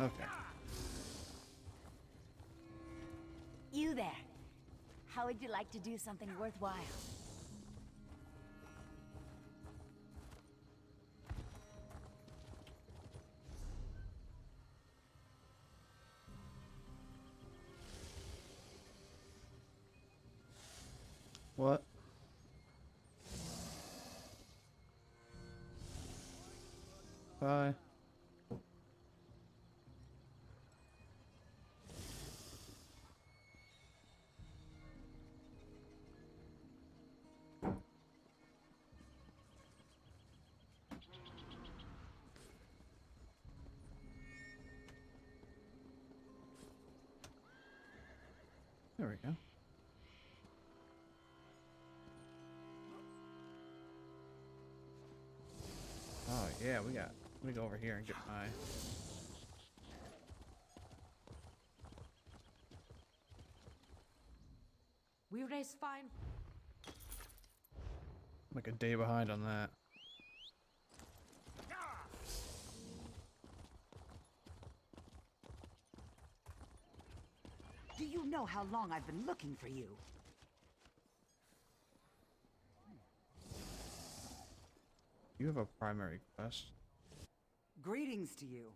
Okay. You there. How would you like to do something worthwhile? What? Bye. There we go. Oh yeah, we got. Let me go over here and get my. We race fine. Like a day behind on that. Do you know how long I've been looking for you? You have a primary quest. Greetings to you.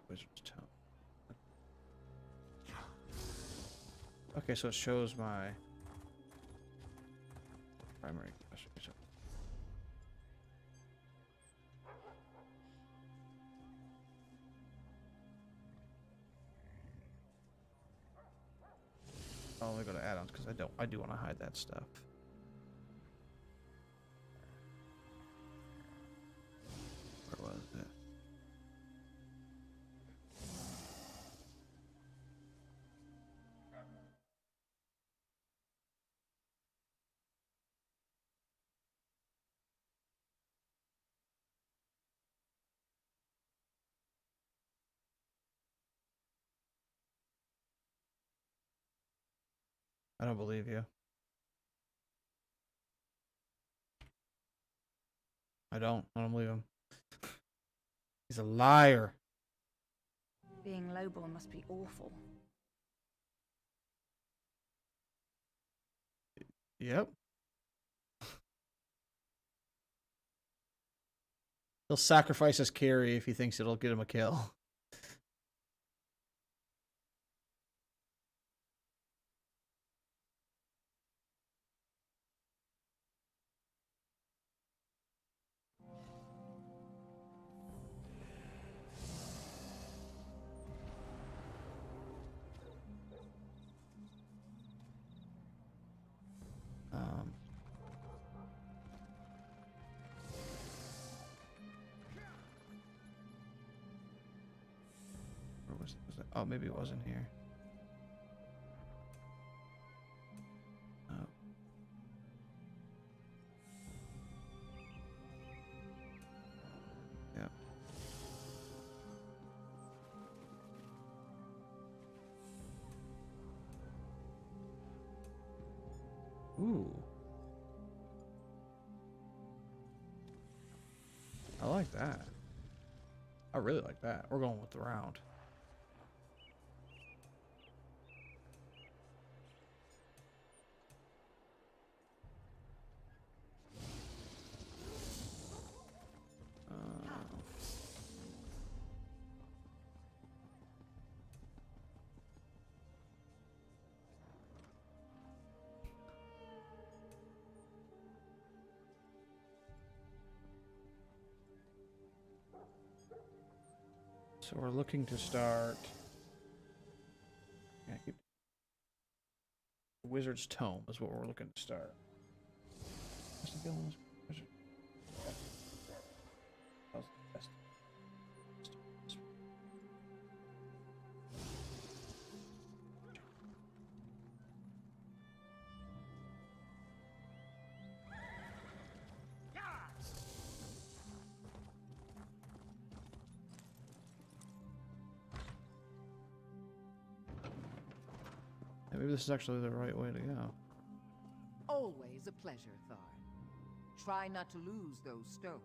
Wizard's Tome. Okay, so it shows my primary quest. I'll only go to add-ons because I do want to hide that stuff. Where was it? I don't believe you. I don't believe him. He's a liar. Being lowborn must be awful. Yep. He'll sacrifice his carry if he thinks it'll get him a kill. Um, where was it? Oh, maybe it wasn't here. Oh. Yeah. Ooh. I like that. I really like that. We're going with the round. So we're looking to start. Yeah, keep. Wizard's Tome is what we're looking to start. What's the villain's wizard? How's the best? Yeah, maybe this is actually the right way to go. Always a pleasure, Thar. Try not to lose those stones.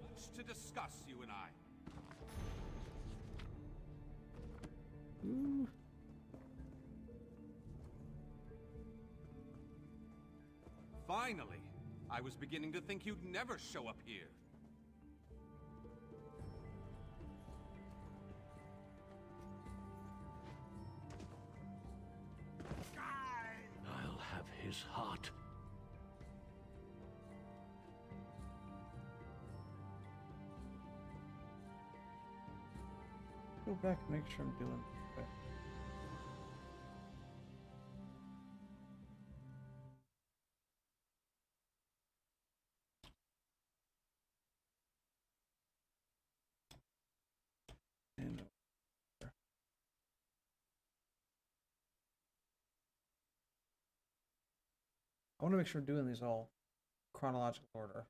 Much to discuss, you and I. Ooh. Finally! I was beginning to think you'd never show up here. I'll have his heart. Go back and make sure I'm doing it. And I want to make sure I'm doing these all chronological order.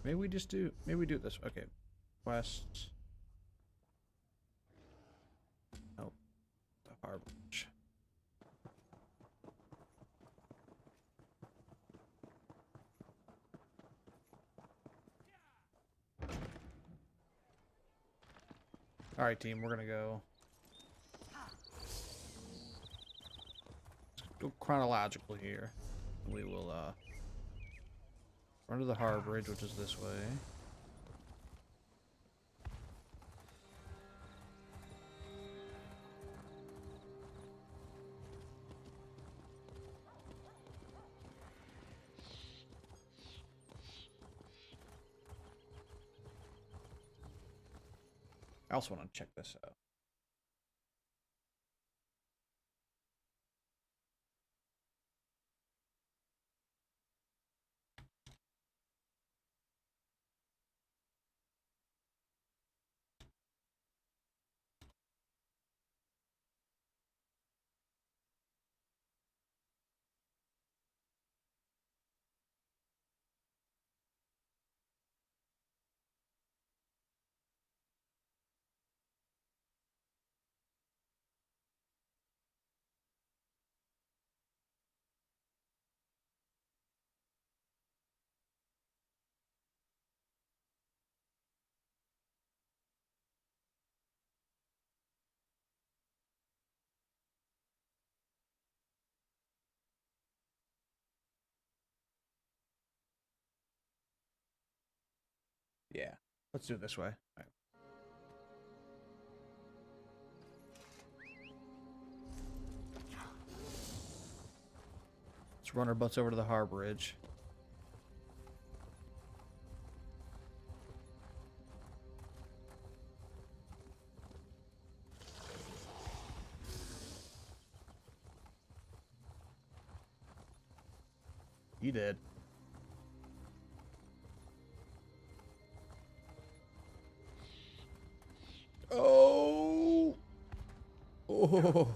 Maybe we do it this way. Okay. West. Nope. The Harborage. Alright, team, we're gonna go. Let's go chronological here. We will run to the Harborage, which is this way. I also want to check this out. Yeah, let's do it this way. All right. Let's run our butts over to the Harborage. You did. Oh! Oh!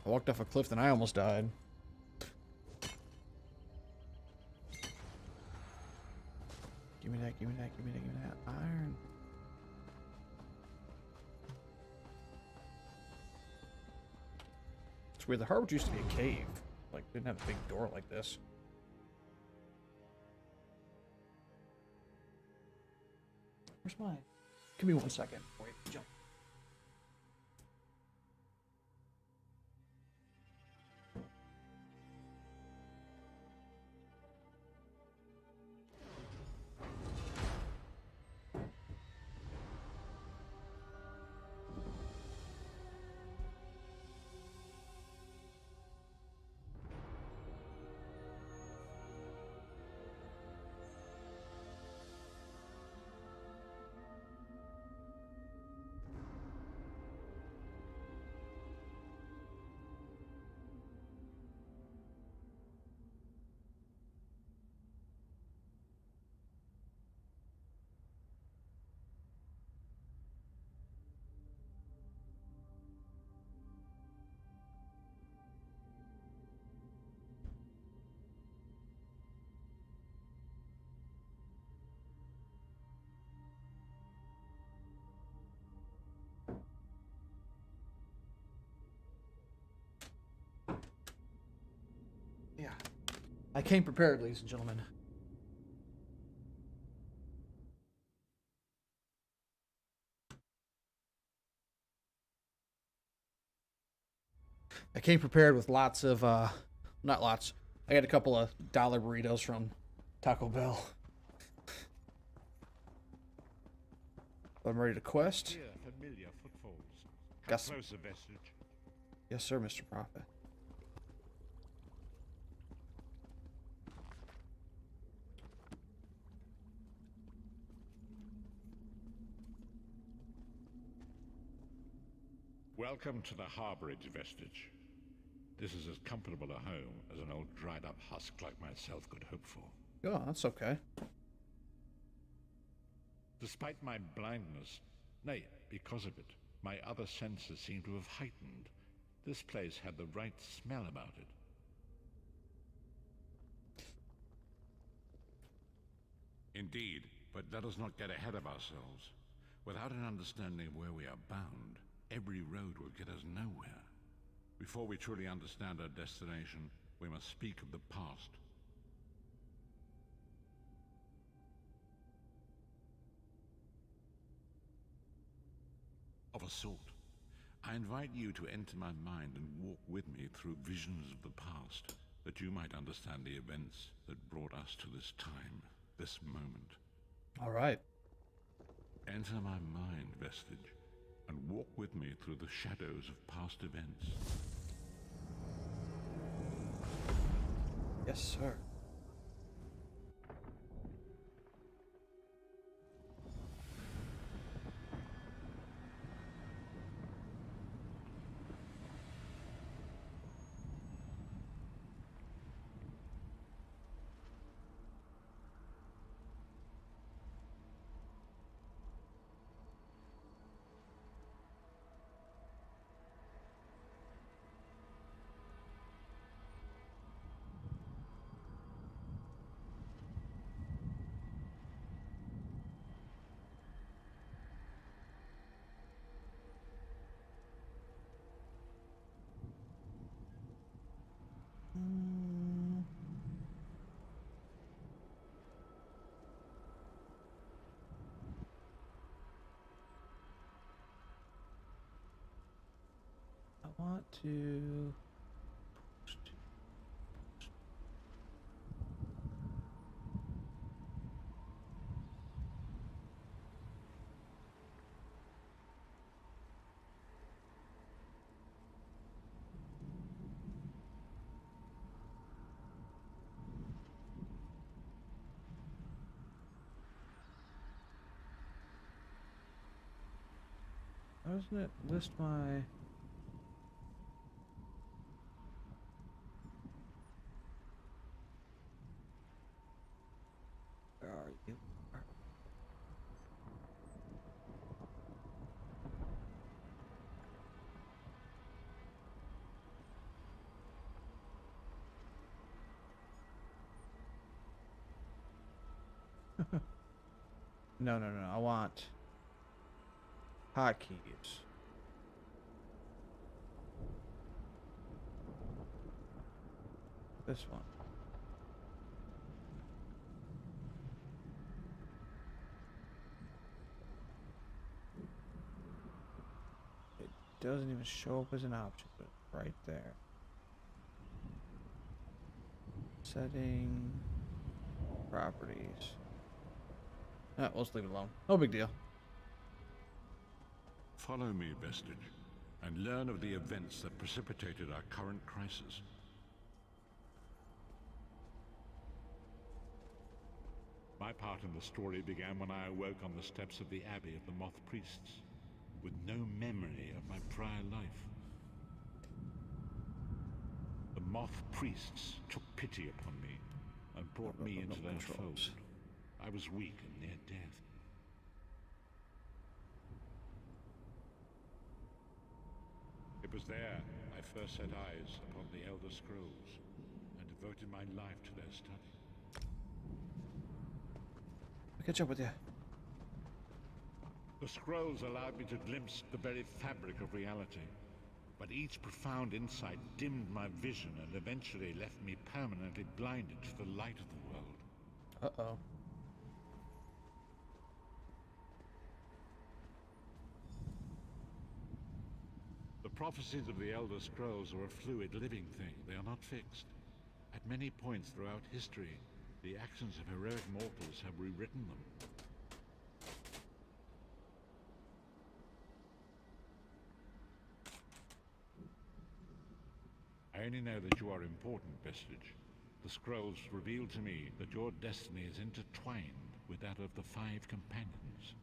I walked off a cliff and I almost died. Give me that, give me that, give me that, give me that. Iron. It's weird, the Harborage used to be a cave. Like, didn't have a big door like this. Where's mine? Give me 1 second. Wait, jump. I came prepared, ladies and gentlemen. I came prepared with lots of, not lots. I got a couple of dollar burritos from Taco Bell. I'm ready to quest. Here, familiar footfalls. Come Gus. closer, Vestige. Yes, sir, Mr. Prophet. Welcome to the Harborage Vestige. This is as comfortable a home as an old dried-up husk like myself could hope for. Oh, that's okay. Despite my blindness, nay, because of it, my other senses seem to have heightened. This place had the right smell about it. Indeed, but let us not get ahead of ourselves. Without an understanding of where we are bound, every road will get us nowhere. Before we truly understand our destination, we must speak of the past. Of a sort. I invite you to enter my mind and walk with me through visions of the past, that you might understand the events that brought us to this time, this moment. All right. Enter my mind, Vestige, and walk with me through the shadows of past events. Yes, sir. I want to... Why doesn't it list my... Where are you? No, no, no. I want hotkeys. This one. It doesn't even show up as an option, but it's right there. Setting properties. Let's leave it alone. No big deal. Follow me, Vestige, and learn of the events that precipitated our current crisis. My part in the story began when I awoke on the steps of the Abbey of the Moth Priests, with no memory of my prior life. The Moth Priests took pity upon me and brought me into their fold. I was weak and near death. It was there I first set eyes upon the Elder Scrolls and devoted my life to their study. I'll catch up with you. The scrolls allowed me to glimpse the very fabric of reality. but each profound insight dimmed my vision and eventually left me permanently blinded to the light of the world. Uh-oh. The prophecies of the Elder Scrolls are a fluid, living thing. They are not fixed. At many points throughout history, the actions of heroic mortals have rewritten them. I only know that you are important, Vestige. The scrolls reveal to me that your destiny is intertwined with that of the Five Companions.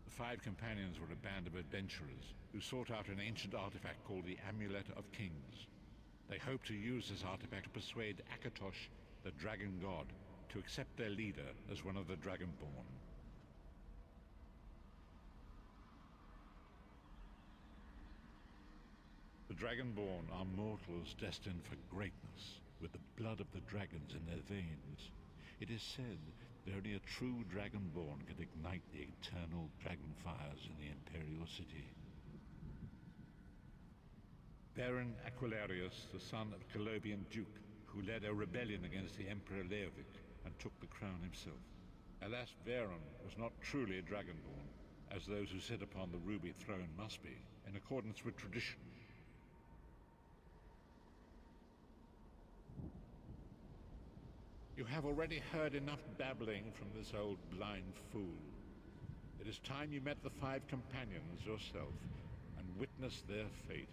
The Five Companions were a band of adventurers who sought out an ancient artifact called the Amulet of Kings. They hoped to use this artifact to persuade Akatosh, the Dragon God, to accept their leader as one of the Dragonborn. The Dragonborn are mortals destined for greatness, with the blood of the dragons in their veins. It is said that only a true Dragonborn can ignite the eternal dragonfires in the Imperial City. Baron Aquilarius, the son of Colobian Duke, who led a rebellion against the Emperor Leovic and took the crown himself. Alas, Baron was not truly a Dragonborn, as those who sit upon the ruby throne must be, in accordance with tradition. You have already heard enough babbling from this old blind fool. It is time you met the Five Companions yourself and witnessed their fate.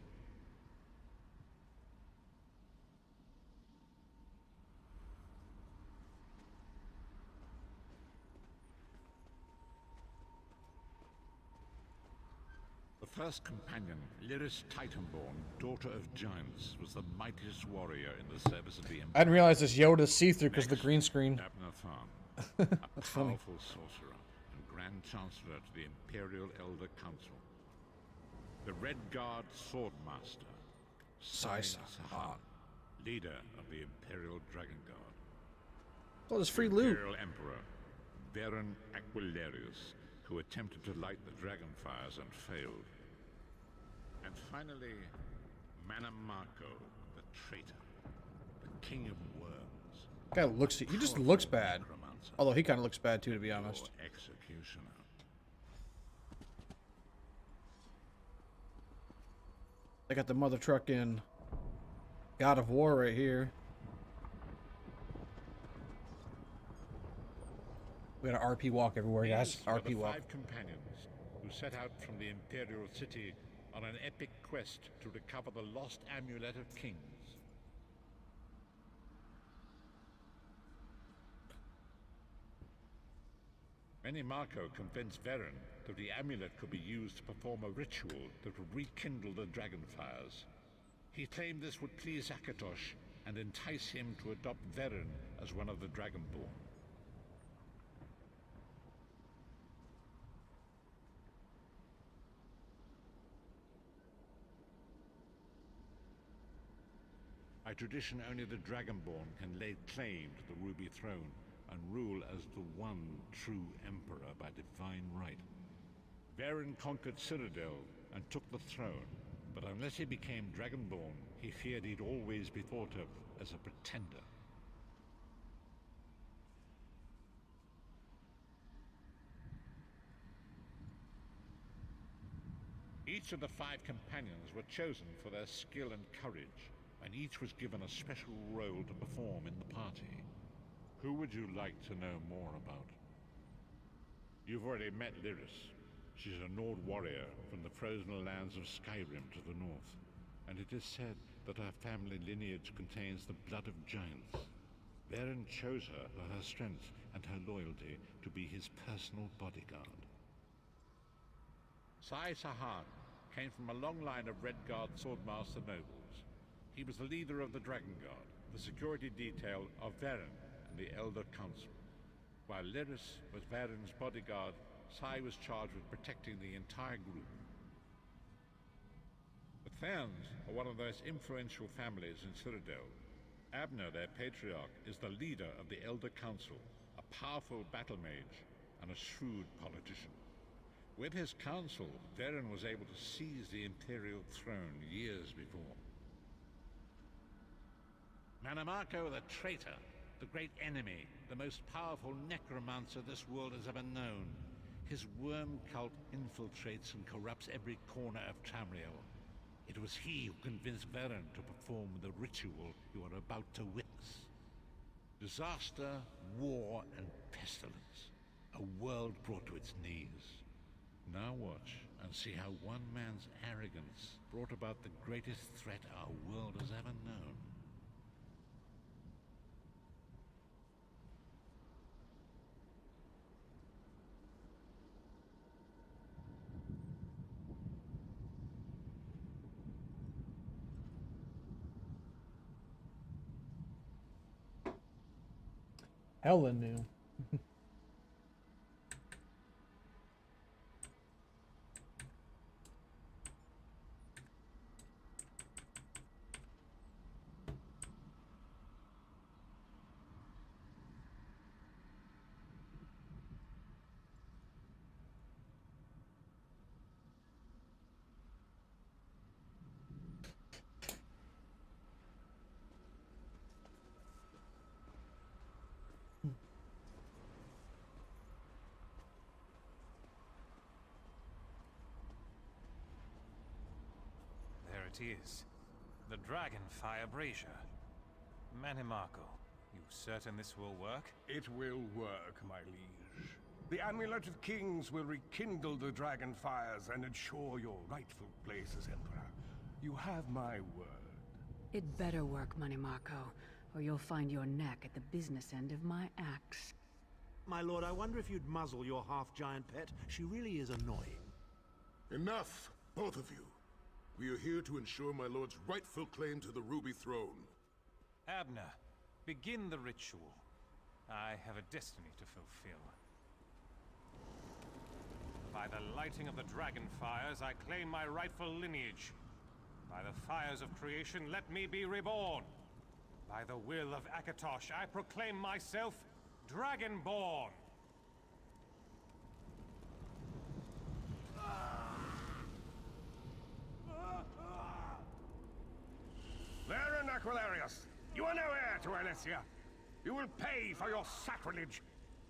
The first companion, Lyris Titanborn, daughter of giants, was the mightiest warrior in the service of the Empire. I didn't realize this Yoda's see-through because of the green screen. Abner Tharn, a That's funny. powerful sorcerer and Grand Chancellor to the Imperial Elder Council. The Red Guard Swordmaster, Sai Sahan, leader of the Imperial Dragon Guard. Oh, there's free loot. Imperial Emperor, Baron Aquilarius, who attempted to light the dragonfires and failed. And finally, Manamako, the traitor, the king of worms. Guy looks. He just looks bad. Although he kind of looks bad too, to be honest. Executioner. I got the mother truck in God of War right here. We got an RP walk everywhere, guys. These were RP the walk. Five companions who set out from the Imperial City on an epic quest to recover the lost Amulet of Kings. Marco convinced Varen that the amulet could be used to perform a ritual that would rekindle the dragonfires. He claimed this would please Akatosh and entice him to adopt Varen as one of the Dragonborn. By tradition, only the Dragonborn can lay claim to the Ruby Throne and rule as the one true Emperor by divine right. Varen conquered Cyrodiil and took the throne, but unless he became Dragonborn, he feared he'd always be thought of as a pretender. Each of the five companions were chosen for their skill and courage, and each was given a special role to perform in the party. Who would you like to know more about? You've already met Lyris. She's a Nord warrior from the frozen lands of Skyrim to the north, and it is said that her family lineage contains the blood of giants. Varen chose her for her strength and her loyalty to be his personal bodyguard. Sai Sahan came from a long line of Red Guard swordmaster nobles. He was the leader of the Dragon Guard, the security detail of Varen and the Elder Council. While Lyris was Varen's bodyguard, Sai was charged with protecting the entire group. The Therns are one of the most influential families in Cyrodiil. Abner, their patriarch, is the leader of the Elder Council, a powerful battle mage and a shrewd politician. With his counsel, Varen was able to seize the Imperial throne years before. Manamako the traitor, the great enemy, the most powerful necromancer this world has ever known. His worm cult infiltrates and corrupts every corner of Tamriel. It was he who convinced Varen to perform the ritual you are about to witness. Disaster, war, and pestilence. A world brought to its knees. Now watch and see how one man's arrogance brought about the greatest threat our world has ever known. Helen knew. It is. The Dragonfire Brazier. Manimako, you certain this will work? It will work, my liege. The Amulet of Kings will rekindle the dragon fires and ensure your rightful place as Emperor. You have my word. It better work, Manimako, or you'll find your neck at the business end of my axe. My lord, I wonder if you'd muzzle your half-giant pet. She really is annoying. Enough, both of you. We are here to ensure my lord's rightful claim to the Ruby Throne. Abner, begin the ritual. I have a destiny to fulfill. By the lighting of the dragon fires, I claim my rightful lineage. By the fires of creation, let me be reborn. By the will of Akatosh, I proclaim myself Dragonborn. Varen Aquilarius, you are no heir to Alessia. You will pay for your sacrilege.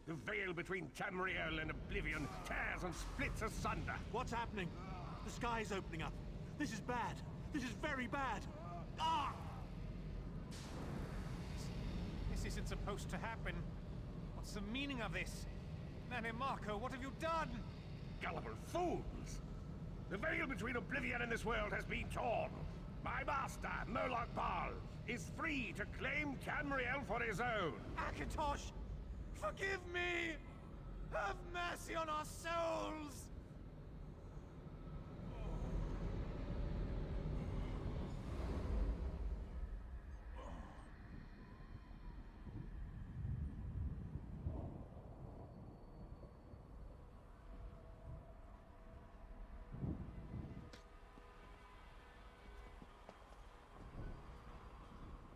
The veil between Tamriel and Oblivion tears and splits asunder. What's happening? The sky's opening up. This is bad. This is very bad. Ah! This isn't supposed to happen. What's the meaning of this? Manimako, what have you done? Gullible fools! The veil between Oblivion and this world has been torn. My master, Moloch Baal, is free to claim Tamriel for his own. Akatosh, forgive me! Have mercy on our souls!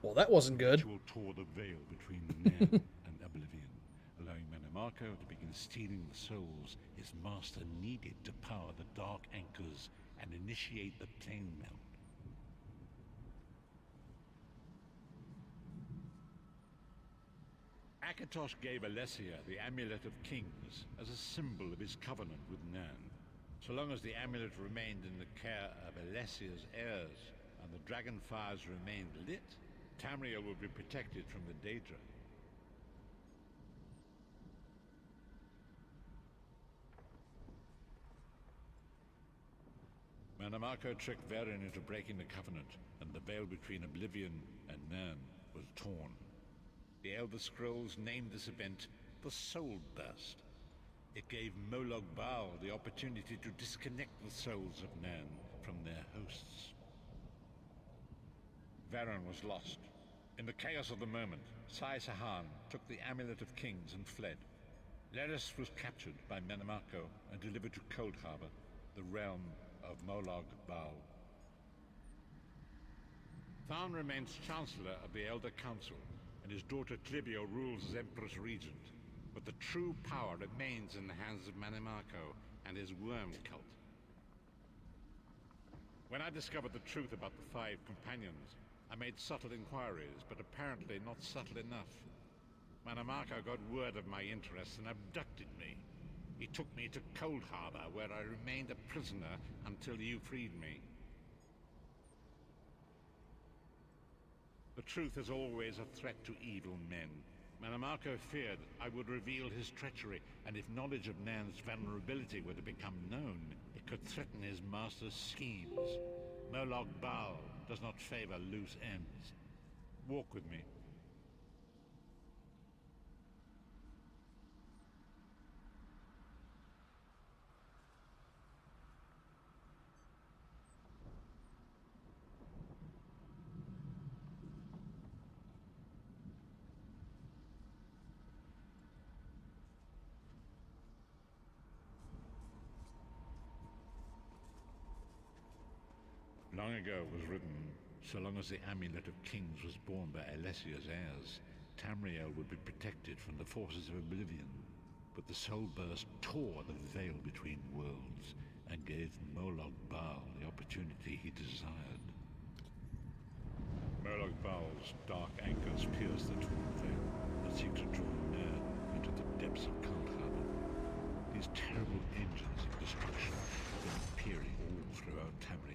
Well, that wasn't good. Ritual tore the veil between Nen and Oblivion, allowing Manamako to begin stealing the souls his master needed to power the dark anchors and initiate the plane melt. Akatosh gave Alessia the Amulet of Kings as a symbol of his covenant with Nan. So long as the amulet remained in the care of Alessia's heirs and the dragon fires remained lit, Tamriel would be protected from the Daedra. Manamako tricked Varen into breaking the covenant, and the veil between Oblivion and Nan was torn. The Elder Scrolls named this event the Soul Burst. It gave Moloch Baal the opportunity to disconnect the souls of Nan from their hosts. Varen was lost. In the chaos of the moment, Sai Sahan took the Amulet of Kings and fled. Leris was captured by Manamako and delivered to Cold Harbor, the realm of Moloch Baal. Tharn remains Chancellor of the Elder Council, and his daughter Clibio rules as Empress Regent. But the true power remains in the hands of Manimarco and his worm cult. When I discovered the truth about the 5 companions, I made subtle inquiries, but apparently not subtle enough. Manimarco got word of my interests and abducted me. He took me to Cold Harbor, where I remained a prisoner until you freed me. The truth is always a threat to evil men. Manimarco feared I would reveal his treachery, and if knowledge of Nan's vulnerability were to become known, it could threaten his master's schemes. Moloch Baal does not favor loose ends. Walk with me. Long ago was written, so long as the Amulet of Kings was borne by Alessia's heirs, Tamriel would be protected from the forces of oblivion. But the Soul Burst tore the veil between worlds and gave Moloch Baal the opportunity he desired. Moloch Baal's dark anchors pierce the twin veil and seek to draw near into the depths of Cold Harbor. These terrible engines of destruction have been appearing all throughout Tamriel.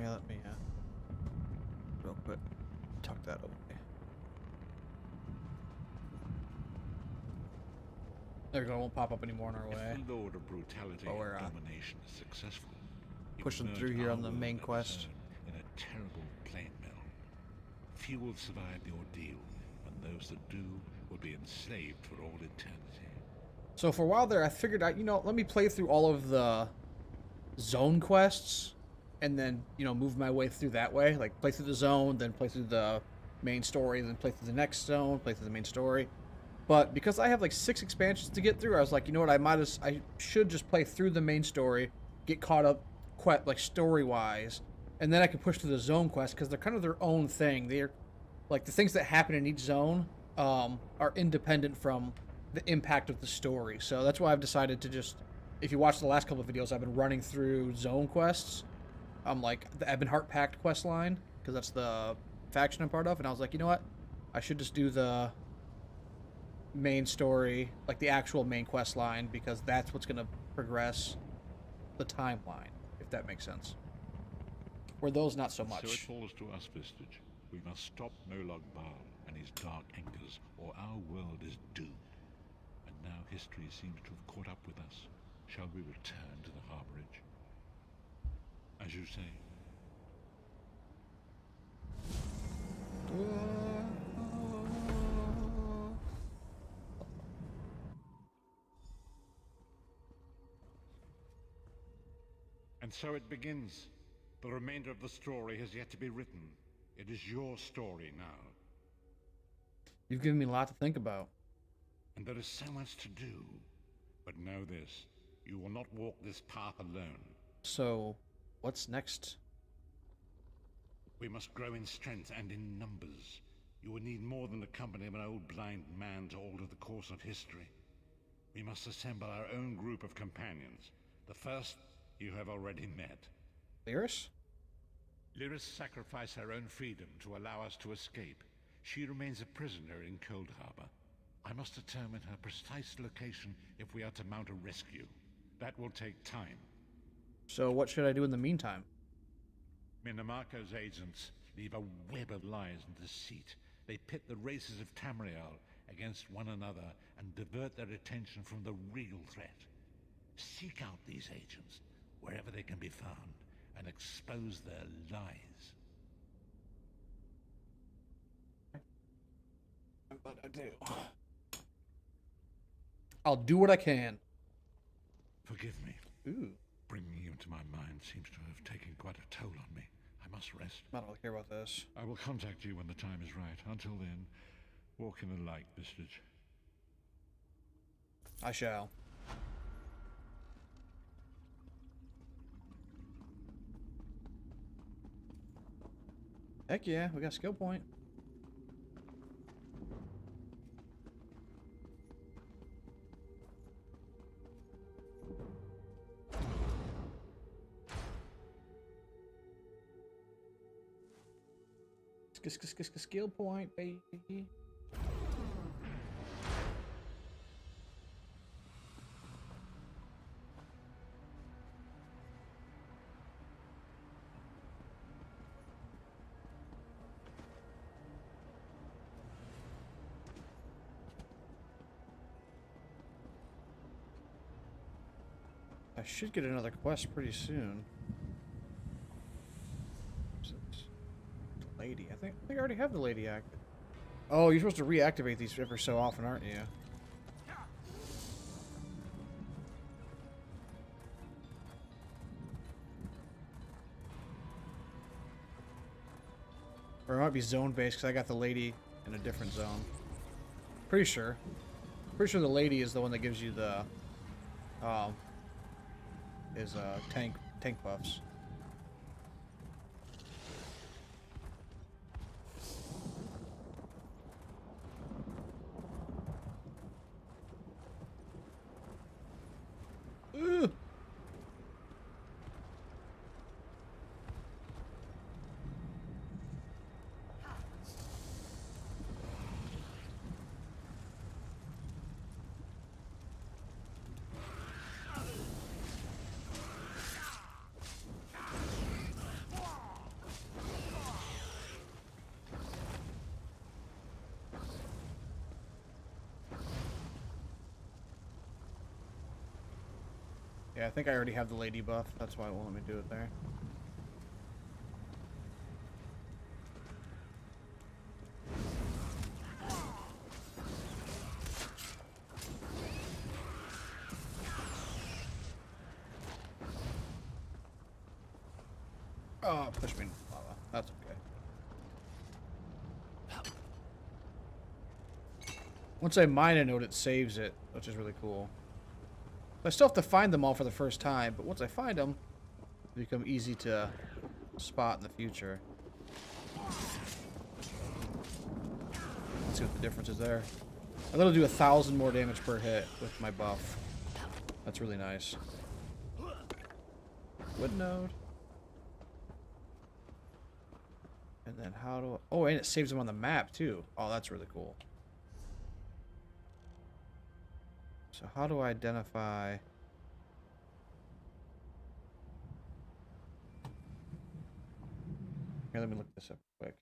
Yeah, let me real quick tuck that away. There we go, it won't pop up anymore on our way. If the Lord of Brutality Oh, we're, and Domination is successful, he pushing will through merge here our on the world main and quest. his own in a terrible plane meld. Few will survive the ordeal, and those that do will be enslaved for all eternity. So for a while there, I figured out, you know, let me play through all of the zone quests, and then, you know, move my way through that way. Like, play through the zone, then play through the main story, then play through the next zone, play through the main story. But because I have like 6 expansions to get through, I was like, you know what, I should just play through the main story, get caught up, like story-wise, and then I can push to the zone quest because they're kind of their own thing. They're like the things that happen in each zone are independent from the impact of the story. So that's why I've decided to just, if you watch the last couple of videos, I've been running through zone quests. Like the Ebonheart Pact quest line, because that's the faction I'm part of, and I was like, you know what, I should just do the main story, like the actual main quest line, because that's what's going to progress the timeline, if that makes sense. Where those, not so much. So it falls to us, Vestige. We must stop Moloch Baal and his dark anchors, or our world is doomed. And now history seems to have caught up with us. Shall we return to the Harborage? As you say. And so it begins. The remainder of the story has yet to be written. It is your story now. You've given me a lot to think about. And there is so much to do. But know this, you will not walk this path alone. So, what's next? We must grow in strength and in numbers. You will need more than the company of an old blind man to alter the course of history. We must assemble our own group of companions. The first you have already met. Lyris? Lyris sacrificed her own freedom to allow us to escape. She remains a prisoner in Cold Harbor. I must determine her precise location if we are to mount a rescue. That will take time. So what should I do in the meantime? Minimarco's agents leave a web of lies and deceit. They pit the races of Tamriel against one another and divert their attention from the real threat. Seek out these agents, wherever they can be found, and expose their lies. But I do. I'll do what I can. Forgive me. Ooh. Bringing you into my mind seems to have taken quite a toll on me. I must rest. I don't really care about this. I will contact you when the time is right. Until then, walk in the light, Vestige. I shall. Heck yeah, we got a skill point. Skill point, baby. I should get another quest pretty soon. Lady, I think I already have the lady active. Oh, you're supposed to reactivate these ever so often, aren't you? Or it might be zone based because I got the lady in a different zone. Pretty sure. Pretty sure the lady is the one that gives you the tank buffs. Ugh. Yeah, I think I already have the lady buff. That's why it won't let me do it there. Oh, push me into lava. That's okay. Once I mine a node, it saves it, which is really cool. I still have to find them all for the first time, but once I find them, they become easy to spot in the future. Let's see what the difference is there. I'm gonna do 1,000 more damage per hit with my buff. That's really nice. Wood node. And then how do I... Oh, and it saves them on the map, too. Oh, that's really cool. So how do I identify... Here, let me look this up quick.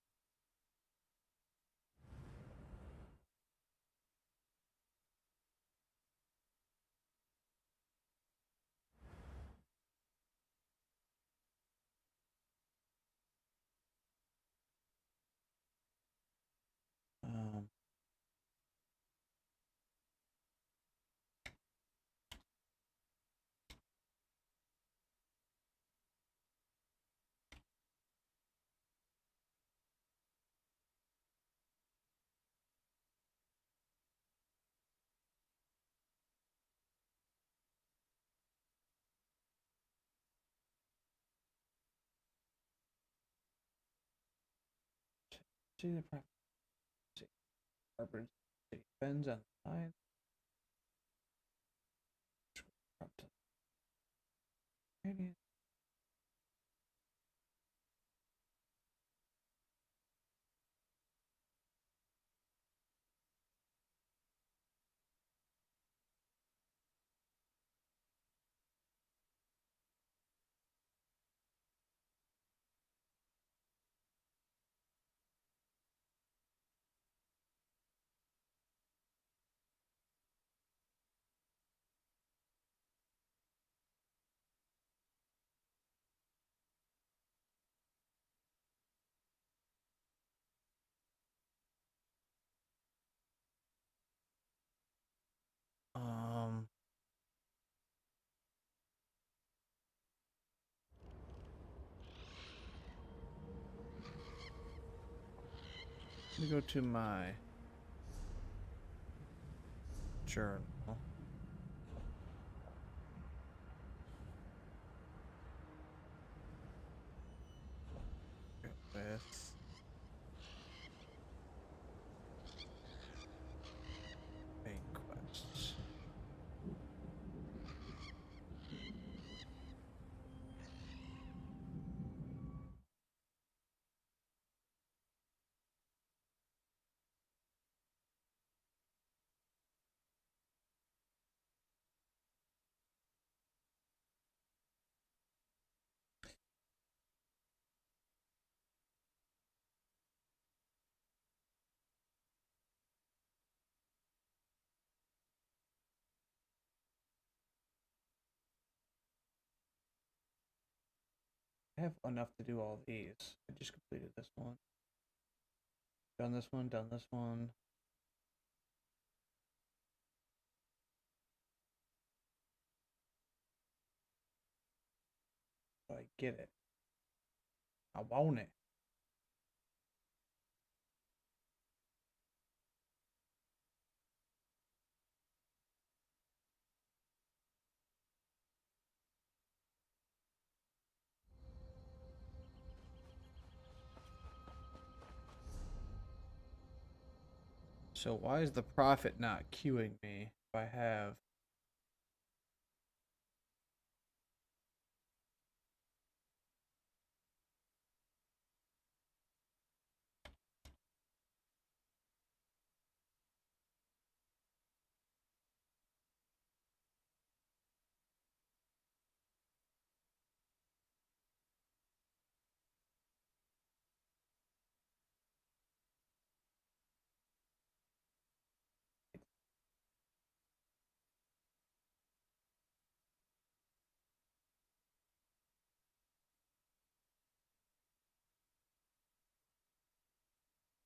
See the Harborage Vestige depends on the line. Let me go to my journal. With I have enough to do all these. I just completed this one. Done this one, done this one. So I get it. I want it. So why is the Prophet not queuing me if I have...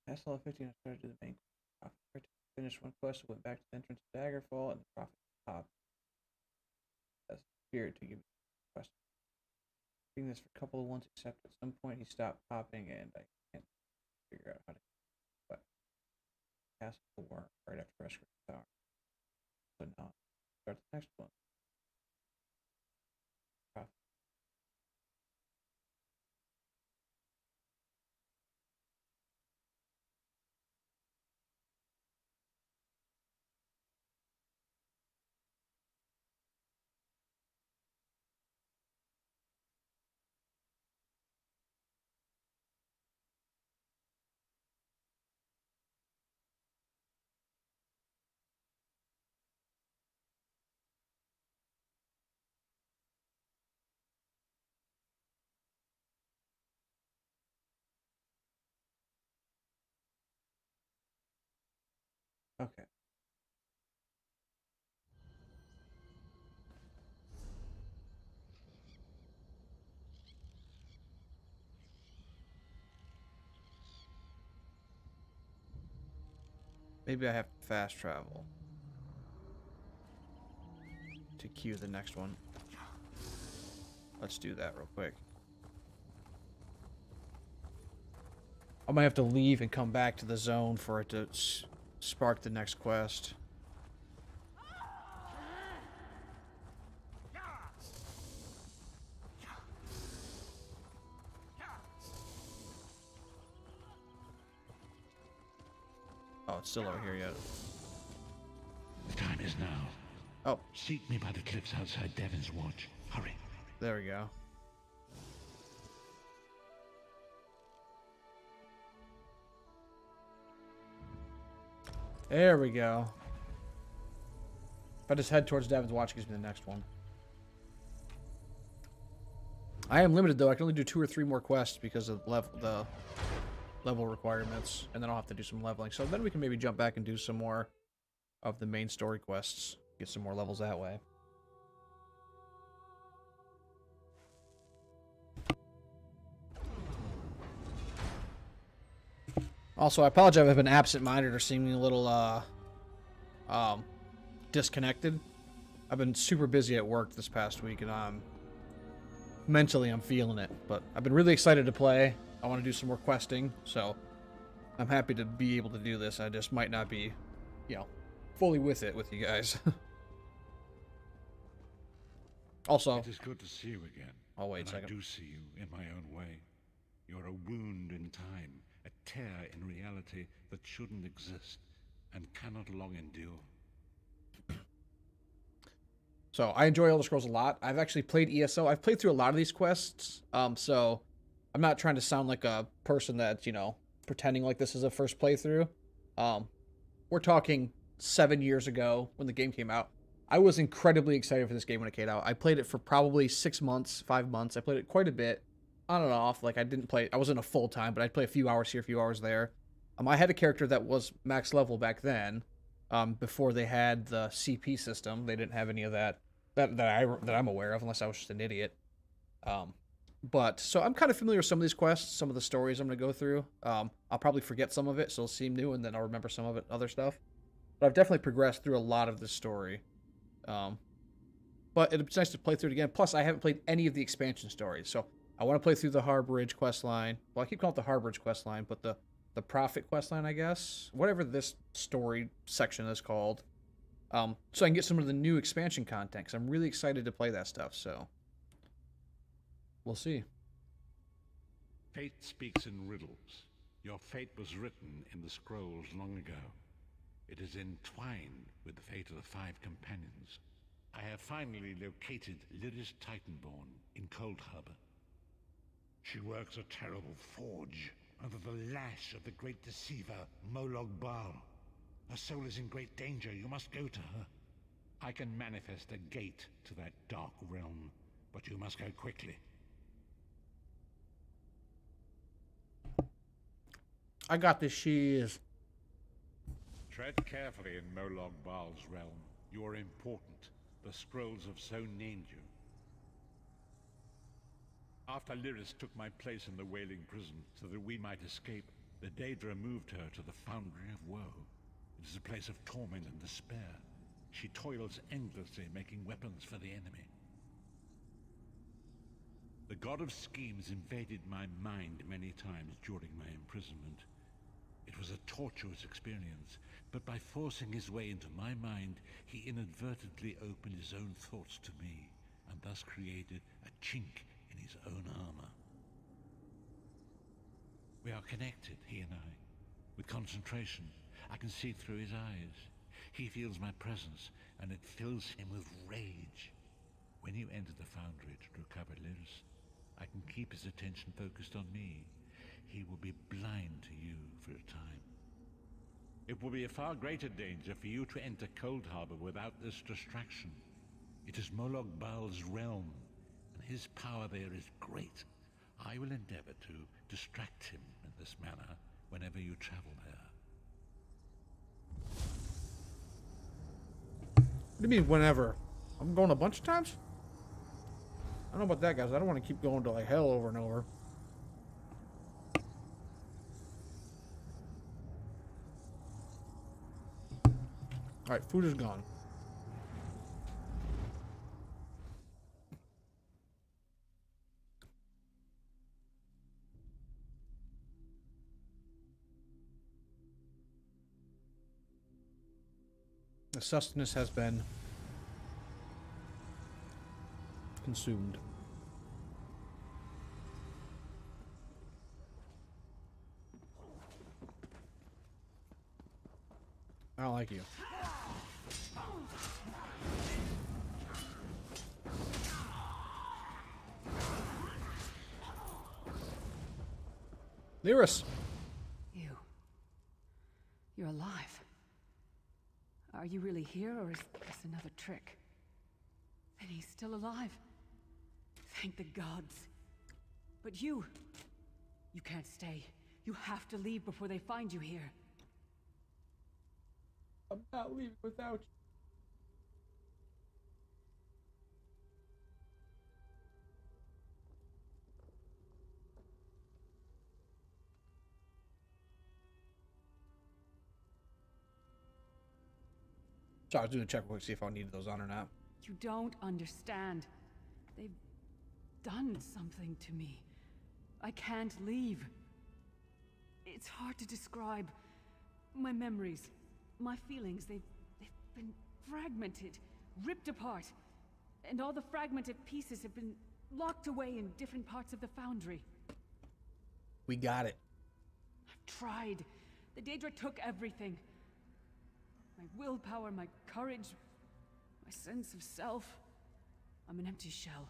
Past level 15, I started to do the main Prophet. Finished one quest, went back to the entrance of Daggerfall, and the Prophet popped. As a spirit to give me a quest. Doing this for a couple of ones, except at some point he stopped popping, and I can't figure out how to but cast the worm right after rescue the tower. So now start the next one. Prophet. Okay. Maybe I have to fast travel to queue the next one. Let's do that real quick. I might have to leave and come back to the zone for it to spark the next quest. Oh, it's still over here yet. The time is now. Oh. Seek me by the cliffs outside Devon's Watch. Hurry. There we go. There we go. If I just head towards Devon's Watch, it gives me the next one. I am limited, though. I can only do 2 or 3 more quests because of the level requirements, and then I'll have to do some leveling. So then we can maybe jump back and do some more of the main story quests. Get some more levels that way. Also, I apologize if I've been absent-minded or seeming a little disconnected. I've been super busy at work this past week, and mentally I'm feeling it. But I've been really excited to play. I want to do some more questing, so I'm happy to be able to do this. I just might not be, you know, fully with it with you guys. Also, it is good to see you again. Oh, wait a second. I do see you in my own way. You're a wound in time, a tear in reality that shouldn't exist and cannot long endure. So I enjoy Elder Scrolls a lot. I've actually played ESO. I've played through a lot of these quests. So I'm not trying to sound like a person that's, you know, pretending like this is a first playthrough. We're talking 7 years ago when the game came out. I was incredibly excited for this game when it came out. I played it for probably 6 months, 5 months. I played it quite a bit, on and off. Like, I wasn't a full time, but I'd play a few hours here, a few hours there. I had a character that was max level back then, before they had the CP system. They didn't have any of that I'm aware of, unless I was just an idiot. But so I'm kind of familiar with some of these quests, some of the stories I'm going to go through. I'll probably forget some of it, so it'll seem new, and then I'll remember some of it, other stuff. But I've definitely progressed through a lot of this story. But it's nice to play through it again. Plus, I haven't played any of the expansion stories, so I want to play through the Harborage quest line. Well, I keep calling it the Harborage quest line, but the Prophet quest line, I guess. Whatever this story section is called. So I can get some of the new expansion content, because I'm really excited to play that stuff, so... We'll see. Fate speaks in riddles. Your fate was written in the scrolls long ago. It is entwined with the fate of the 5 companions. I have finally located Lyris Titanborn in Cold Harbor. She works a terrible forge under the lash of the great deceiver, Molog Baal. Her soul is in great danger. You must go to her. I can manifest a gate to that dark realm, but you must go quickly. I got this shiz. Tread carefully in Molog Baal's realm. You are important. The scrolls have so named you. After Lyris took my place in the Wailing Prison so that we might escape, the Daedra moved her to the Foundry of Woe. It is a place of torment and despair. She toils endlessly making weapons for the enemy. The God of Schemes invaded my mind many times during my imprisonment. It was a tortuous experience, but by forcing his way into my mind, he inadvertently opened his own thoughts to me, and thus created a chink in his own armor. We are connected, he and I. With concentration, I can see through his eyes. He feels my presence, and it fills him with rage. When you enter the Foundry to recover Lyris, I can keep his attention focused on me. He will be blind to you for a time. It will be a far greater danger for you to enter Cold Harbor without this distraction. It is Molog Baal's realm, and his power there is great. I will endeavor to distract him in this manner whenever you travel there. What do you mean, whenever? I'm going a bunch of times? I don't know about that, guys. I don't want to keep going to, like, hell over and over. Alright, food is gone. The sustenance has been consumed. I don't like you. Lyris! You're alive. Are you really here, or is this another trick? And he's still alive. Thank the gods. But you can't stay. You have to leave before they find you here. I'm not leaving without you. So I was doing a check real quick to see if I needed those on or not. You don't understand. They've done something to me. I can't leave. It's hard to describe. My memories, my feelings, they've been fragmented, ripped apart. And all the fragmented pieces have been locked away in different parts of the Foundry. We got it. I've tried. The Daedra took everything. My willpower, my courage, my sense of self. I'm an empty shell.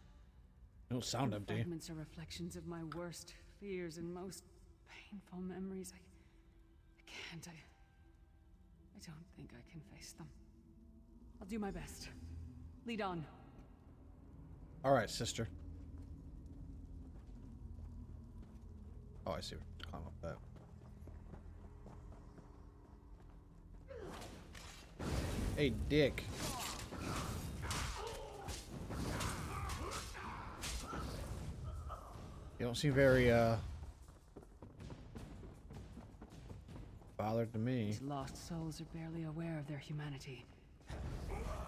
You don't sound The empty. fragments are reflections of my worst fears and most painful memories. I can't. I don't think I can face them. I'll do my best. Lead on. All right, sister. Oh, I see. Climb up that. Hey, dick. You don't seem very bothered to me. These lost souls are barely aware of their humanity.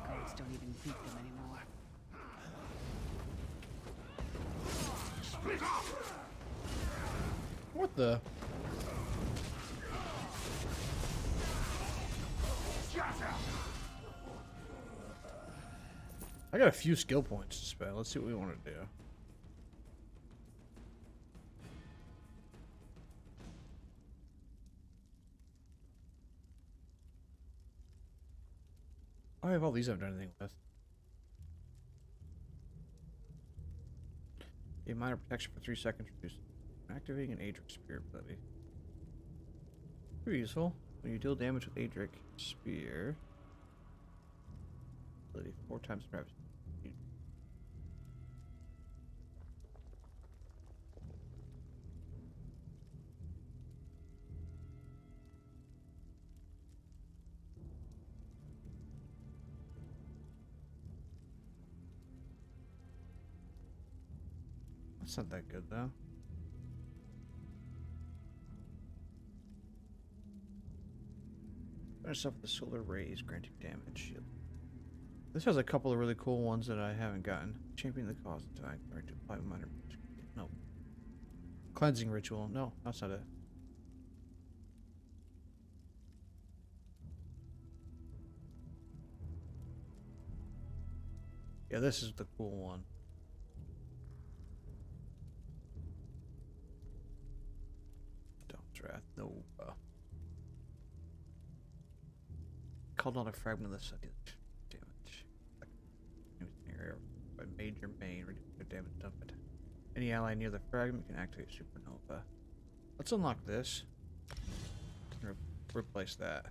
Gods don't even beat them anymore. What the? I got a few skill points to spend. Let's see what we want to do. I have all these I've done anything with. A minor protection for 3 seconds. Activating an Adric Spear ability. Pretty useful. When you deal damage with Adric Spear. Ability 4 times reps. That's not that good though. Finish up with the solar rays, granting damage shield. This has a couple of really cool ones that I haven't gotten. Champion the cause attack. Or to apply minor. No. Cleansing ritual. No, that's not it. Yeah, this is the cool one. Dawn's Wrath. No. Called on a fragment of the sun. Damage. Area by major main. Reduce the damage done by any ally near the fragment can activate supernova. Let's unlock this. Replace that.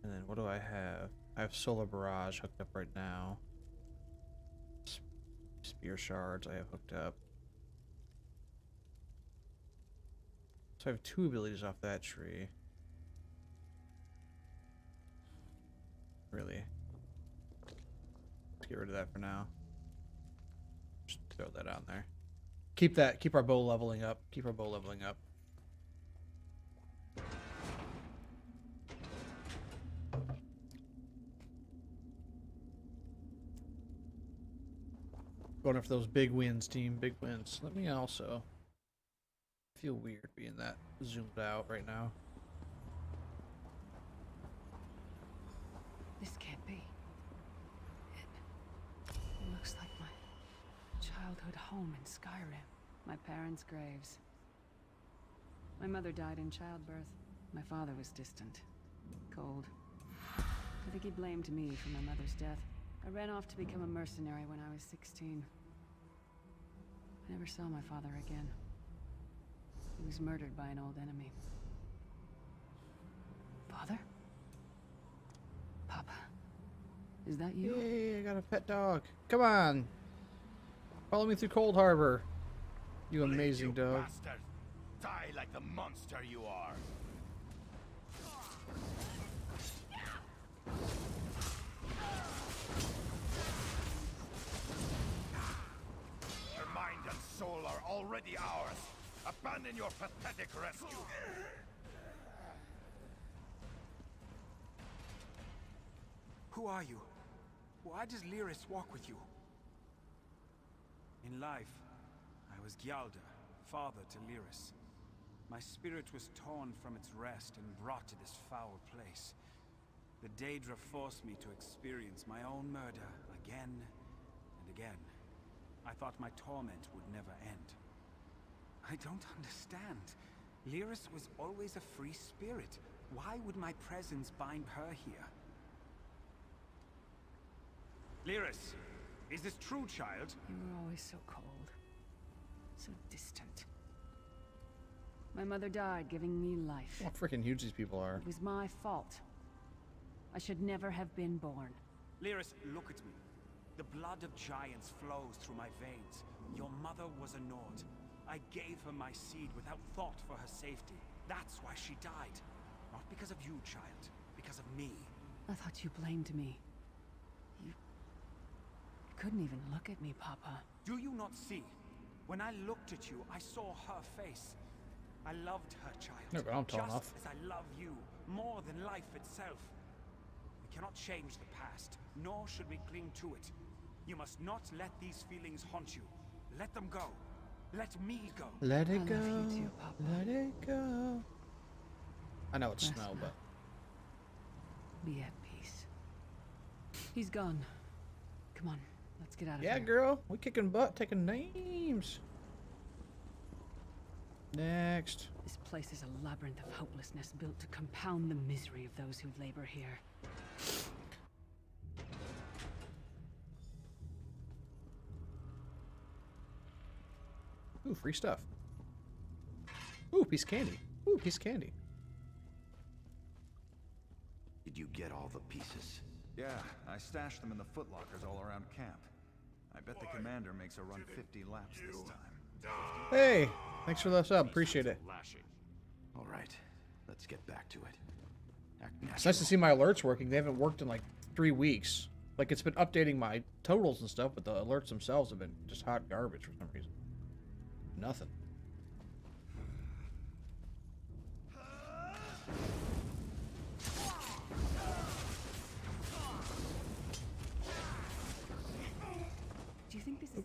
And then what do I have? I have Solar Barrage hooked up right now. Spear Shards I have hooked up. So I have 2 abilities off that tree. Really. Let's get rid of that for now. Just throw that on there. Keep our bow leveling up. Keep our bow leveling up. Going after those big wins, team. Big wins. Let me also feel weird being that zoomed out right now. This can't be. It looks like my childhood home in Skyrim. My parents' graves. My mother died in childbirth. My father was distant. Cold. I think he blamed me for my mother's death. I ran off to become a mercenary when I was 16. I never saw my father again. He was murdered by an old enemy. Father? Papa, is that you? Yay, I got a pet dog. Come on. Follow me through Cold Harbor. You amazing dog. Bastard. Die like the monster you are. Your mind and soul are already ours. Abandon your pathetic rescue. Who are you? Why does Lyris walk with you? In life, I was Gyalda, father to Lyris. My spirit was torn from its rest and brought to this foul place. The Daedra forced me to experience my own murder again and again. I thought my torment would never end. I don't understand. Lyris was always a free spirit. Why would my presence bind her here? Lyris, is this true, child? You were always so cold. So distant. My mother died, giving me life. How freaking huge these people are. It was my fault. I should never have been born. Lyris, look at me. The blood of giants flows through my veins. Your mother was a Nord. I gave her my seed without thought for her safety. That's why she died. Not because of you, child. Because of me. I thought you blamed me. couldn't even look at me, Papa. Do you not see? When I looked at you, I saw her face. I loved her, child. No, but I'm tall just enough. as I love you, more than life itself. We cannot change the past, nor should we cling to it. You must not let these feelings haunt you. Let them go. Let me go. Let it I go. love you too, Papa. Let it go. I know it's Rest snow, now. but Be at peace. He's gone. Come on, let's get out of yeah, here. girl, we kicking butt, taking names. Next. This place is a labyrinth of hopelessness built to compound the misery of those who labor here. Ooh, free stuff. Ooh, piece of candy. Ooh, piece of candy. Did you get all the pieces? Yeah, I stashed them in the footlockers all around camp. I bet the commander makes a run 50 laps this time. Hey, thanks for the sub. Appreciate it. All right, let's get back to it. It's nice to see my alerts working. They haven't worked in like 3 weeks. Like, it's been updating my totals and stuff, but the alerts themselves have been just hot garbage for some reason. Nothing. Do you think this is...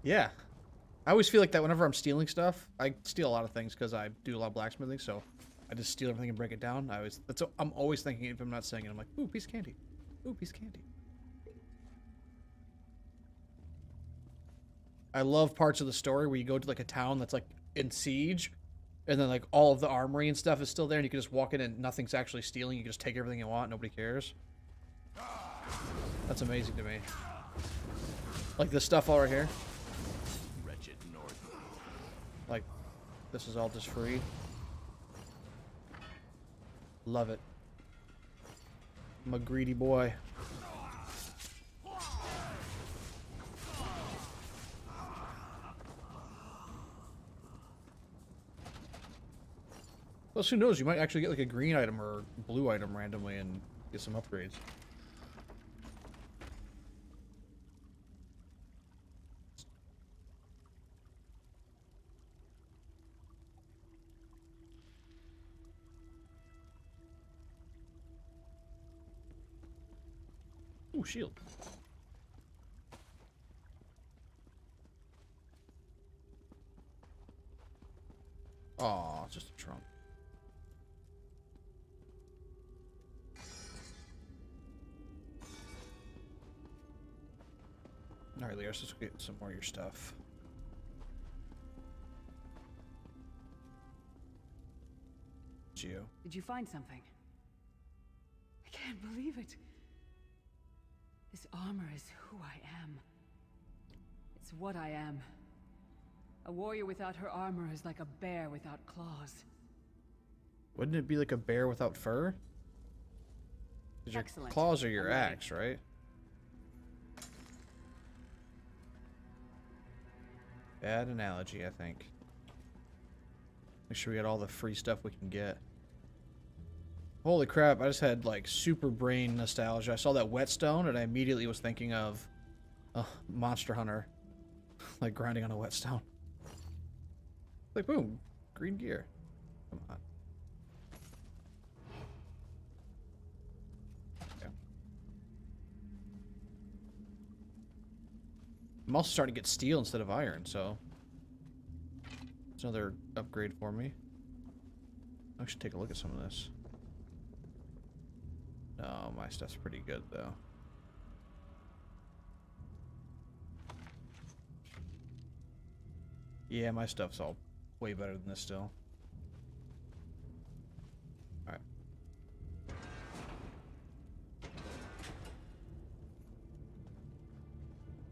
Yeah. I always feel like that whenever I'm stealing stuff. I steal a lot of things because I do a lot of blacksmithing, so I just steal everything and break it down. I'm always thinking, if I'm not saying it, I'm like, ooh, piece of candy. Ooh, piece of candy. I love parts of the story where you go to like a town that's like in siege, and then like all of the armory and stuff is still there, and you can just walk in and nothing's actually stealing. You can just take everything you want, nobody cares. That's amazing to me. Like this stuff all right here. Wretched North. Like, this is all just free. Love it. I'm a greedy boy. Plus, who knows? You might actually get like a green item or blue item randomly and get some upgrades. Ooh, shield. Aw, it's just a trunk. Alright, Leos, let's get some more of your stuff. Geo. Did you find something? I can't believe it. This armor is who I am. It's what I am. A warrior without her armor is like a bear without claws. Wouldn't it be like a bear without fur? 'Cause your Excellent. claws are your I'm ready. axe, right? Bad analogy, I think. Make sure we get all the free stuff we can get. Holy crap, I just had like super brain nostalgia. I saw that whetstone and I immediately was thinking of Monster Hunter. Like grinding on a whetstone. Like boom, green gear. Come on. Okay. I'm also starting to get steel instead of iron, so it's another upgrade for me. I should take a look at some of this. No, my stuff's pretty good though. Yeah, my stuff's all way better than this still. Alright.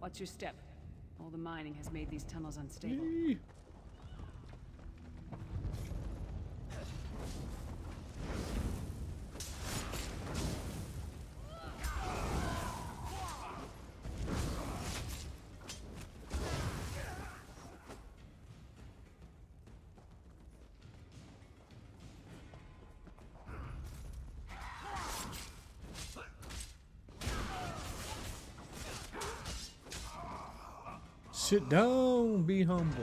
Watch your step. All the mining has made these tunnels unstable. Yee. Sit down, be humble.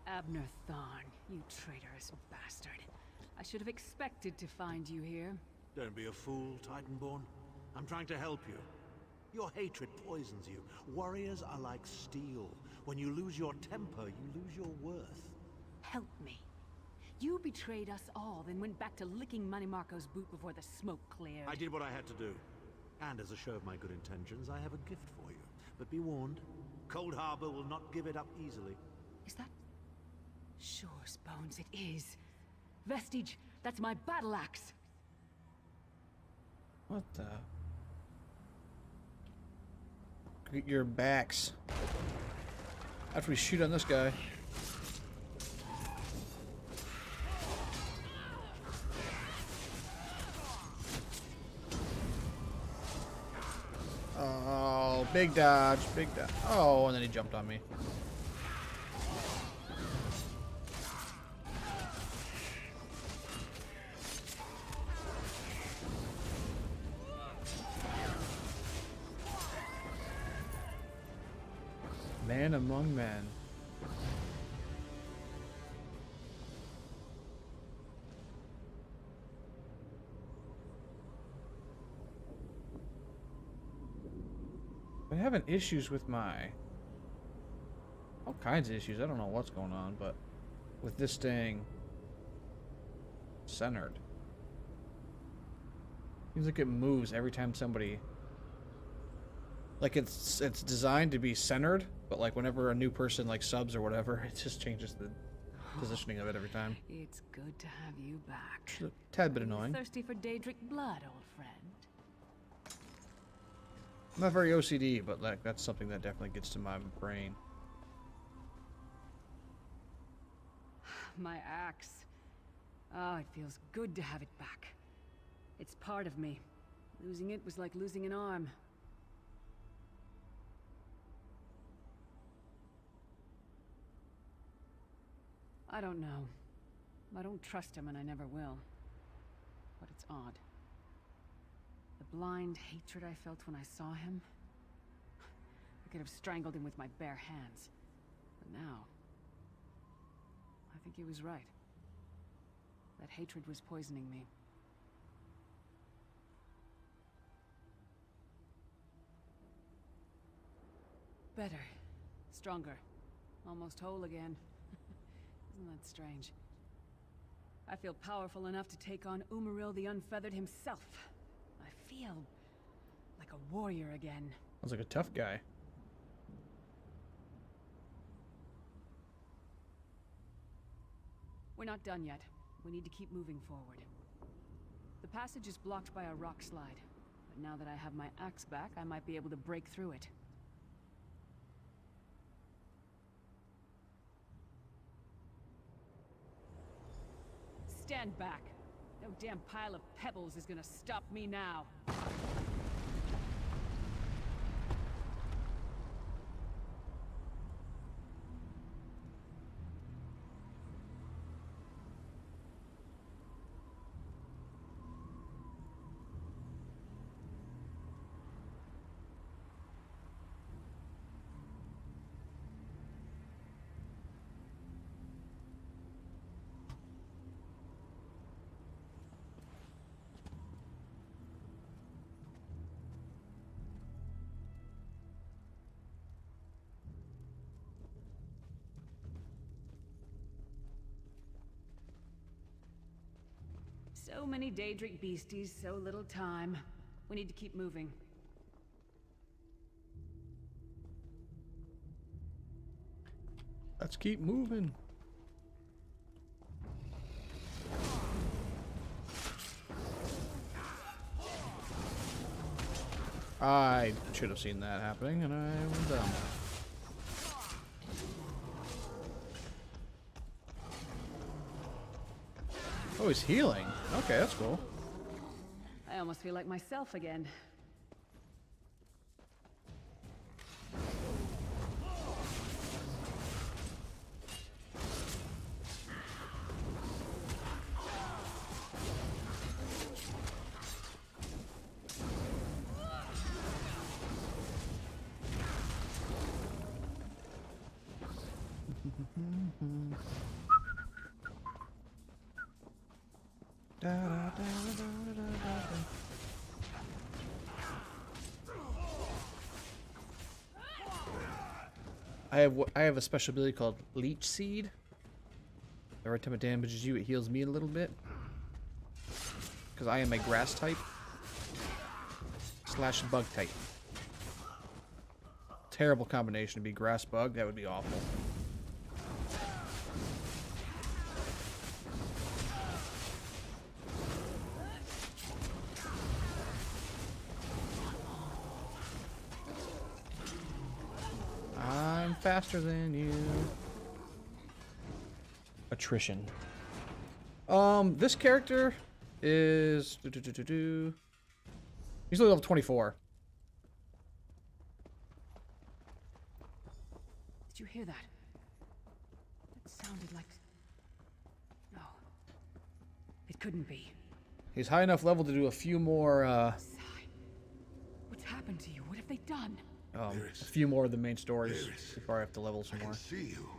Abner Thorn, you traitorous bastard. I should have expected to find you here. Don't be a fool, Titanborn. I'm trying to help you. Your hatred poisons you. Warriors are like steel. When you lose your temper, you lose your worth. Help me. You betrayed us all, then went back to licking Manny Marco's boot before the smoke cleared. I did what I had to do. And as a show of my good intentions, I have a gift for you. But be warned, Cold Harbor will not give it up easily. Is that... Sure, Bones, it is. Vestige, that's my battle axe. What the? Get your backs. After we shoot on this guy. Oh, big dodge, big dodge. Oh, and then he jumped on me. Man among men. I'm having issues with all kinds of issues. I don't know what's going on, but with this staying centered. Seems like it moves every time somebody... Like it's designed to be centered, but like whenever a new person like subs or whatever, it just changes the positioning of it every time. It's good to have you back. It's a tad bit annoying. Thirsty for Daedric blood, old friend? I'm not very OCD, but like that's something that definitely gets to my brain. My axe. Oh, it feels good to have it back. It's part of me. Losing it was like losing an arm. I don't know. I don't trust him and I never will. But it's odd. The blind hatred I felt when I saw him. I could have strangled him with my bare hands. But now... I think he was right. That hatred was poisoning me. Better. Stronger. Almost whole again. Isn't that strange? I feel powerful enough to take on Umaril the Unfeathered himself. I feel like a warrior again. Sounds like a tough guy. We're not done yet. We need to keep moving forward. The passage is blocked by a rock slide, but now that I have my axe back, I might be able to break through it. Stand back. No damn pile of pebbles is gonna stop me now. So many Daedric beasties, so little time. We need to keep moving. Let's keep moving. I should have seen that happening, and I was dumb. Oh, he's healing. Okay, that's cool. I almost feel like myself again. I have a special ability called Leech Seed. Every time it damages you, it heals me a little bit. Because I am a grass type. / bug type. Terrible combination to be grass bug. That would be awful. I'm faster than you. Attrition. This character is he's level 24. Did you hear that? It sounded like... No. It couldn't be. He's high enough level to do a few more, What's happened to you? What have they done? a few more of the main stories before I have to level some more. I can see you.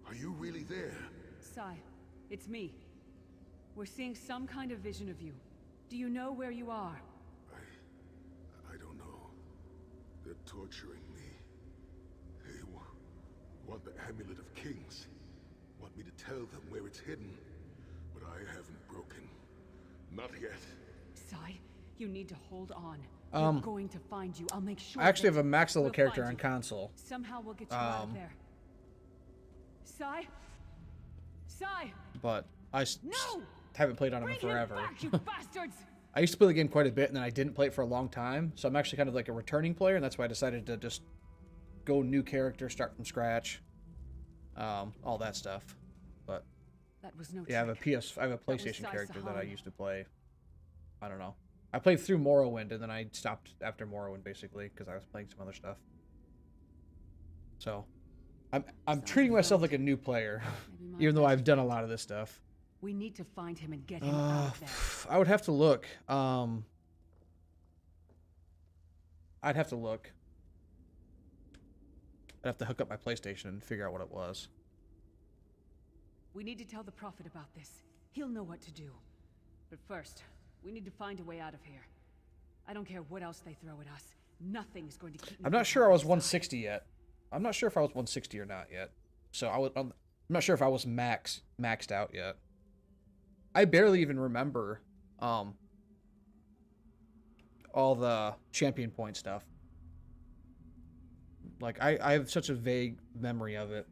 Are you really there? Sai, it's me. We're seeing some kind of vision of you. Do you know where you are? I don't know. They're torturing me. They want the Amulet of Kings. Want me to tell them where it's hidden. But I haven't broken. Not yet. Sai, you need to hold on. We're going to find you. I'll make sure. I actually have a max level we'll character find on you. console. Somehow we'll get you out of there. Sai? Sai! But I No! haven't played on him Bring in forever. him back, you bastards! I used to play the game quite a bit, and then I didn't play it for a long time. So I'm actually kind of like a returning player, and that's why I decided to just go new character, start from scratch, all that stuff. But That was no yeah, I have a PlayStation Sai character that I Sahan. used to play. I don't know. I played through Morrowind, and then I stopped after Morrowind basically because I was playing some other stuff. So I'm treating myself like a new player, even though I've done a lot of this stuff. We need to find him and get him out of there. I would have to look. I'd have to look. I'd have to hook up my PlayStation and figure out what it was. We need to tell the Prophet about this. He'll know what to do. But first, we need to find a way out of here. I don't care what else they throw at us. Nothing's going to keep me I'm not from sure I was Sai. 160 yet. I'm not sure if I was 160 or not yet. So I'm not sure if I was maxed out yet. I barely even remember all the champion point stuff. Like I have such a vague memory of it.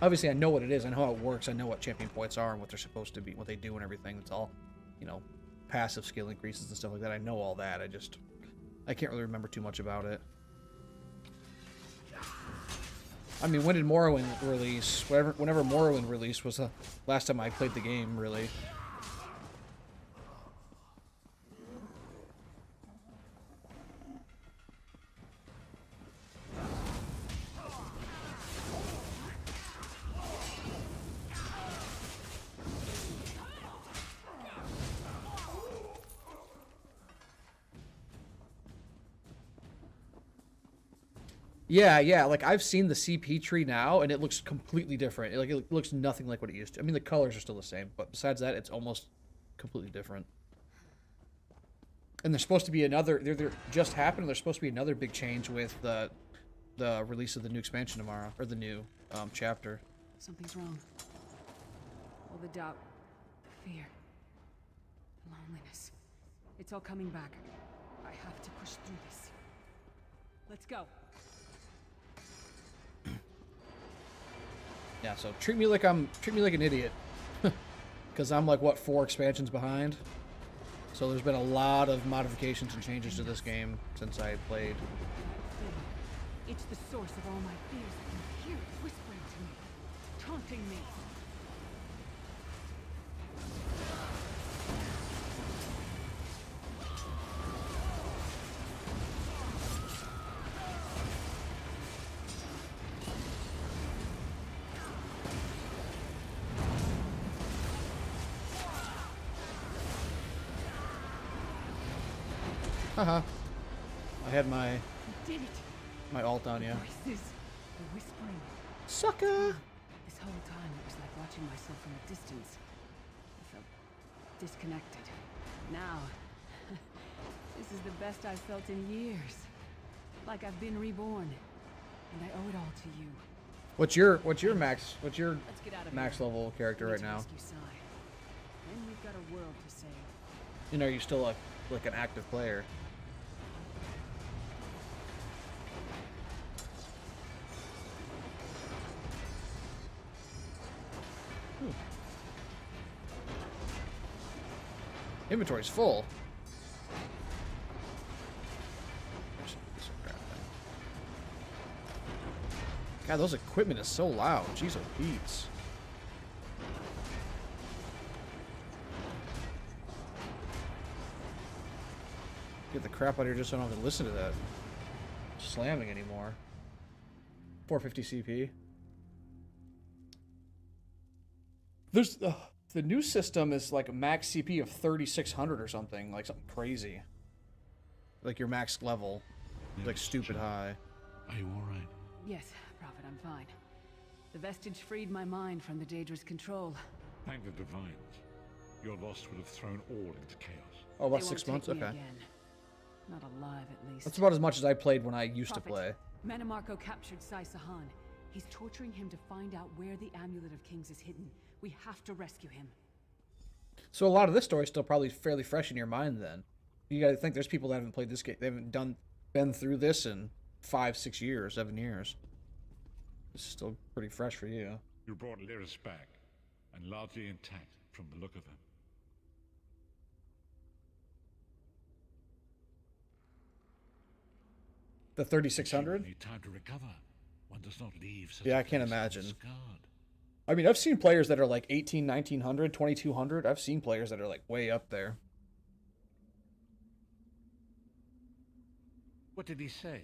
Obviously, I know what it is. I know how it works. I know what champion points are and what they're supposed to be, what they do and everything. It's all, you know, passive skill increases and stuff like that. I know all that. I can't really remember too much about it. I mean, when did Morrowind release? Whenever Morrowind released was the last time I played the game, really. Yeah, like I've seen the CP tree now, and it looks completely different. It looks nothing like what it used to. I mean, the colors are still the same, but besides that, it's almost completely different. And there's supposed to be another. There just happened. There's supposed to be another big change with the release of the new expansion tomorrow, or the new chapter. Something's wrong. All the doubt, the fear, the loneliness. It's all coming back. I have to push through this. Let's go. Yeah, so treat me like an idiot, because I'm like what 4 expansions behind. So there's been a lot of modifications and changes to this game since I played. It's the source of all my fears. I can hear it whispering to me, taunting me. Haha. I had my You did it. ult on you. Voices, the whispering. Sucker! This whole time it was like watching myself from a distance. I felt disconnected. Now, this is the best I've felt in years. Like I've been reborn. And I owe it all to you. What's your max max here. level character right now? Then we've got a world to save. You know, are you still like an active player? Inventory's full. God, those equipment is so loud. Jeez, oh beats. Get the crap out of here just so I don't have to listen to that slamming anymore. 450 CP. There's the new system is like a max CP of 3600 or something, like something crazy. Like your max level, like stupid high. Are you all right? Yes, Prophet, I'm fine. The Vestige freed my mind from the Daedra's control. Thank the Divines. Your loss would have thrown all into chaos. Oh, about They 6 won't months? take me Okay. again. Not alive, at least. That's about as much as I played when I used to play. Manamarco captured Sai Sahan. He's torturing him to find out where the Amulet of Kings is hidden. We have to rescue him. So a lot of this story is still probably fairly fresh in your mind then. You gotta think there's people that haven't played this game, they haven't been through this in 5, 6 years, 7 years. This is still pretty fresh for you. You brought Lyris back, and largely intact from the look of him. The 3600? Need time to recover. One does not leave such Yeah, a I can't place imagine. unscarred. I mean, I've seen players that are like 18, 1900, 2200. I've seen players that are like way up there. What did he say?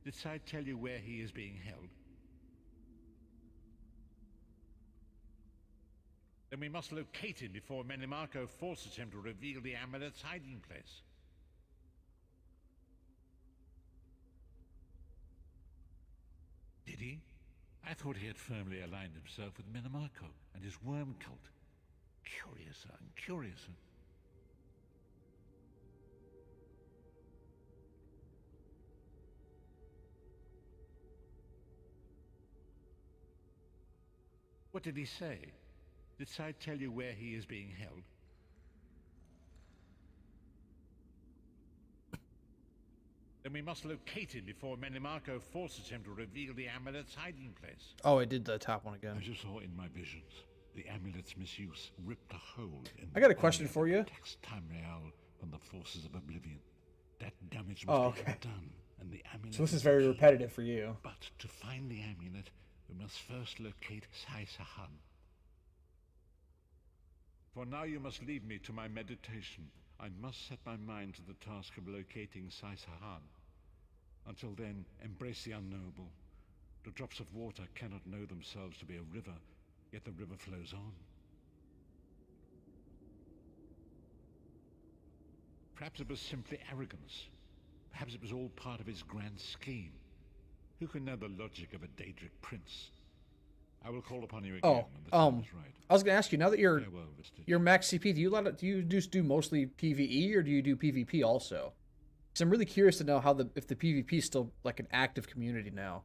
Did Sai tell you where he is being held? Then we must locate him before Menimarco forces him to reveal the amulet's hiding place. Did he? I thought he had firmly aligned himself with Menimarco and his worm cult. Curiouser and curiouser. What did he say? Did Sai tell you where he is being held? Then we must locate him before Menimarco forces him to reveal the amulet's hiding place. Oh, I did the top one again. As you saw in my visions, the amulet's misuse ripped a hole in I got a question for you. protects Tamriel from the forces of oblivion. That damage Oh, must be okay. done, and the amulet So this is is very key. repetitive for you. But to find the amulet, we must first locate Sai Sahan. For now you must leave me to my meditation. I must set my mind to the task of locating Sai Sahan. Until then, embrace the unknowable. The drops of water cannot know themselves to be a river, yet the river flows on. Perhaps it was simply arrogance. Perhaps it was all part of his grand scheme. Who can know the logic of a Daedric prince? I will call upon you again when the time is right. I was gonna ask you, now that you're Farewell, Vestige. your max CP, do you just do mostly PvE or do you do PvP also? Because I'm really curious to know how if the PvP is still like an active community now.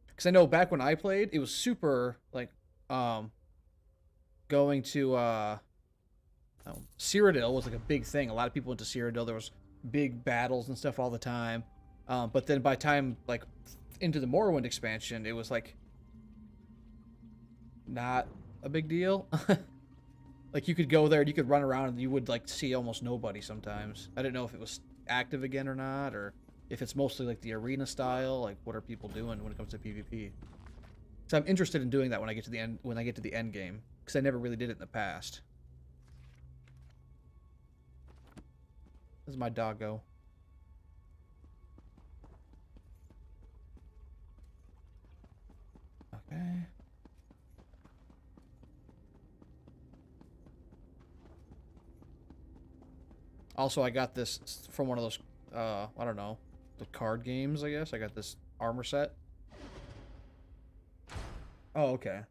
Because I know back when I played, it was super like going to Cyrodiil was like a big thing. A lot of people went to Cyrodiil. There was big battles and stuff all the time. But then by time like into the Morrowind expansion, it was like not a big deal. Like you could go there and you could run around and you would like see almost nobody sometimes. I didn't know if it was active again or not, or if it's mostly like the arena style. Like what are people doing when it comes to PvP? So I'm interested in doing that when I get to the end. When I get to the end game, because I never really did it in the past. This is my doggo. Okay. Also, I got this from one of those, I don't know, the card games, I guess. I got this armor set. Oh, okay.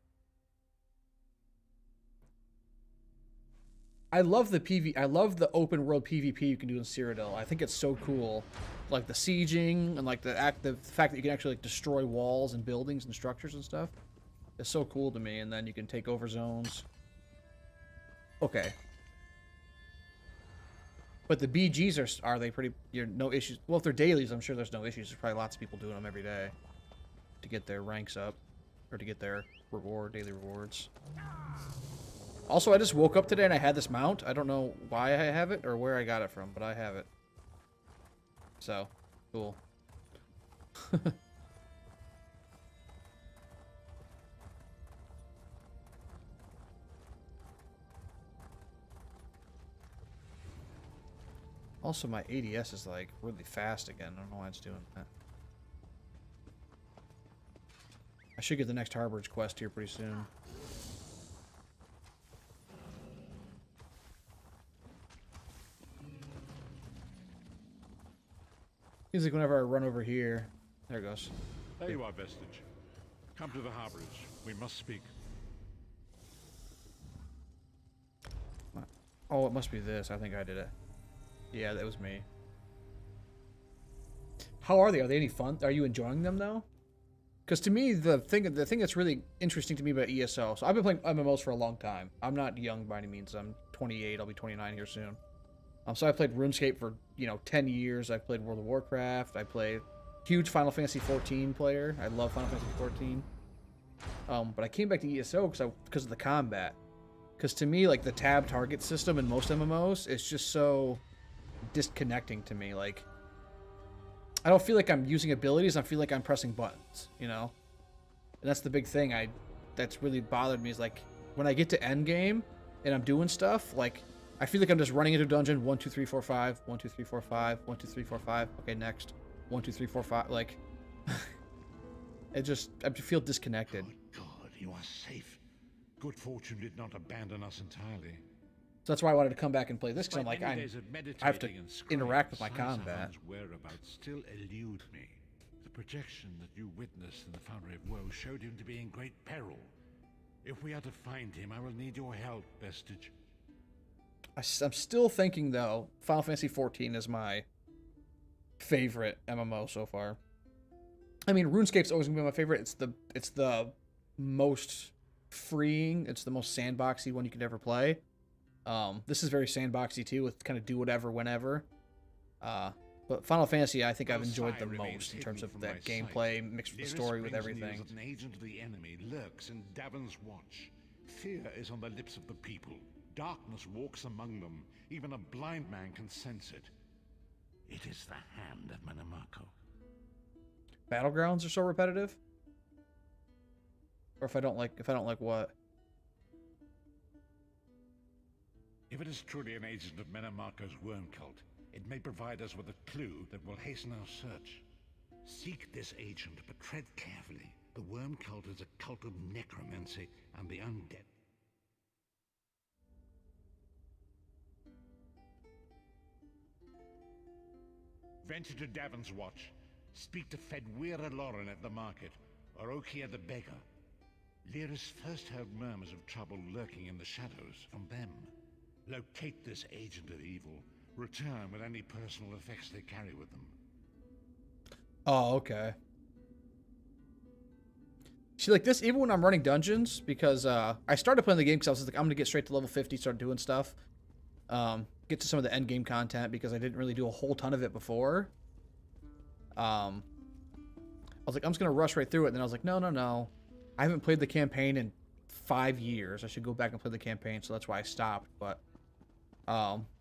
I love the I love the open world PvP you can do in Cyrodiil. I think it's so cool, like the sieging and like the fact that you can actually like destroy walls and buildings and structures and stuff. It's so cool to me. And then you can take over zones. Okay. But the BGs are they pretty? No issues. Well, if they're dailies, I'm sure there's no issues. There's probably lots of people doing them every day to get their ranks up or to get their daily rewards. Also, I just woke up today and I had this mount. I don't know why I have it or where I got it from, but I have it. So, cool. Also, my ADS is like really fast again. I don't know why it's doing that. I should get the next Harborage quest here pretty soon. Seems like whenever I run over here, there it goes. There you are, Vestige. Come to the Harborage. We must speak. Oh, it must be this. I think I did it. Yeah, that was me. How are they? Are they any fun? Are you enjoying them though? Because to me, the thing that's really interesting to me about ESO. So I've been playing MMOs for a long time. I'm not young by any means. I'm 28. I'll be 29 here soon. So I played RuneScape for 10 years. I played World of Warcraft. I played huge Final Fantasy 14 player. I love Final Fantasy 14. But I came back to ESO because of the combat. Because to me, like the tab target system in most MMOs is just so disconnecting to me. Like I don't feel like I'm using abilities. I feel like I'm pressing buttons, And that's the big thing that's really bothered me is like when I get to end game and I'm doing stuff, like I feel like I'm just running into a dungeon 1 2 3 4 5 1 2 3 4 5 1 2 3 4 5. Okay, next 1 2 3 4 5. Like I feel disconnected. Oh God, you are safe. Good fortune did not abandon us entirely. So that's why I wanted to come back and play this, because I'm like, I have to interact with my combat. Whereabouts still elude me. The projection that you witnessed in the Foundry of Woe showed him to be in great peril. If we are to find him, I will need your help, Vestige. I'm still thinking, though, Final Fantasy 14 is my favorite MMO so far. I mean, RuneScape's always going to be my favorite. It's the most freeing. It's the most sandboxy one you could ever play. This is very sandboxy too, with kind of do whatever, whenever. But Final Fantasy, I think I've enjoyed the most in terms of that gameplay mixed with the story, with everything. An agent of the enemy lurks in Davon's watch. Fear is on the lips of the people. Darkness walks among them. Even a blind man can sense it. It is the hand of Manamako. Battlegrounds are so repetitive. Or if I don't like what? If it is truly an agent of Manamako's worm cult, it may provide us with a clue that will hasten our search. Seek this agent, but tread carefully. The worm cult is a cult of necromancy and the undead. Venture to Davon's watch. Speak to Fedwira Lauren at the market, or Okia the beggar. Lyris first heard murmurs of trouble lurking in the shadows from them. Locate this agent of evil. Return with any personal effects they carry with them. Oh, okay. See, like this, even when I'm running dungeons, because I started playing the game because I was like, I'm going to get straight to level 50, start doing stuff. Get to some of the end game content, because I didn't really do a whole ton of it before. I was like, I'm just going to rush right through it. And then I was like, no. I haven't played the campaign in 5 years. I should go back and play the campaign, so that's why I stopped. But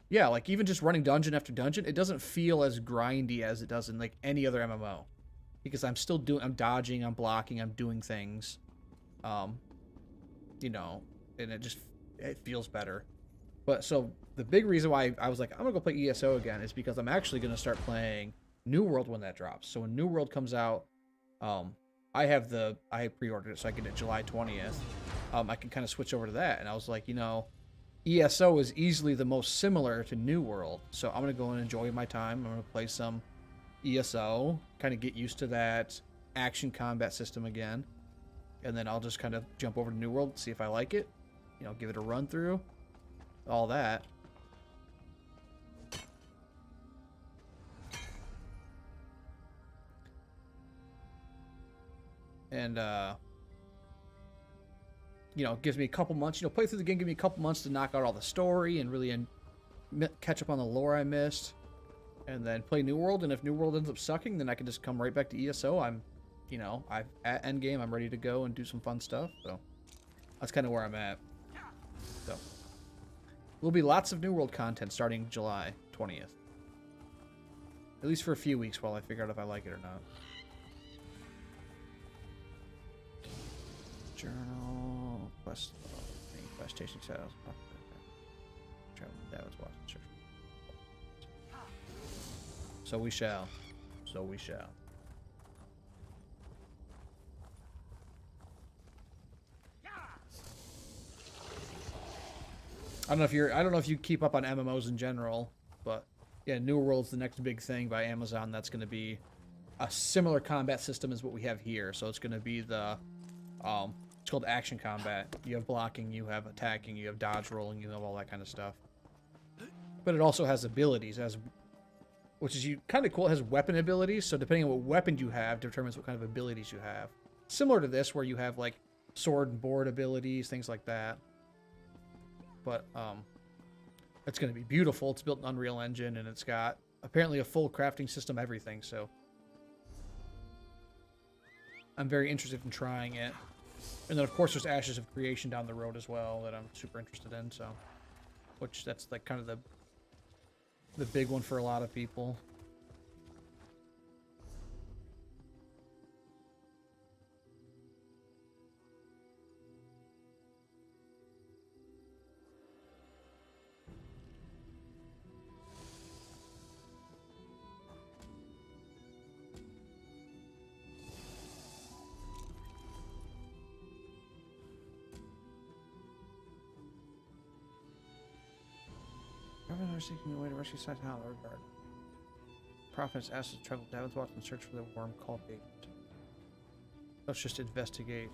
yeah, like even just running dungeon after dungeon, it doesn't feel as grindy as it does in like any other MMO, because I'm dodging, I'm blocking, I'm doing things, and it feels better. But so the big reason why I was like, I'm gonna go play ESO again is because I'm actually gonna start playing New World when that drops. So when New World comes out, I pre-ordered it, so I get it July 20th. I can kind of switch over to that, and I was like, ESO is easily the most similar to New World, so I'm going to go and enjoy my time. I'm going to play some ESO, kind of get used to that action combat system again, and then I'll just kind of jump over to New World, see if I like it, give it a run through, all that. And, you know, it gives me a couple months. You know, play through the game, give me a couple months to knock out all the story and really catch up on the lore I missed. And then play New World, and if New World ends up sucking, then I can just come right back to ESO. I'm, you know, at endgame, I'm ready to go and do some fun stuff. So that's kind of where I'm at. So there'll be lots of New World content starting July 20th. At least for a few weeks while I figure out if I like it or not. Journal, quest, quest, chasing shadows. That was what. Sure. So we shall. So we shall. I don't know if you keep up on MMOs in general, but yeah, New World's the next big thing by Amazon. That's going to be a similar combat system as what we have here. So it's going to be the it's called action combat. You have blocking, you have attacking, you have dodge rolling, you have all that kind of stuff. But it also has abilities, which is kind of cool. It has weapon abilities, so depending on what weapon you have determines what kind of abilities you have. Similar to this, where you have like sword and board abilities, things like that. But it's going to be beautiful. It's built in Unreal Engine, and it's got apparently a full crafting system, everything. So I'm very interested in trying it. And then, of course, there's Ashes of Creation down the road as well that I'm super interested in. So, which that's like kind of the big one for a lot of people. Governor seeking a way to rescue Side Hollow Guard. Prophet is asked to travel to Daventwatch and search for the worm called Agent. Let's just investigate.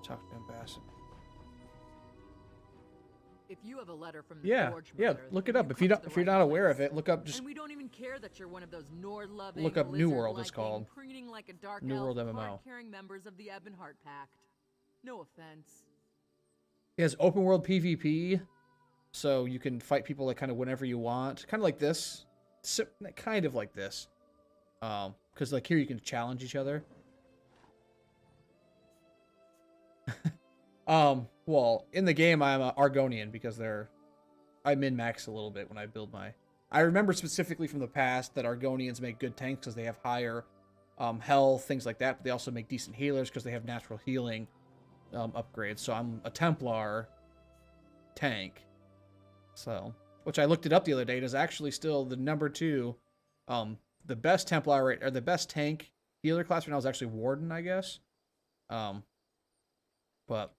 Talk to Ambassador. If you have a letter from the Yeah, Forge yeah. Mother, Look then it up. you've If you come don't, to the if you're right not aware of place. it, look up just And we don't even care that you're one of those Nord-loving, look up New World. It's lizard-liking, called preening like a dark New elf, World MMO. card-carrying members of the Ebonheart Pact. No offense. It has open world PvP, so you can fight people like kind of whenever you want, kind of like this, kind of like this, because like here you can challenge each other. Well, in the game I'm a Argonian because I min-max a little bit when I build my. I remember specifically from the past that Argonians make good tanks because they have higher health, things like that, but they also make decent healers because they have natural healing upgrades. So I'm a Templar tank. So, which I looked it up the other day, it is actually still the number 2, the best Templar or the best tank healer class right now is actually Warden, I guess. But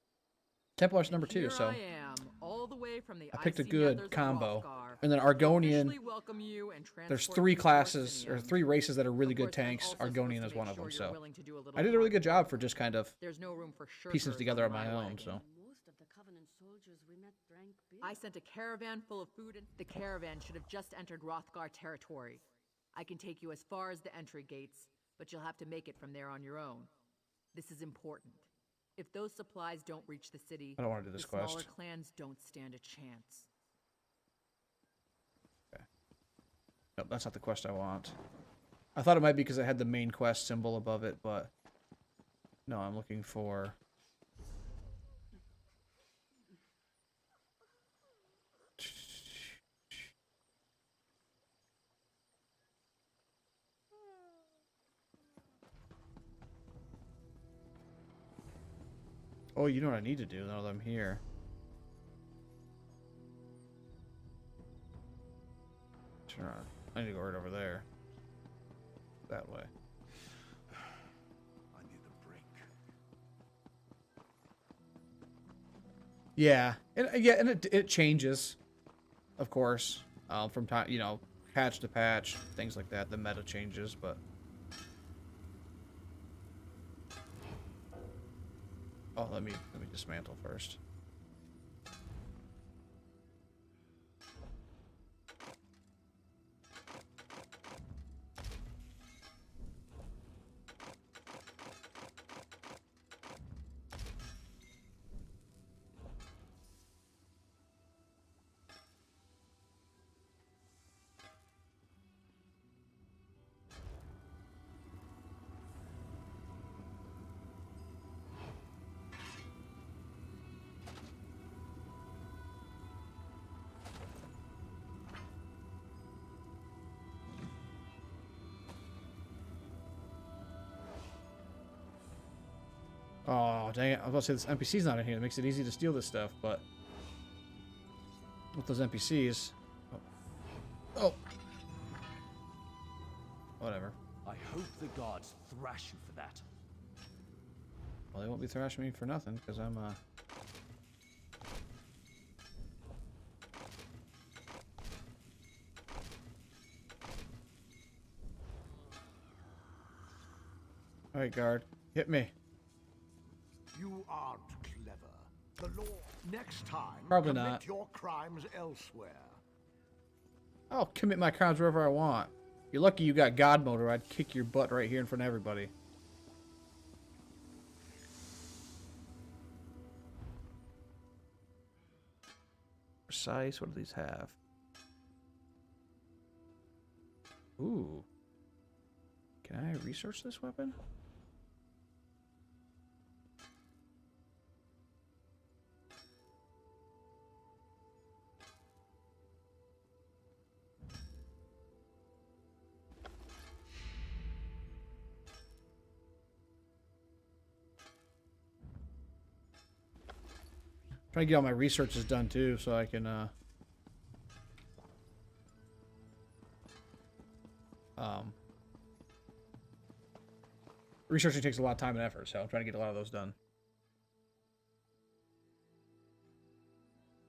Templar's number 2, so I am, all the way from the I picked a icy good nethers of combo. Hrothgar. And then Argonian, Welcome you and there's transport 3 you to classes or Orsinium. 3 races that are really Of good course, I'm tanks. also supposed to Argonian is make one of sure them, you're so willing to do a little I did a really hard good job work. for just kind of There's no room for piecing shirkers together on my my own. wagon. So Most of the Covenant soldiers we met drank beer. I sent a caravan full of food, and the caravan should have just entered Hrothgar territory. I can take you as far as the entry gates, but you'll have to make it from there on your own. This is important. If those supplies don't reach the city, I don't want to do this the smaller quest. clans don't stand a chance. Okay. Nope, that's not the quest I want. I thought it might be because I had the main quest symbol above it, but no, I'm looking for. Oh, you know what I need to do now that I'm here? Turn on. I need to go right over there. That way. I need a break. Yeah, and it changes, of course, from time, patch to patch, things like that. The meta changes, but Oh, let me dismantle first. Oh, dang it. I was about to say this NPC's not in here. It makes it easy to steal this stuff, but... with those NPCs... Oh. Oh. Whatever. I hope the gods thrash you for that. Well, they won't be thrashing me for nothing, because I'm, Alright, guard. Hit me. You aren't clever. The law. Next time, Probably commit not. your crimes elsewhere. I'll commit my crimes wherever I want. You're lucky you got God mode, or I'd kick your butt right here in front of everybody. Precise. What do these have? Ooh. Can I research this weapon? Trying to get all my researches done too, so I can researching takes a lot of time and effort, so I'm trying to get a lot of those done.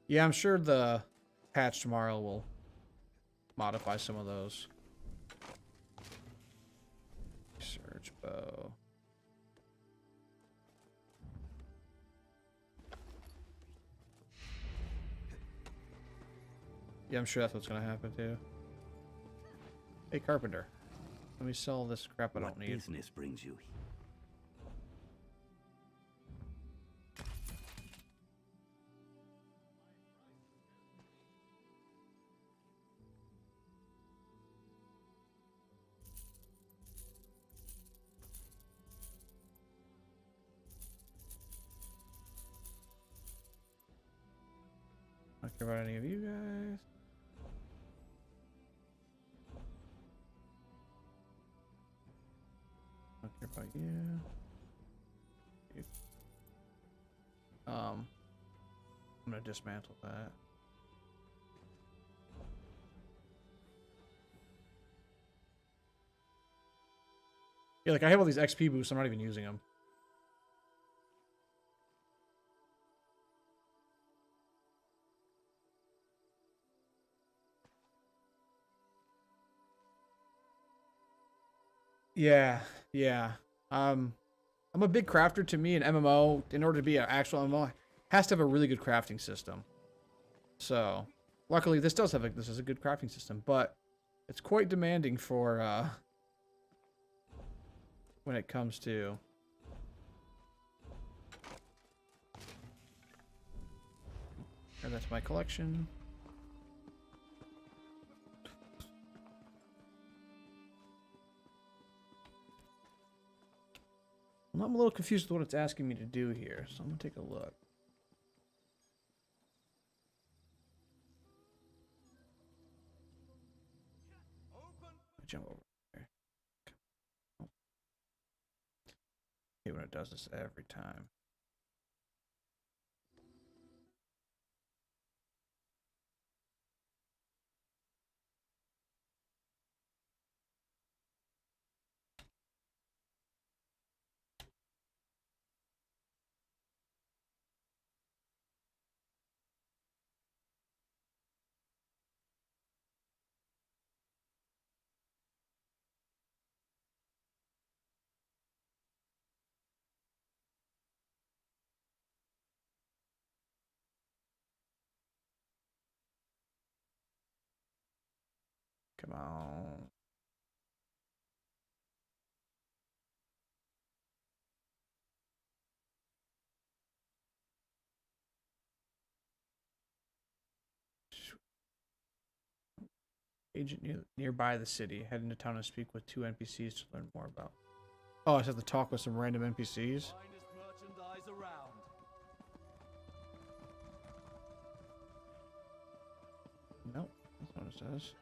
Yeah, I'm sure the patch tomorrow will modify some of those. Research bow. Yeah, I'm sure that's what's gonna happen too. Hey, carpenter, let me sell this crap I don't need. What business brings you? Not care about any of you guys. Not care about you. You. I'm gonna dismantle that. Yeah, like I have all these XP boosts, I'm not even using them. Yeah, yeah. I'm a big crafter. To me, an MMO, in order to be an actual MMO, has to have a really good crafting system. So, luckily, this does have this is a good crafting system, but it's quite demanding for when it comes to and that's my collection. Well, I'm a little confused with what it's asking me to do here, so I'm gonna take a look. Jump over there. Oh. I hate when it does this every time. Come on. Agent nearby the city. Head into town and speak with 2 NPCs to learn more about. Oh, I just have to talk with some random NPCs. Merchandise around. Nope, that's not what it says.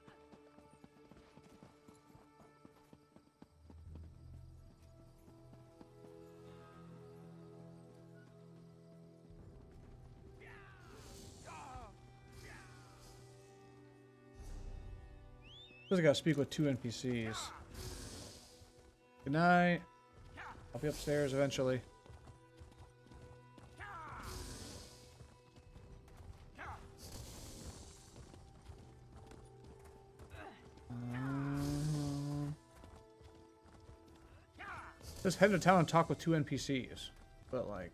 Just gotta speak with 2 NPCs. Good night. I'll be upstairs eventually. Just head to town and talk with 2 NPCs. But like...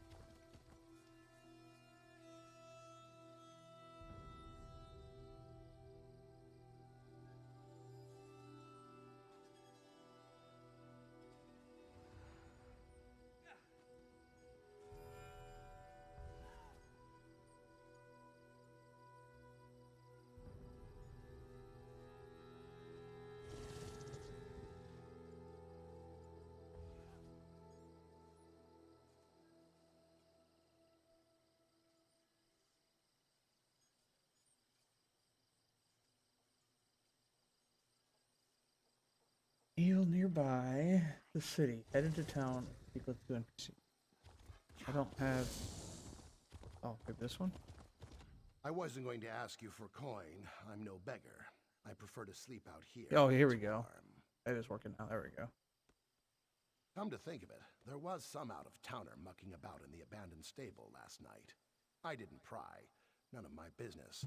Eel nearby the city. Head into town. Speak with 2 NPCs. I don't have... Oh, maybe this one? I wasn't going to ask you for coin. I'm no beggar. I prefer to sleep out here. Oh, here we go. That is working now. There we go. Come to think of it, there was some out-of-towner mucking about in the abandoned stable last night. I didn't pry. None of my business.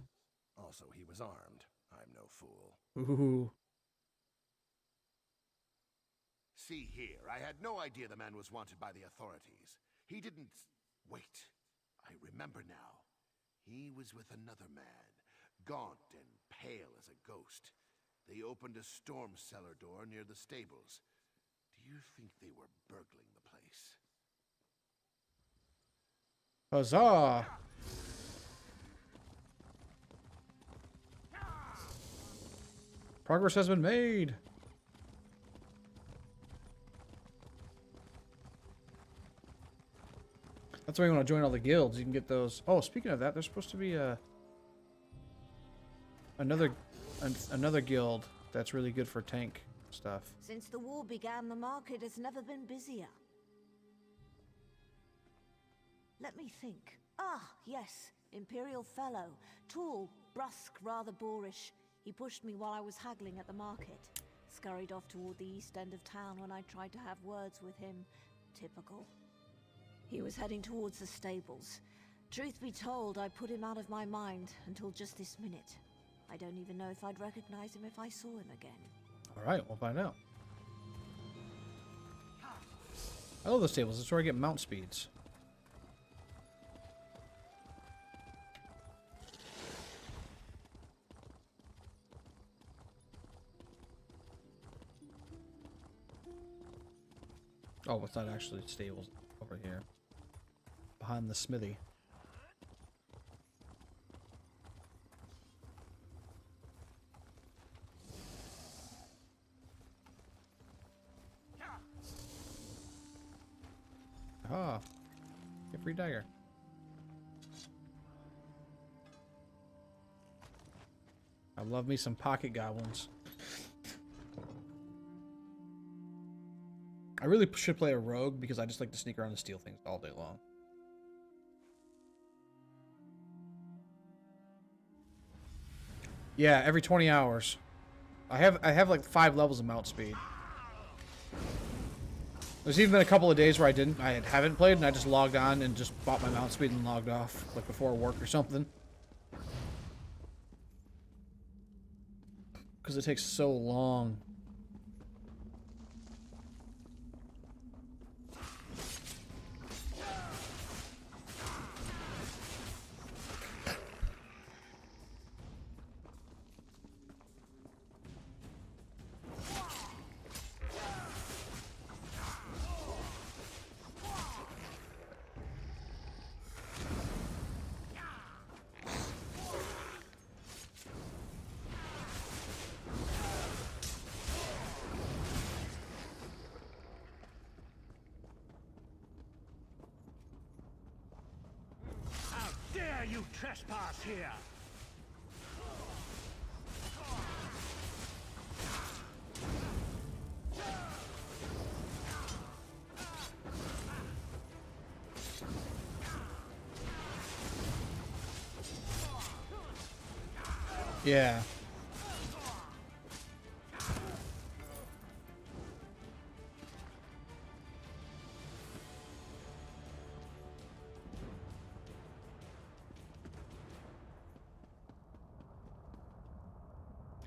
Also, he was armed. I'm no fool. Ooh. See here, I had no idea the man was wanted by the authorities. He didn't... Wait, I remember now. He was with another man, gaunt and pale as a ghost. They opened a storm cellar door near the stables. Do you think they were burgling the place? Huzzah! Progress has been made! That's why you want to join all the guilds. You can get those. Oh, speaking of that, there's supposed to be another guild that's really good for tank stuff. Since the war began, the market has never been busier. Let me think. Ah, yes. Imperial fellow. Tall, brusque, rather boorish. He pushed me while I was haggling at the market. Scurried off toward the east end of town when I tried to have words with him. Typical. He was heading towards the stables. Truth be told, I put him out of my mind until just this minute. I don't even know if I'd recognize him if I saw him again. Alright, we'll find out. I love the stables. That's where I get mount speeds. Oh, it's not actually stables over here. Behind the smithy. Ah, get free dagger. I love me some pocket goblins. I really should play a rogue because I just like to sneak around and steal things all day long. Yeah, every 20 hours. I have like 5 levels of mount speed. There's even been a couple of days where I haven't played and I just logged on and just bought my mount speed and logged off, like before work or something. Because it takes so long. You trespass here! Yeah.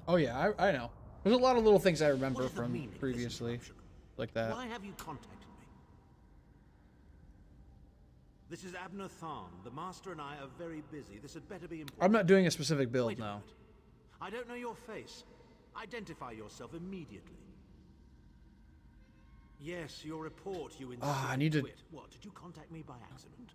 Oh yeah, I know. There's a lot of little things I remember from previously, like that. Why have you contacted me? This is Abner Tharn. The Master and I are very busy. This had better be important. I'm not doing a specific build Wait a now. minute. I don't know your face. Identify yourself immediately. Yes, your report you insisted I need to... quit. What, did you contact me by accident?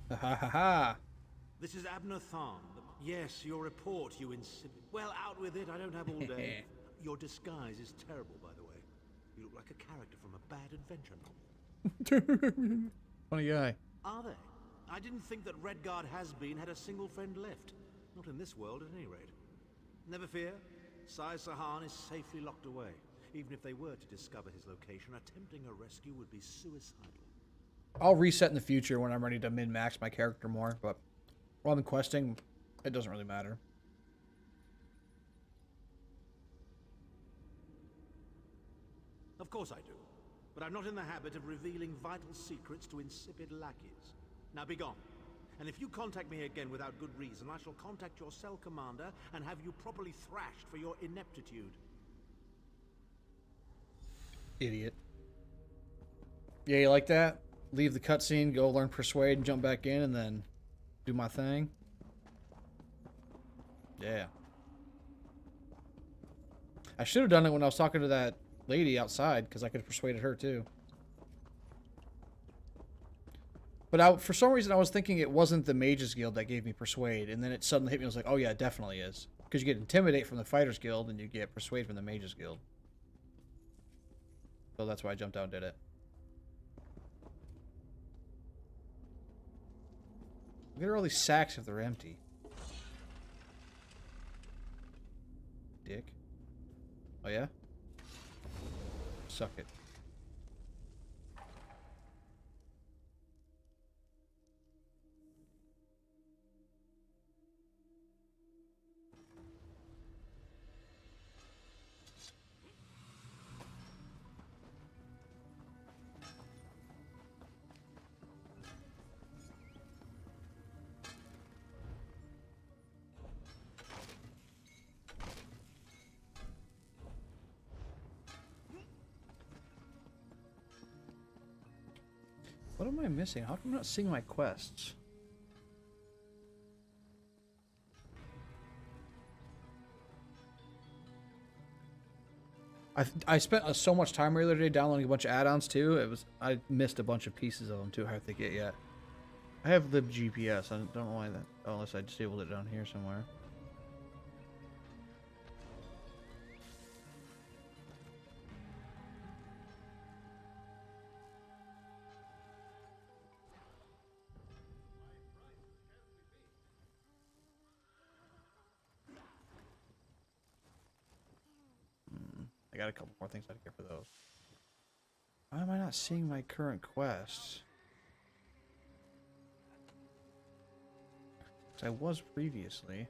Ha ha ha. This is Abner Tharn. Yes, your report you insisted... Well, out with it. I don't have all day. Your disguise is terrible, by the way. You look like a character from a bad adventure novel. Funny guy. Are they? I didn't think that Redguard has-been had a single friend left. Not in this world, at any rate. Never fear. Sai Sahan is safely locked away. Even if they were to discover his location, attempting a rescue would be suicidal. I'll reset in the future when I'm ready to min-max my character more, but while I'm questing, it doesn't really matter. Of course I do. But I'm not in the habit of revealing vital secrets to insipid lackeys. Now be gone. And if you contact me again without good reason, I shall contact your cell commander and have you properly thrashed for your ineptitude. Idiot. Yeah, you like that? Leave the cutscene, go learn Persuade, and jump back in, and then do my thing? Yeah. I should have done it when I was talking to that lady outside, because I could have persuaded her too. But for some reason I was thinking it wasn't the Mages Guild that gave me Persuade, and then it suddenly hit me. I was like, oh yeah, it definitely is. Because you get Intimidate from the Fighters Guild, and you get Persuade from the Mages Guild. So that's why I jumped out and did it. Look at all these sacks if they're empty. Dick. Oh yeah? Suck it. What am I missing? How come I'm not seeing my quests? I spent so much time earlier today downloading a bunch of add-ons too. I missed a bunch of pieces of them too. I have to get yet. I have libGPS. I don't know why that. Oh, unless I disabled it down here somewhere. I got a couple more things I get for those. Why am I not seeing my current quests? Because I was previously.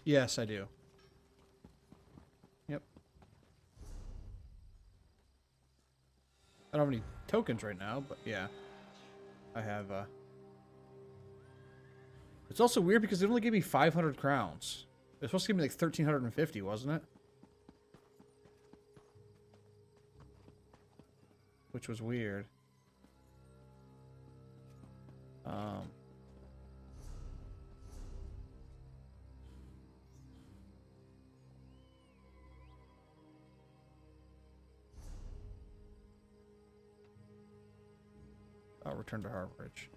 Yes, I do. Yep. I don't have any tokens right now, but yeah. I have, It's also weird because they only gave me 500 crowns. It was supposed to give me like 1,350, wasn't it? Which was weird. I'll return to Harborage.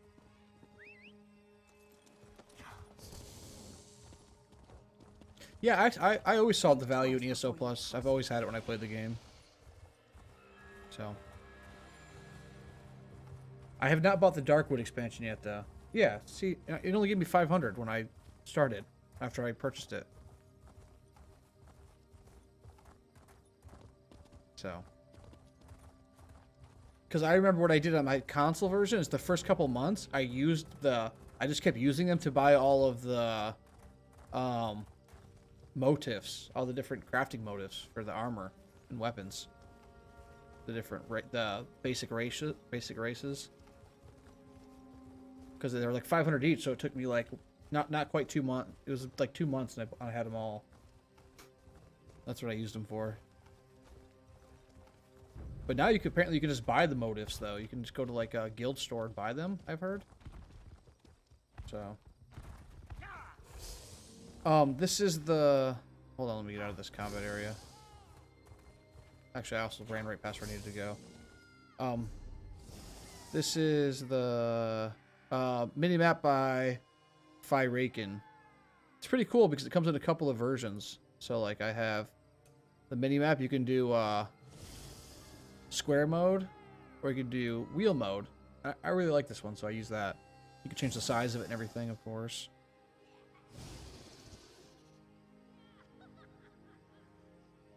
Yeah, I always saw the value in ESO Plus. I've always had it when I played the game. So. I have not bought the Darkwood expansion yet, though. Yeah, see, it only gave me 500 when I started, after I purchased it. So. Because I remember what I did on my console version is the first couple months, I just kept using them to buy all of the, motifs, all the different crafting motifs for the armor and weapons. The different, the basic races. Because they were like 500 each, so it took me like, not quite 2 months. It was like 2 months and I had them all. That's what I used them for. But now apparently you can just buy the motifs though. You can just go to like a guild store and buy them, I've heard. So. This is the... Hold on, let me get out of this combat area. Actually, I also ran right past where I needed to go. This is the mini-map by Fyraken. It's pretty cool because it comes in a couple of versions. So, like, I have the mini-map. You can do square mode, or you can do wheel mode. I really like this one, so I use that. You can change the size of it and everything, of course.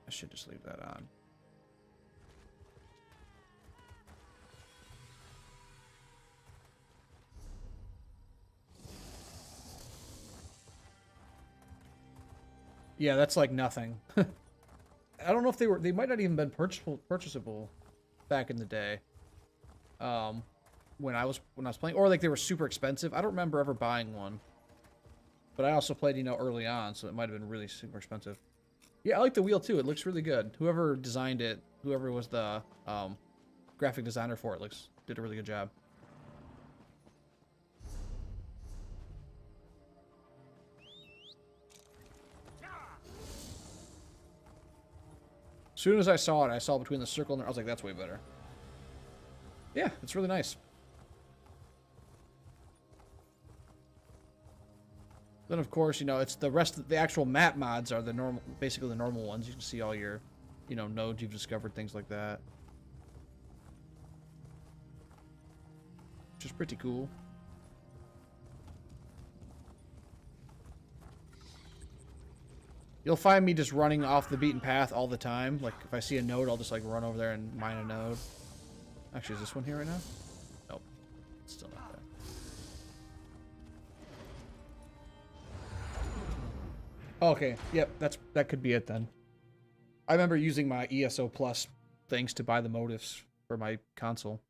I should just leave that on. Yeah, that's like nothing. I don't know if they might not even been purchasable back in the day. When I was playing, or like they were super expensive. I don't remember ever buying one. But I also played, early on, so it might have been really super expensive. Yeah, I like the wheel too. It looks really good. Whoever designed it, whoever was the graphic designer for it, did a really good job. As soon as I saw it, I saw between the circle and I was like, that's way better. Yeah, it's really nice. Then of course, it's the rest of the actual map mods are the normal, basically the normal ones. You can see all your, nodes you've discovered, things like that. Which is pretty cool. You'll find me just running off the beaten path all the time. Like, if I see a node, I'll just, like, run over there and mine a node. Actually, is this one here right now? Nope. It's still not there. Okay, yep, that could be it then. I remember using my ESO Plus things to buy the motifs for my console.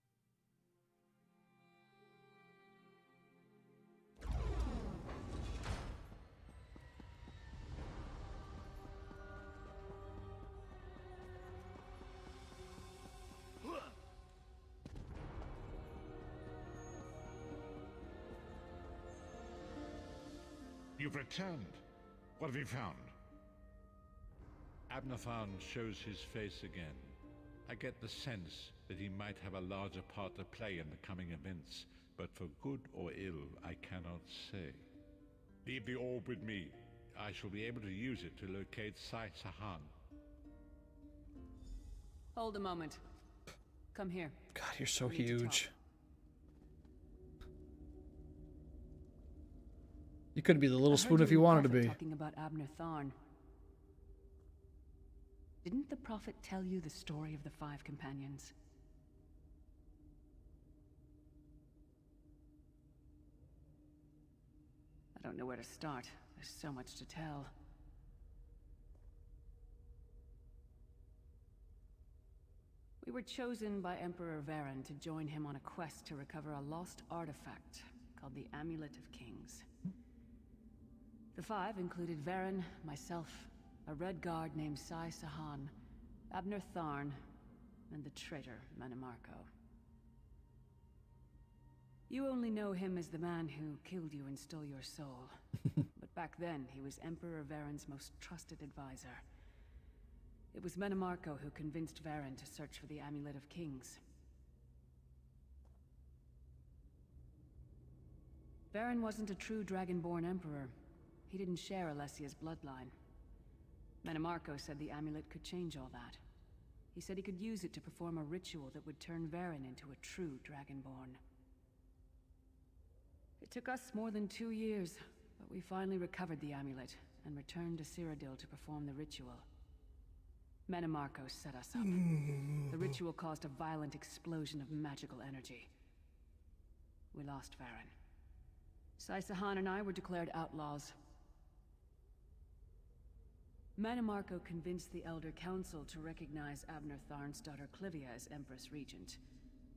You've returned. What have you found? Abnathan shows his face again. I get the sense that he might have a larger part to play in the coming events, but for good or ill, I cannot say. Leave the orb with me. I shall be able to use it to locate Sai Sahan. Hold a moment. Come here. God, you're so huge. You could be the little spoon if you wanted to be. Talking about Abner Tharn. Didn't the prophet tell you the story of the 5 companions? I don't know where to start. There's so much to tell. We were chosen by Emperor Varen to join him on a quest to recover a lost artifact called the Amulet of Kings. The 5 included Varen, myself, a red guard named Sai Sahan, Abner Tharn, and the traitor Manimarco. You only know him as the man who killed you and stole your soul. But back then, he was Emperor Varen's most trusted advisor. It was Manimarco who convinced Varen to search for the Amulet of Kings. Varen wasn't a true Dragonborn Emperor. He didn't share Alessia's bloodline. Manimarco said the amulet could change all that. He said he could use it to perform a ritual that would turn Varen into a true Dragonborn. It took us more than 2 years, but we finally recovered the amulet and returned to Cyrodiil to perform the ritual. Manimarco set us up. The ritual caused a violent explosion of magical energy. We lost Varen. Sai Sahan and I were declared outlaws. Manimarco convinced the Elder Council to recognize Abner Tharn's daughter Clivia as Empress Regent.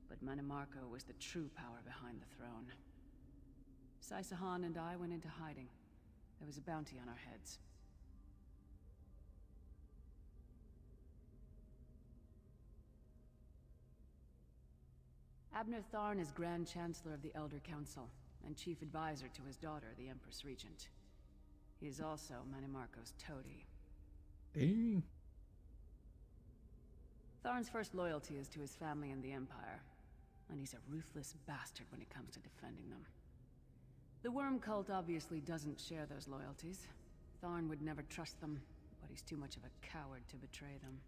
But Manimarco was the true power behind the throne. Sai Sahan and I went into hiding. There was a bounty on our heads. Abner Tharn is Grand Chancellor of the Elder Council, and Chief Advisor to his daughter, the Empress Regent. He is also Manimarco's toady. Dang. Tharn's first loyalty is to his family and the Empire, and he's a ruthless bastard when it comes to defending them. The Worm Cult obviously doesn't share those loyalties. Tharn would never trust them, but he's too much of a coward to betray them.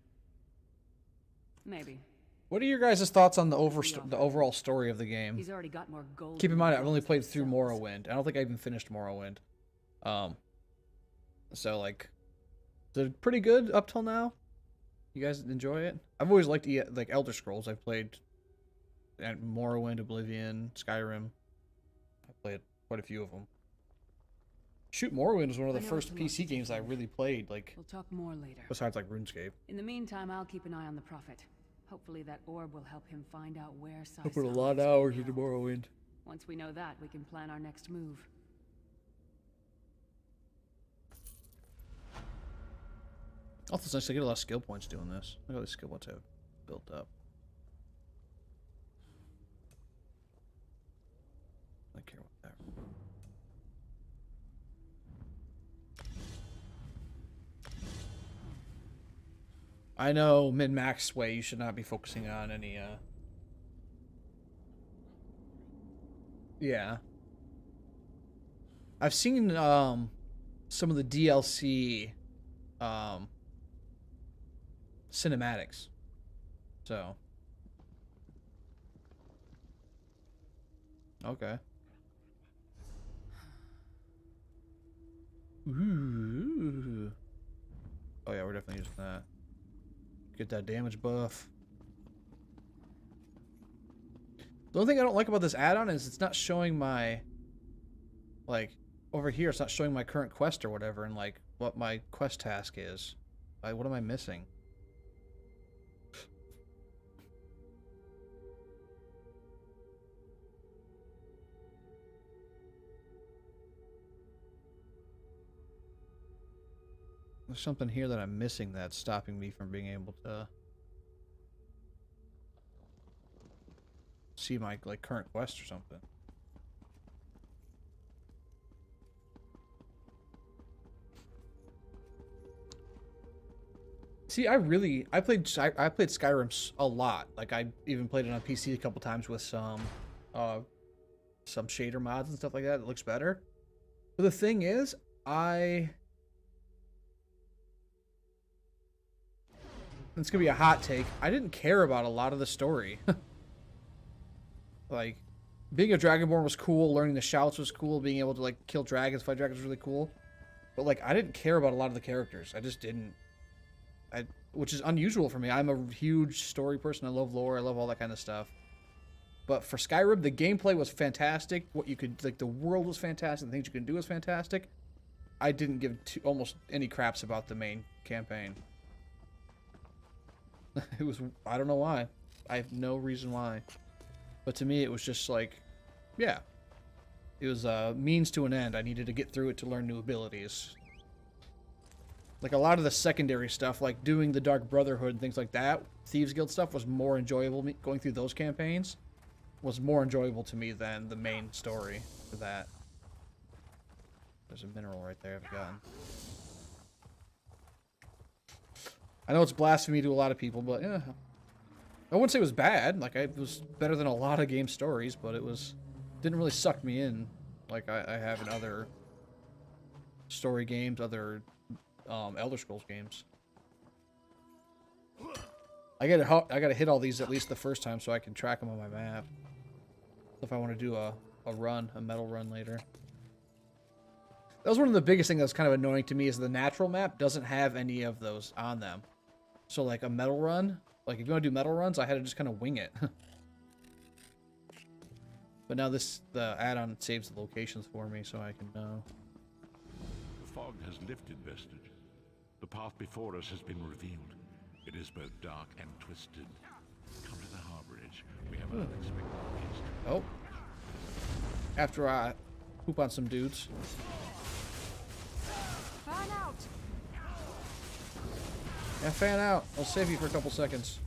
Maybe. What are your guys' thoughts on the overall story of the game? He's already got more gold. Keep in mind, I've only played through Morrowind. I don't think I even finished Morrowind. So like, they're pretty good up till now. You guys enjoy it? I've always liked like Elder Scrolls. I've played Morrowind, Oblivion, Skyrim. I played quite a few of them. Shoot, Morrowind was one of the first PC games I really played. Like, we'll talk more later. Besides like RuneScape. In the meantime, I'll keep an eye on the Prophet. Hopefully that orb will help him find out where Sai I put a lot of hours into Morrowind. Once we know that, we can plan our next move. Also, it's nice to get a lot of skill points doing this. Look at all these skill points I've built up. I don't care about that. I know, min-max way, you should not be focusing on any, Yeah. I've seen, some of the DLC, cinematics. So. Okay. Ooh. Oh yeah, we're definitely using that. Get that damage buff. The only thing I don't like about this add-on is it's not showing my, like, over here it's not showing my current quest or whatever and like what my quest task is. What am I missing? There's something here that I'm missing that's stopping me from being able to see my like current quest or something. See, I played Skyrim a lot. Like I even played it on PC a couple times with some shader mods and stuff like that. It looks better. But the thing is, it's gonna be a hot take. I didn't care about a lot of the story. Like, being a Dragonborn was cool, learning the shouts was cool, being able to like kill dragons, fight dragons was really cool. But like, I didn't care about a lot of the characters. I just didn't. Which is unusual for me. I'm a huge story person. I love lore. I love all that kind of stuff. But for Skyrim, the gameplay was fantastic. What you could, like, the world was fantastic. The things you can do was fantastic. I didn't give almost any craps about the main campaign. It was, I don't know why. I have no reason why. But to me, it was just like, yeah. It was a means to an end. I needed to get through it to learn new abilities. Like, a lot of the secondary stuff, like doing the Dark Brotherhood and things like that, Thieves Guild stuff, was more enjoyable. Going through those campaigns was more enjoyable to me than the main story for that. There's a mineral right there I've gotten. I know it's blasphemy to a lot of people, but yeah. I wouldn't say it was bad. Like, it was better than a lot of game stories, but it was... didn't really suck me in like I have in other story games, other Elder Scrolls games. I gotta hit all these at least the first time so I can track them on my map. If I want to do a metal run later. That was one of the biggest things that was kind of annoying to me is the natural map doesn't have any of those on them. So like a metal run, like if you want to do metal runs, I had to just kind of wing it. But now the add-on saves the locations for me so I can know. The fog has lifted, Vestige. The path before us has been revealed. It is both dark and twisted. Come to the Harborage. We have an unexpected guest. Oh. After I poop on some dudes. Fan out. Yeah, fan out. I'll save you for a couple seconds.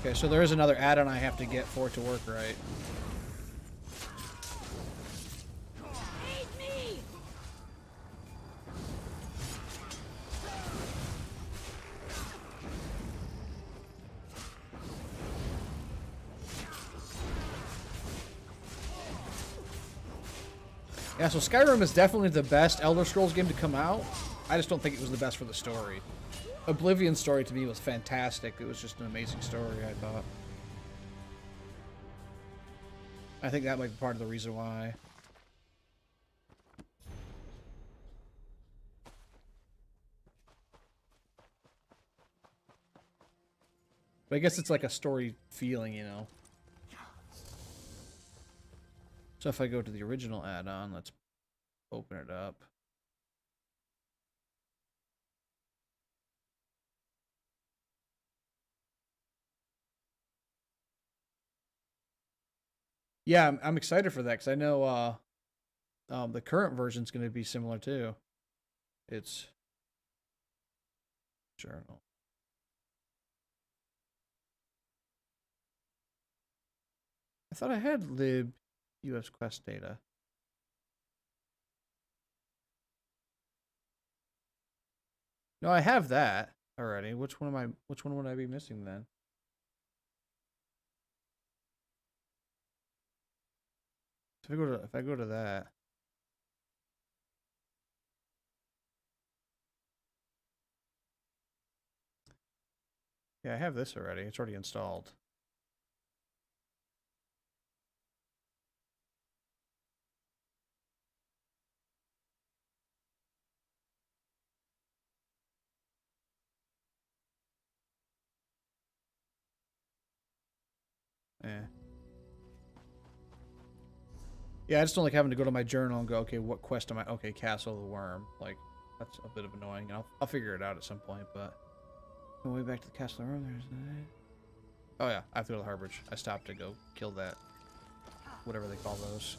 Okay, so there is another add-on I have to get for it to work right. Yeah, so Skyrim is definitely the best Elder Scrolls game to come out. I just don't think it was the best for the story. Oblivion's story to me was fantastic. It was just an amazing story, I thought. I think that might be part of the reason why. But I guess it's like a story feeling, you know. So if I go to the original add-on, let's open it up. Yeah, I'm excited for that because I know the current version is going to be similar too. It's journal. I thought I had lib US quest data. No, I have that already. Which one would I be missing then? If I go to that. Yeah, I have this already. It's already installed. Yeah, I just don't like having to go to my journal and go, okay, what quest am I? Okay, Castle of the Worm. Like, that's a bit of annoying. I'll figure it out at some point, but... On the way back to the Castle of the Worm, there's that. Oh yeah, I have to go to the Harborage. I stopped to go kill that. Whatever they call those.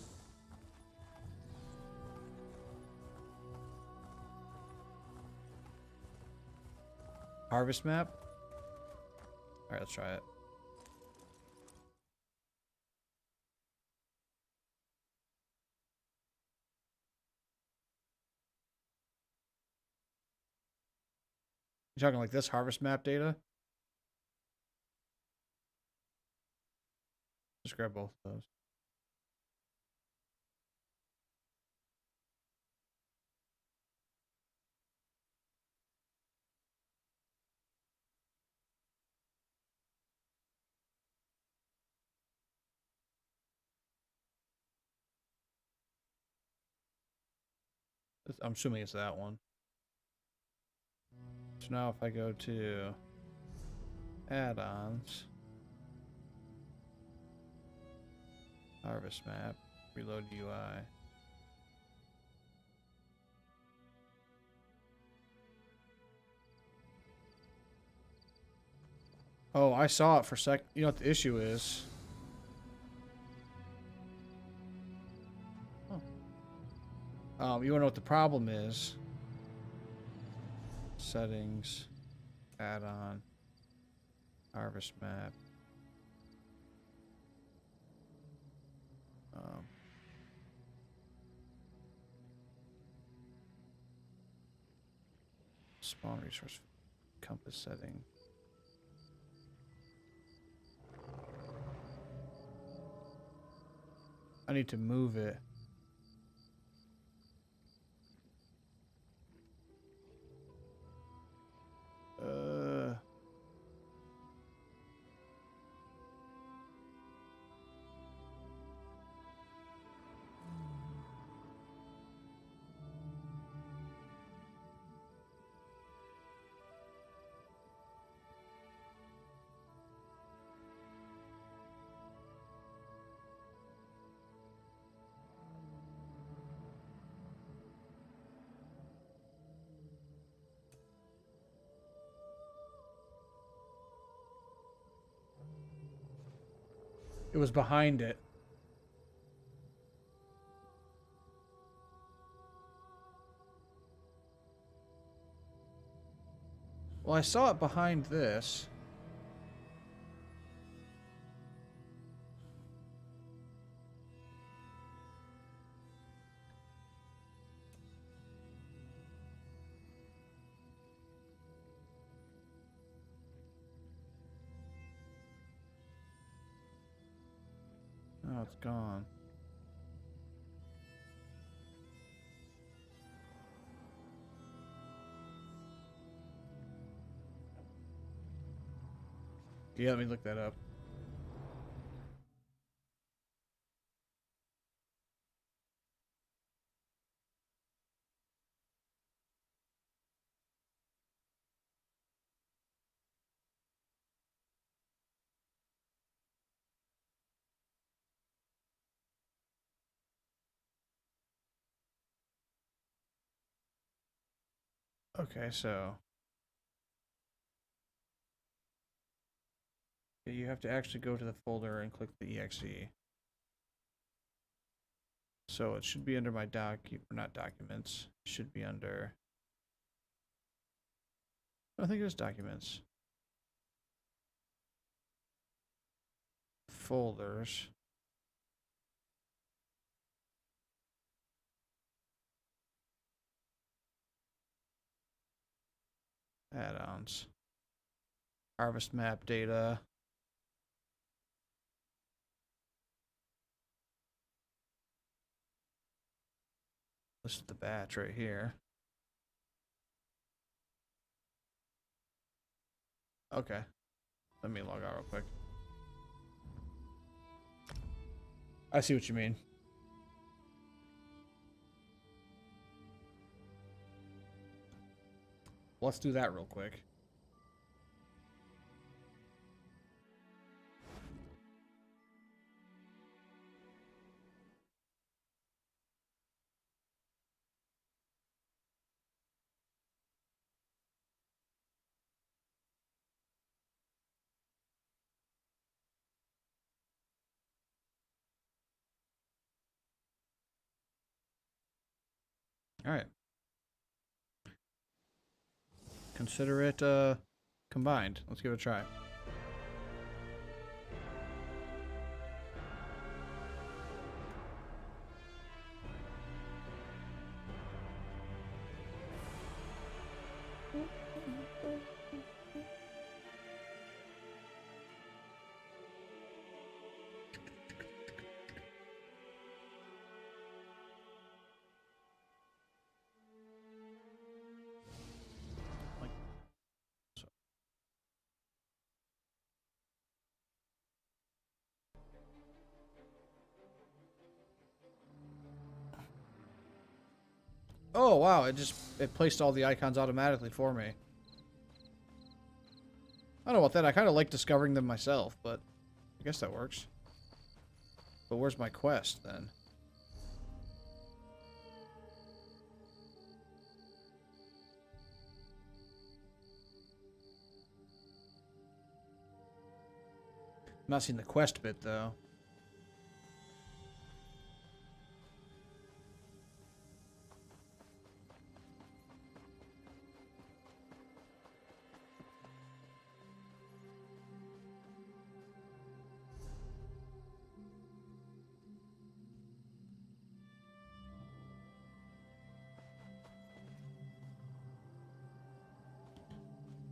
Harvest map? Alright, let's try it. You talking like this harvest map data? Just grab both of those. I'm assuming it's that one. So now if I go to add-ons, harvest map, reload UI. Oh, I saw it for a sec. You know what the issue is? Oh. You wanna know what the problem is? Settings, add-on, harvest map. Spawn resource compass setting. I need to move it. It was behind it. Well, I saw it behind this. Oh, it's gone. Yeah, let me look that up. Okay, so yeah, you have to actually go to the folder and click the exe. So it should be under my not documents. It should be under. I think it was documents. Folders. Add-ons. Harvest map data. This is the batch right here. Okay. Let me log out real quick. I see what you mean. Let's do that real quick. All right. Consider it combined. Let's give it a try. Oh wow, it placed all the icons automatically for me. I don't know about that. I kind of like discovering them myself, but I guess that works. But where's my quest then? I'm not seeing the quest bit, though.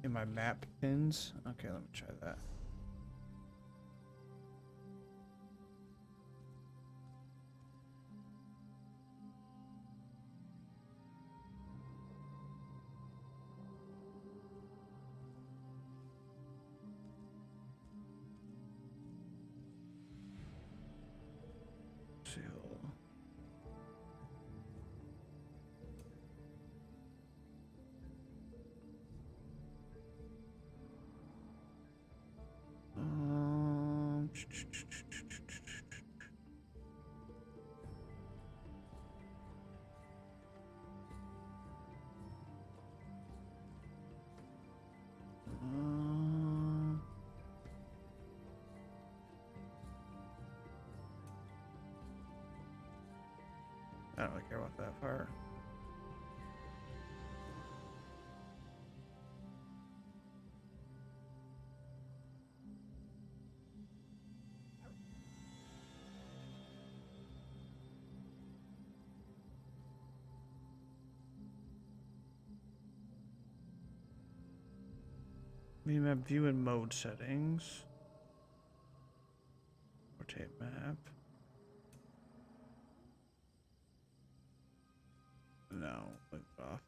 In my map pins? Okay, let me try that. I don't really care about that part. Minimap view and mode settings. Rotate map. No, link off.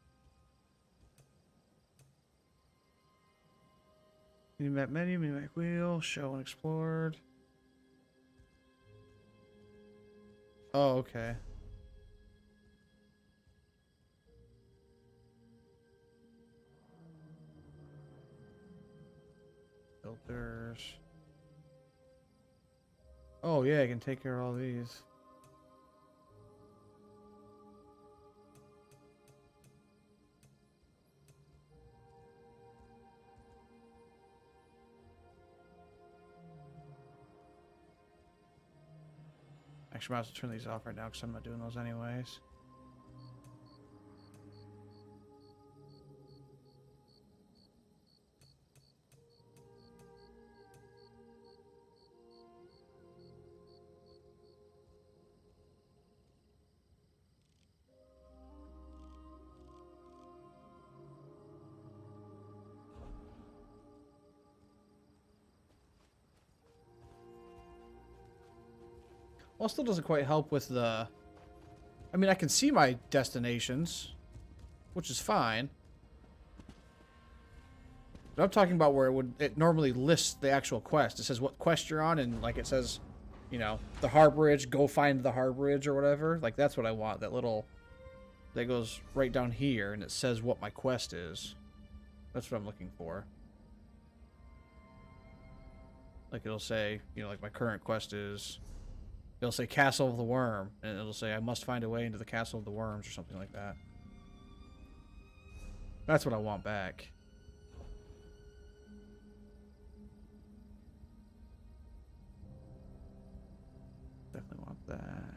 Minimap menu, minimap wheel, show unexplored. Oh, okay. Filters. Oh yeah, I can take care of all these. Actually, I might as well turn these off right now because I'm not doing those anyways. Well, still doesn't quite help with the... I mean, I can see my destinations, which is fine. But I'm talking about where it normally lists the actual quest. It says what quest you're on, and like it says, you know, the Harborage, go find the Harborage or whatever. Like that's what I want. That little that goes right down here, and it says what my quest is. That's what I'm looking for. Like it'll say, you know, like my current quest is. It'll say Castle of the Worm, and it'll say I must find a way into the Castle of the Worms or something like that. That's what I want back. Definitely want that.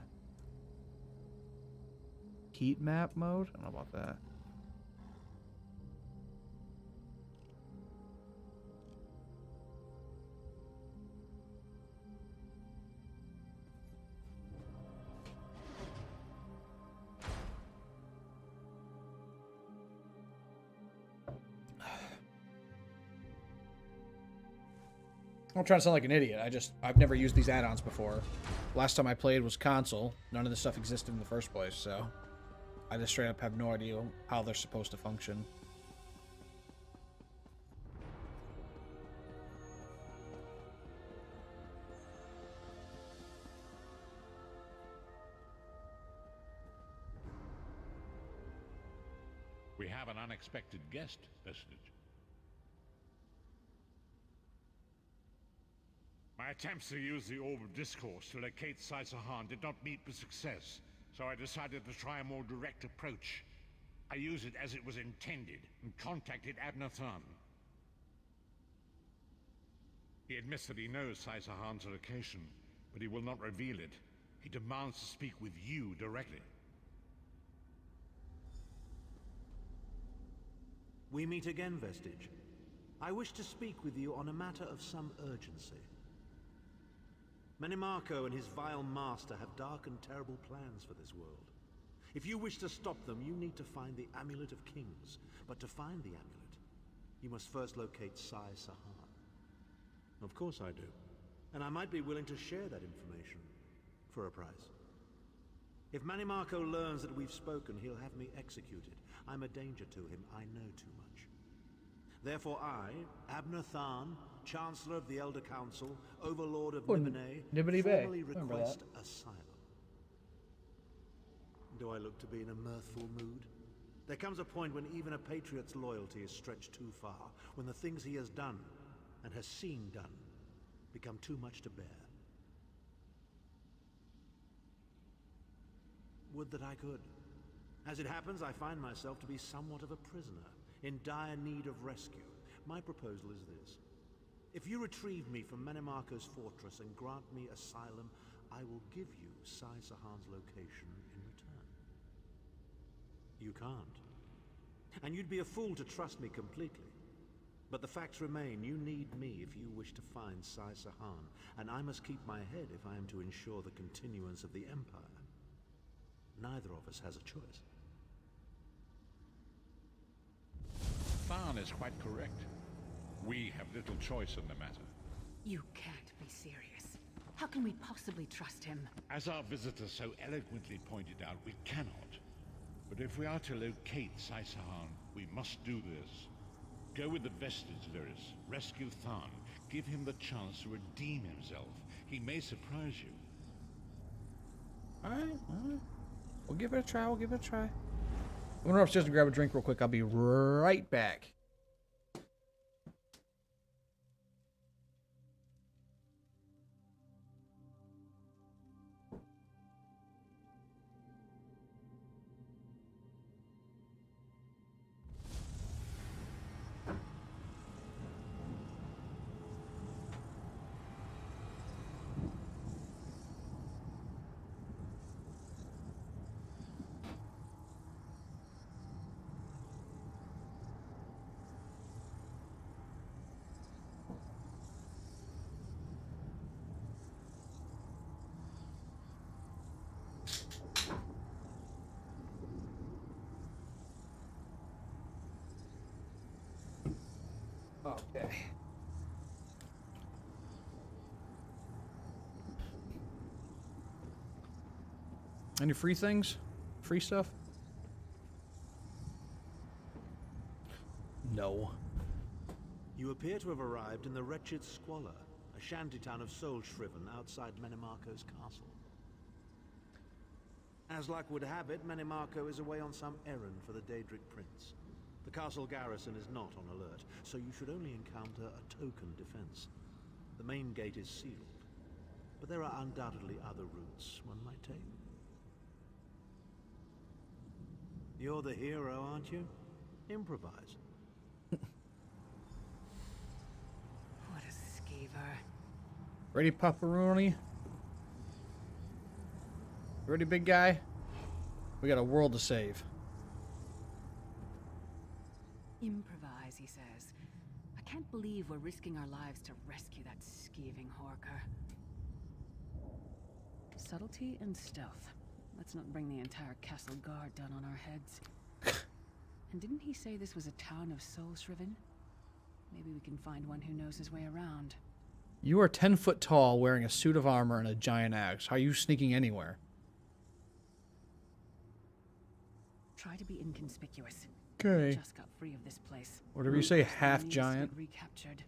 Heat map mode? I don't know about that. I'm trying to sound like an idiot. I've never used these add-ons before. Last time I played was console. None of this stuff existed in the first place, so I just straight up have no idea how they're supposed to function. We have an unexpected guest, Vestige. My attempts to use the Orb of Discourse to locate Saisahan did not meet with success, so I decided to try a more direct approach. I used it as it was intended, and contacted Adnathan. He admits that he knows Saisahan's location, but he will not reveal it. He demands to speak with you directly. We meet again, Vestige. I wish to speak with you on a matter of some urgency. Menimarco and his vile master have dark and terrible plans for this world. If you wish to stop them, you need to find the Amulet of Kings. But to find the amulet, you must first locate Saisahan. Of course I do. And I might be willing to share that information. For a price. If Menimarco learns that we've spoken, he'll have me executed. I'm a danger to him. I know too much. Therefore I, Abner Tharn, Chancellor of the Elder Council, Overlord of Nibbenay Bay. formally Remember request asylum. Do I look to be in a mirthful mood? There comes a point when even a patriot's loyalty is stretched too far, when the things he has done, and has seen done, become too much to bear. Would that I could. As it happens, I find myself to be somewhat of a prisoner, in dire need of rescue. My proposal is this. If you retrieve me from Menimarco's fortress and grant me asylum, I will give you Saisahan's location in return. You can't. And you'd be a fool to trust me completely. But the facts remain, you need me if you wish to find Saisahan, and I must keep my head if I am to ensure the continuance of the Empire. Neither of us has a choice. Tharn is quite correct. We have little choice in the matter. You can't be serious. How can we possibly trust him? As our visitor so eloquently pointed out, we cannot. But if we are to locate Saisahan, we must do this. Go with the Vestige, Lyris. Rescue Tharn. Give him the chance to redeem himself. He may surprise you. Alright. We'll give it a try, I'm going upstairs to grab a drink real quick. I'll be right back. Okay. Any free things? Free stuff? No. You appear to have arrived in the wretched Squalor, a shantytown of Soulshriven outside Menimarco's castle. As luck would have it, Menimarco is away on some errand for the Daedric Prince. The castle garrison is not on alert, so you should only encounter a token defense. The main gate is sealed, but there are undoubtedly other routes one might take. You're the hero, aren't you? Improvise. What a skeever. Ready, Pepperoni? Ready, big guy? We got a world to save. Improvise, he says. I can't believe we're risking our lives to rescue that skeeving Horker. Subtlety and stealth. Let's not bring the entire castle guard down on our heads. And didn't he say this was a town of Soulshriven? Maybe we can find one who knows his way around. You are 10 foot tall, wearing a suit of armor and a giant axe. How are you sneaking anywhere? Try to be inconspicuous. Okay. Just got free of this place. Whatever you say, half giant. Recaptured.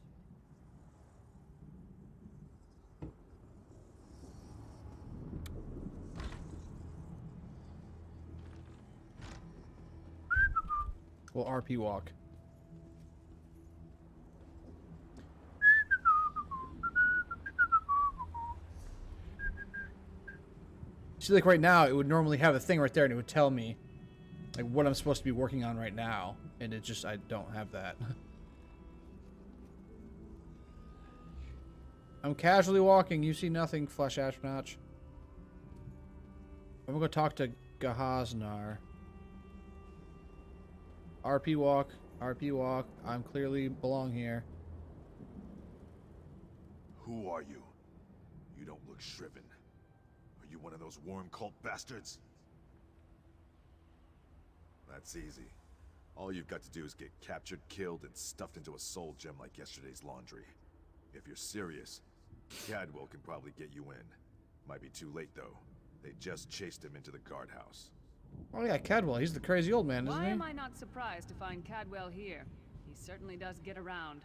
We'll RP walk. See, like right now, it would normally have a thing right there and it would tell me like what I'm supposed to be working on right now. And it just, I don't have that. I'm casually walking. You see nothing, Flesh Ashnotch. I'm gonna go talk to Gahaznar. RP walk. RP walk. I'm clearly belong here. Who are you? You don't look shriven. Are you one of those worm cult bastards? That's easy. All you've got to do is get captured, killed, and stuffed into a soul gem like yesterday's laundry. If you're serious, Cadwell can probably get you in. Might be too late, though. They just chased him into the guardhouse. Oh yeah, Cadwell. He's the crazy old man, isn't Why he? am I not surprised to find Cadwell here? He certainly does get around.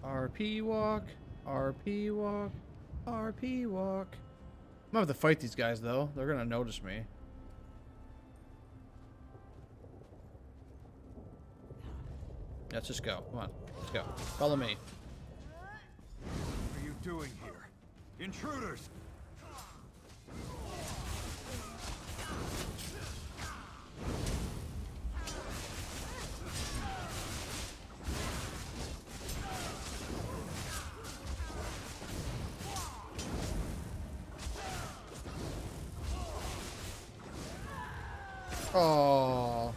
RP walk. RP walk. RP walk. I'm gonna have to fight these guys, though. They're gonna notice me. Let's just go. Come on. Let's go. Follow me. What are you doing here? Intruders! Oh.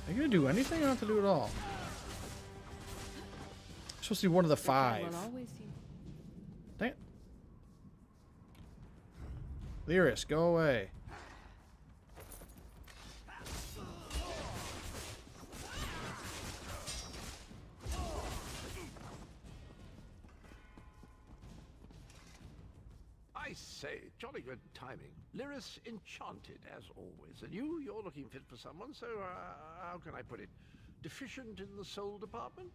Are you gonna do anything? I don't have to do it all. I'm supposed to be one of the 5. Dang it. Lyris, go away. I say, jolly good timing. Lyris enchanted, as always. And you're looking fit for someone, so, how can I put it? Deficient in the soul department?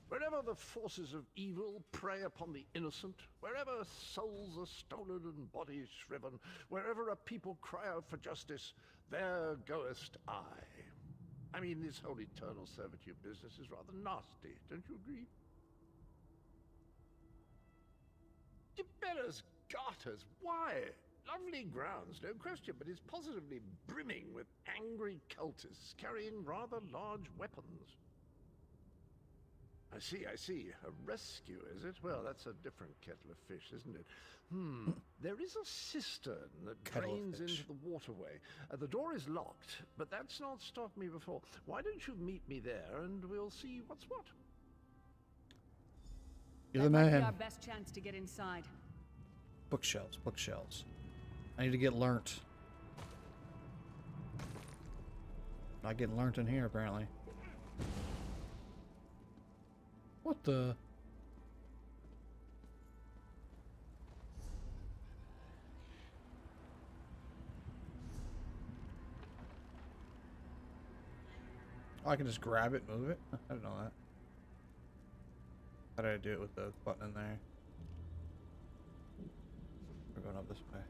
Wherever the forces of evil prey upon the innocent, wherever souls are stolen and bodies shriven, wherever a people cry out for justice, there goest I. I mean, this whole eternal servitude business is rather nasty, don't you agree? Tibella's garters, why? Lovely grounds, no question, but it's positively brimming with angry cultists carrying rather large weapons. I see. A rescue, is it? Well, that's a different kettle of fish, isn't it? There is a cistern that drains into the waterway. The door is locked, but that's not stopped me before. Why don't you meet me there and we'll see what's what? You're the That might be man. our best chance to get inside. Bookshelves, bookshelves. I need to get learnt. Not getting learnt in here, apparently. What the? Oh, I can just grab it, move it? I didn't know that. How did I do it with the button in there? We're going up this way.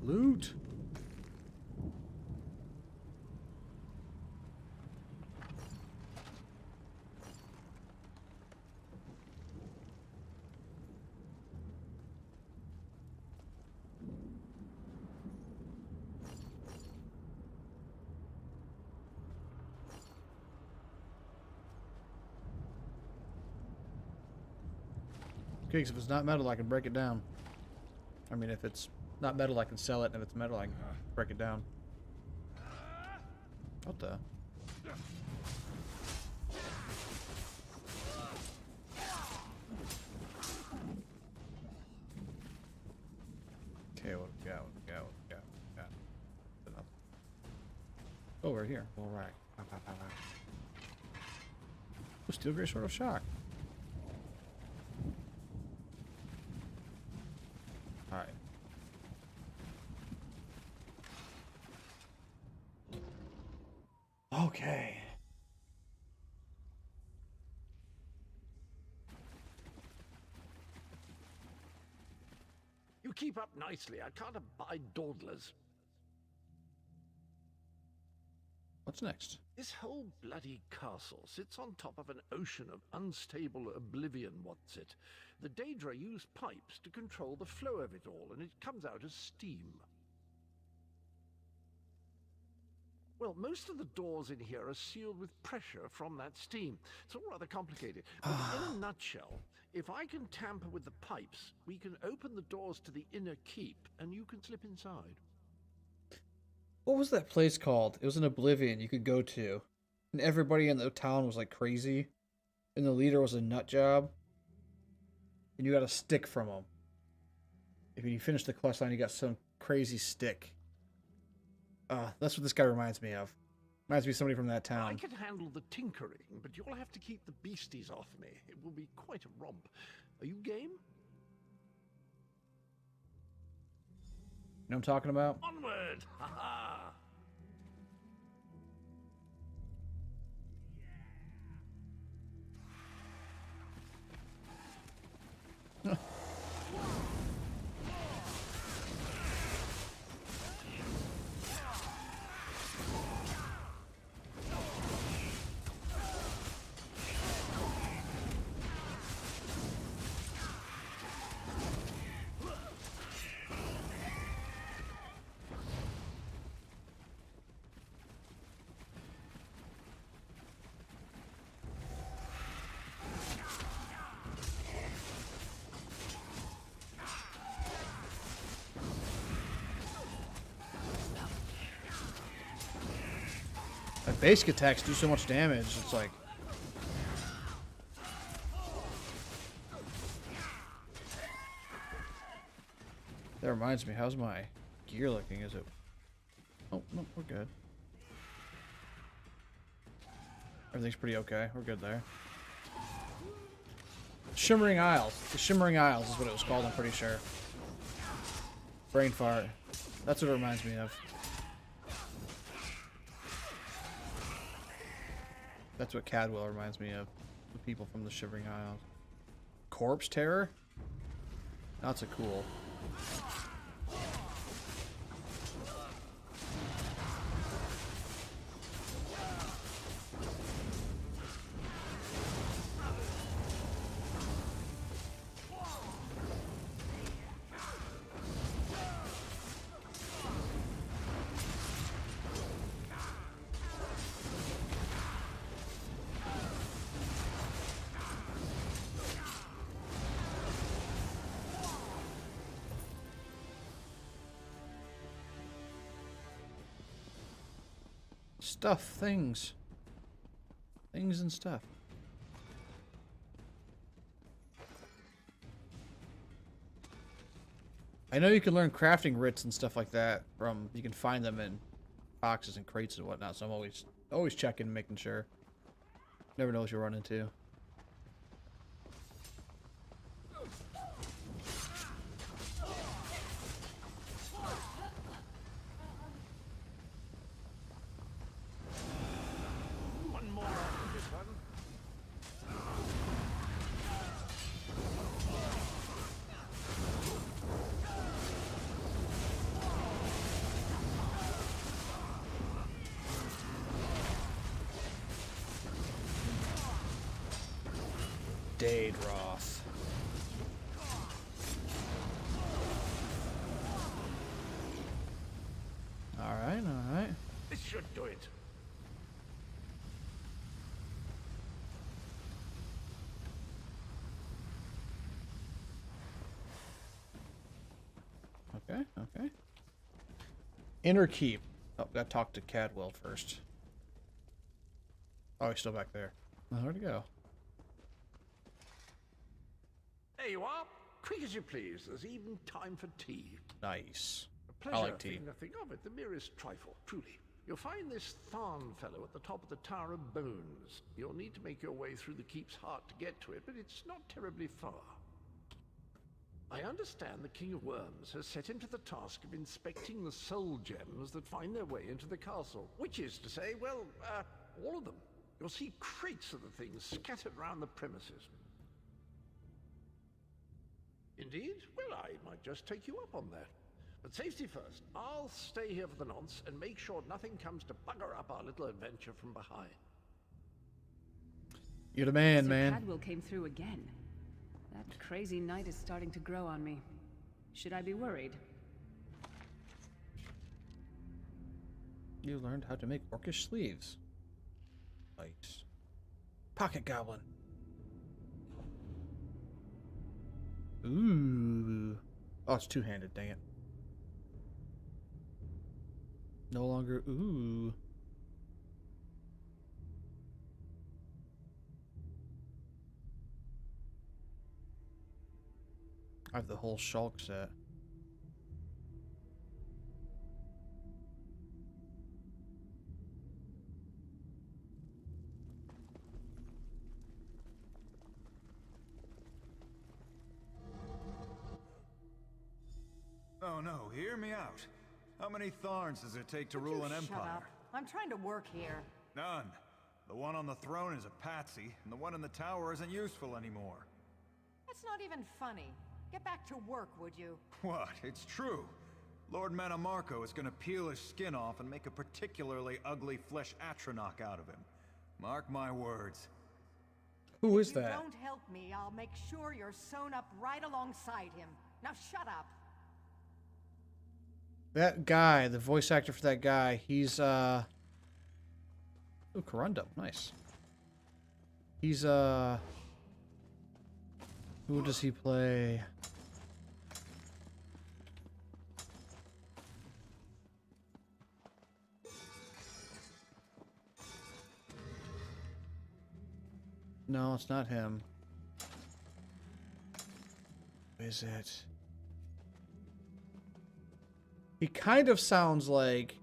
Loot! Okay, 'cause if it's not metal, I can break it down. I mean, if it's not metal, I can sell it, and if it's metal, I can break it down. What the? Okay, what we got? Enough. Oh, we're here. All right. Oh, Steel Grey Sword of Shock. Alright. Okay. keep up nicely. I can't abide dawdlers. What's next? This whole bloody castle sits on top of an ocean of unstable oblivion, what's it? The Daedra use pipes to control the flow of it all, and it comes out as steam. Well, most of the doors in here are sealed with pressure from that steam. It's all rather complicated. But in a nutshell, if I can tamper with the pipes, we can open the doors to the inner keep, and you can slip inside. What was that place called? It was in Oblivion you could go to. And everybody in the town was like crazy. And the leader was a nut job. And you got a stick from him. If you finish the quest line, you got some crazy stick. That's what this guy reminds me of. Reminds me of somebody from that town. I can handle the tinkering, but you'll have to keep the beasties off me. It will be quite a romp. Are you game? You know what I'm talking about? Onward! Ha ha! Basic attacks do so much damage, it's like... That reminds me, how's my gear looking? Is it... Oh, no, we're good. Everything's pretty okay. We're good there. Shimmering Isles. The Shimmering Isles is what it was called, I'm pretty sure. Brain fart. That's what it reminds me of. That's what Cadwell reminds me of. The people from the Shivering Isles. Corpse Terror? That's a cool. Stuff, things. Things and stuff. I know you can learn crafting writs and stuff like that from, you can find them in boxes and crates and whatnot, so I'm always checking, making sure. Never know what you'll run into. Daedroth. Alright, alright. This should do it. Okay, okay. Inner Keep. Oh, gotta talk to Cadwell first. Oh, he's still back there. Oh, where'd he go? There you are. Quick as you please. There's even time for tea. Nice. A pleasure, I like tea. think nothing of it. The merest trifle, truly. You'll find this Tharn fellow at the top of the Tower of Bones. You'll need to make your way through the keep's heart to get to it, but it's not terribly far. I understand the King of Worms has set him to the task of inspecting the soul gems that find their way into the castle. Which is to say, well, all of them. You'll see crates of the things scattered around the premises. In Indeed? Well, I might just take you up on that. But safety first. I'll stay here for the nonce and make sure nothing comes to bugger up our little adventure from behind. You're the man, Sir man. Cadwell came through again. That crazy night is starting to grow on me. Should I be worried? You learned how to make orcish sleeves. Nice. Pocket goblin. Ooh. Oh, it's two-handed, dang it. No longer ooh. I have the whole shulk set. Oh no, hear me out. How many Tharns does it take to rule an empire? Shut up. I'm trying to work here. None. The one on the throne is a patsy, and the one in the tower isn't useful anymore. That's not even funny. Get back to work, would you? What? It's true. Lord Manamarco is gonna peel his skin off and make a particularly ugly flesh Atronach out of him. Mark my words. Who is If you that? don't help me, I'll make sure you're sewn up right alongside him. Now shut up. That guy, the voice actor for that guy, he's oh, Corundum, nice. He's who does he play? No, it's not him. Who is it? He kind of sounds like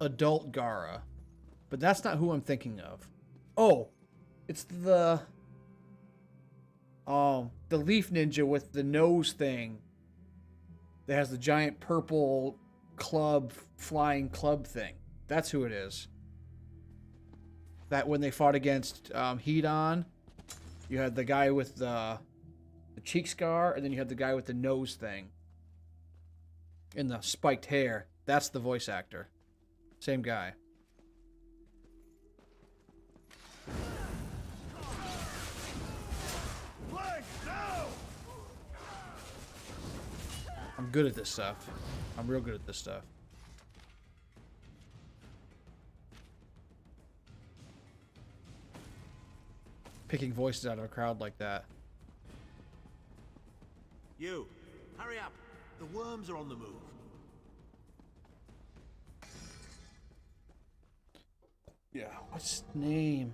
adult Gara, but that's not who I'm thinking of. Oh, it's the leaf ninja with the nose thing that has the giant purple club, flying club thing. That's who it is. That when they fought against Hedon, you had the guy with the cheek scar, and then you had the guy with the nose thing. In the spiked hair. That's the voice actor. Same guy. I'm good at this stuff. I'm real good at this stuff. Picking voices out of a crowd like that. You, hurry up. The worms are on the move. Yeah, what's his name?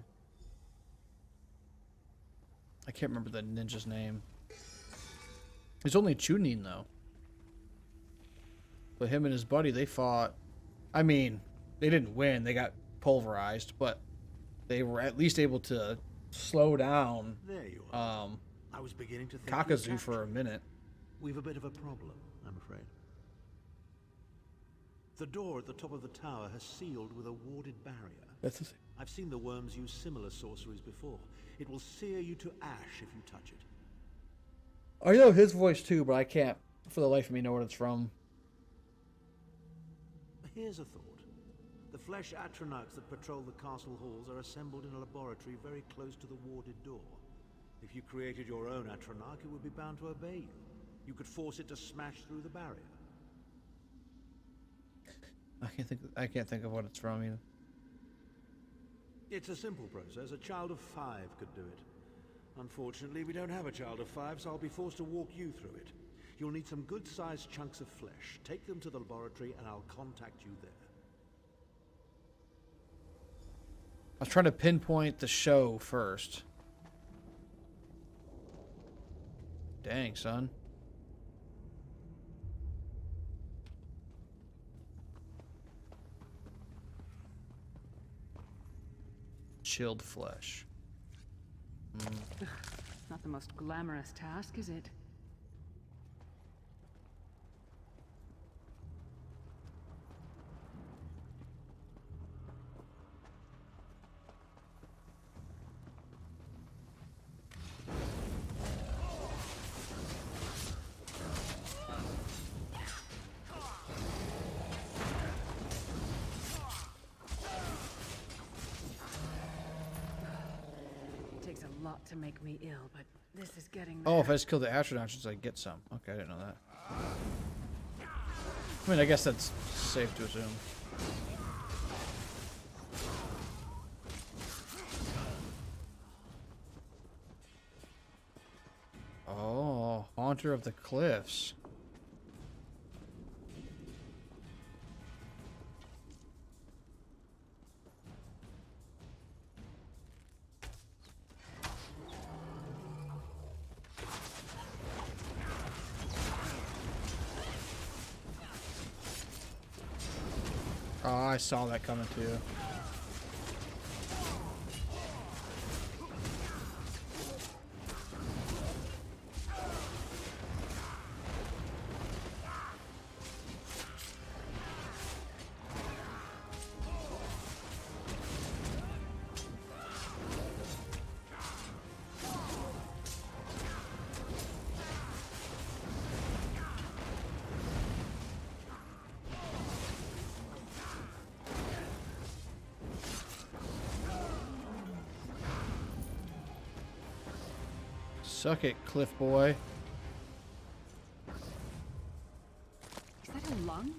I can't remember the ninja's name. He's only Chunin, though. But him and his buddy, they fought. I mean, they didn't win. They got pulverized, but they were at least able to slow down There you are. I was beginning to think Kakazu for a minute. We've a bit of a problem, I'm afraid. The door at the top of the tower has sealed with a warded barrier. That's the same. I've seen the worms use similar sorceries before. It will sear you to ash if you touch it. I know his voice too, but I can't for the life of me know what it's from. Here's a thought. The flesh Atronachs that patrol the castle halls are assembled in a laboratory very close to the warded door. If you created your own Atronach, it would be bound to obey you. You could force it to smash through the barrier. I can't think of what it's from either. It's a simple process. A child of 5 could do it. Unfortunately, we don't have a child of 5, so I'll be forced to walk you through it. You'll need some good-sized chunks of flesh. Take them to the laboratory and I'll contact you there. I was trying to pinpoint the show first. Dang, son. Chilled flesh. Not the most glamorous task, is it? lot to make me ill, but this is getting Oh, there. if I just kill the astronauts, I get some. Okay, I didn't know that. I mean, I guess that's safe to assume. Oh, Haunter of the Cliffs. Oh, I saw that coming too. Suck it, Cliff Boy. Is that a lung?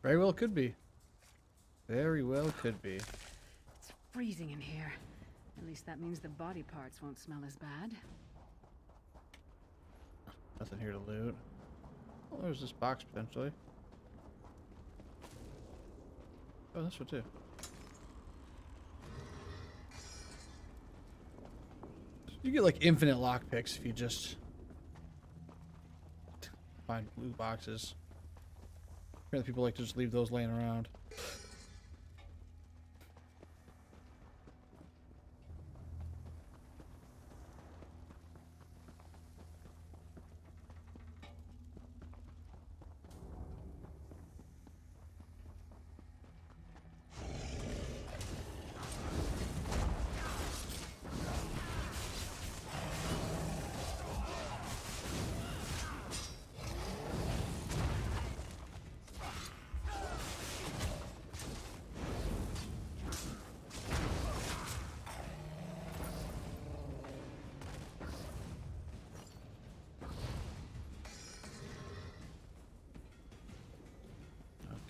Very well could be. Very well could be. It's freezing in here. At least that means the body parts won't smell as bad. Nothing here to loot. Oh, there's this box potentially. Oh, this one too. You get like infinite lockpicks if you just find blue boxes. Apparently people like to just leave those laying around.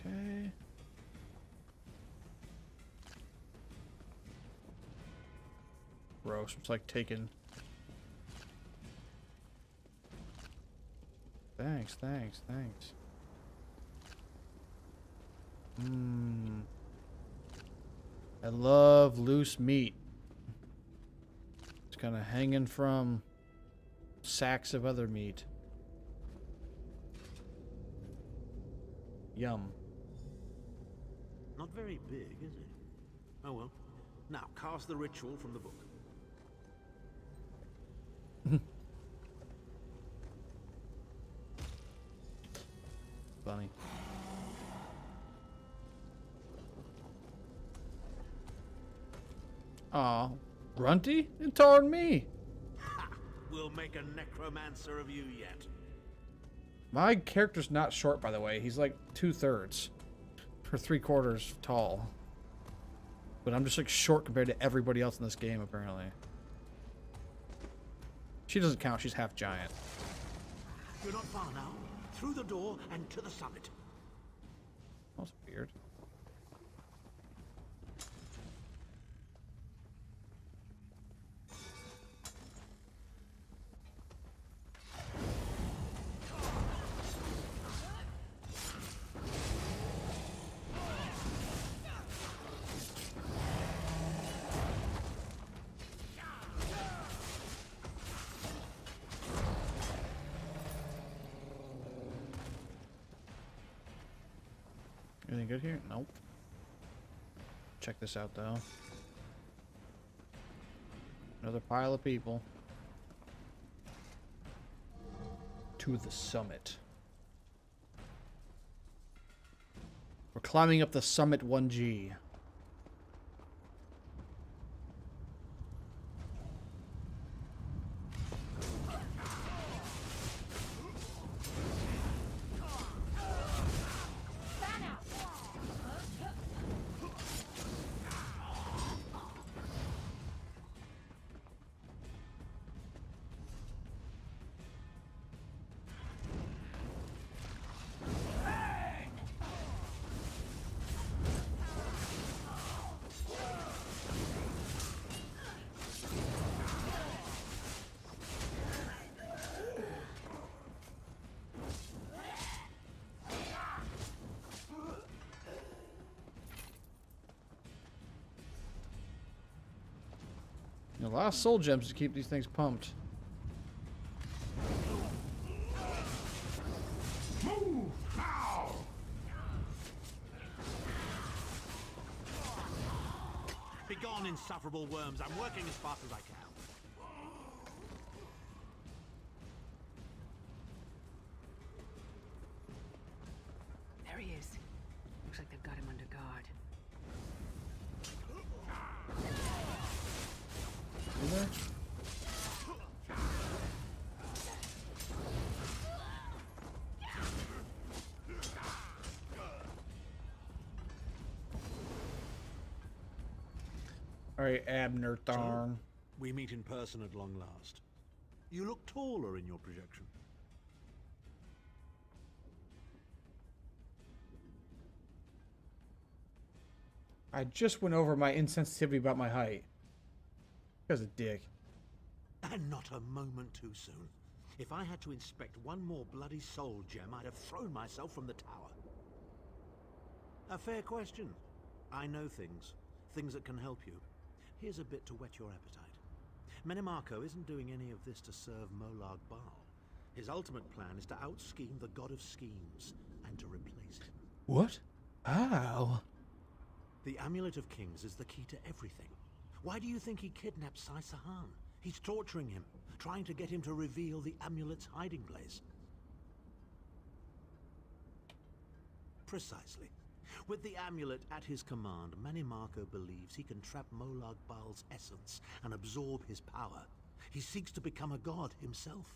Okay. Gross. It's like taking. Thanks. I love loose meat. It's kind of hanging from sacks of other meat. Yum. Not very big, is it? Oh well. Now, cast the ritual from the book. Funny. Aw, Grunty? It toward me. Ha! We'll make a necromancer of you yet. My character's not short, by the way. He's like 2/3 or 3/4 tall. But I'm just like short compared to everybody else in this game, apparently. She doesn't count. She's half giant. You're not far now. Through the door and to the summit. That's weird. Anything good here? Nope. Check this out, though. Another pile of people. To the summit. We're climbing up the summit 1G. A lot of soul gems to keep these things pumped. Move now! Begone, insufferable worms. I'm working as fast as I can. There he is. Looks like they've got him under guard. Is there? Alright, Abner Tharn. We meet in person at long last. You look taller in your projection. I just went over my insensitivity about my height. Because a dick. And not a moment too soon. If I had to inspect one more bloody soul gem, I'd have thrown myself from the tower. A fair question. I know things. Things that can help you. Here's a bit to whet your appetite. Menimarco isn't doing any of this to serve Molag Bal. His ultimate plan is to out-scheme the god of schemes and to replace him. What? How? The Amulet of Kings is the key to everything. Why do you think he kidnapped Sai Sahan? He's torturing him, trying to get him to reveal the amulet's hiding place. Precisely. With the amulet at his command, Menimarco believes he can trap Molag Bal's essence and absorb his power. He seeks to become a god himself.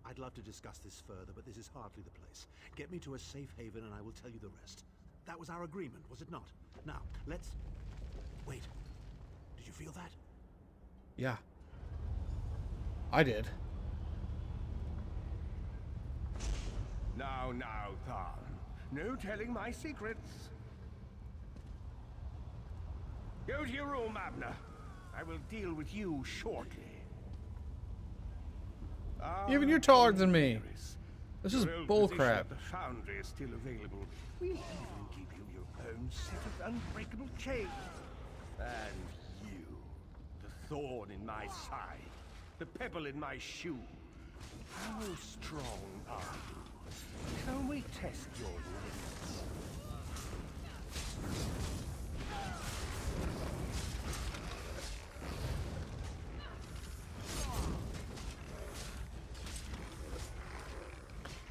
I'd love to discuss this further, but this is hardly the place. Get me to a safe haven and I will tell you the rest. That was our agreement, was it not? Now, let's... Wait. Did you feel that? Yeah. I did. Now, Tharn. No telling my secrets. Go to your room, Abner. I will deal with you shortly. Even you're taller than me. This is bullcrap. The foundry is still available. We'll even give you your own set of unbreakable chains. And you, the thorn in my side, the pebble in my shoe. How strong are you? Can we test your limits?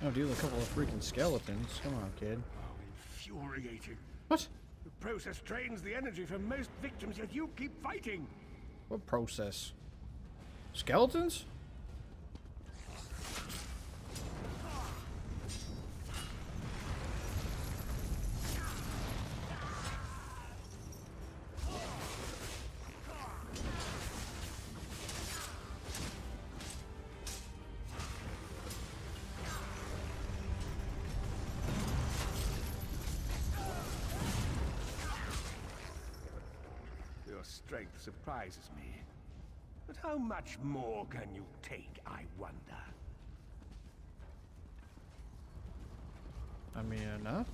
Oh, deal a couple of freaking skeletons. Come on, kid. Oh, infuriating. What? The process drains the energy from most victims, yet you keep fighting. What process? Skeletons? Your strength surprises me. But how much more can you take, I wonder? I mean, enough?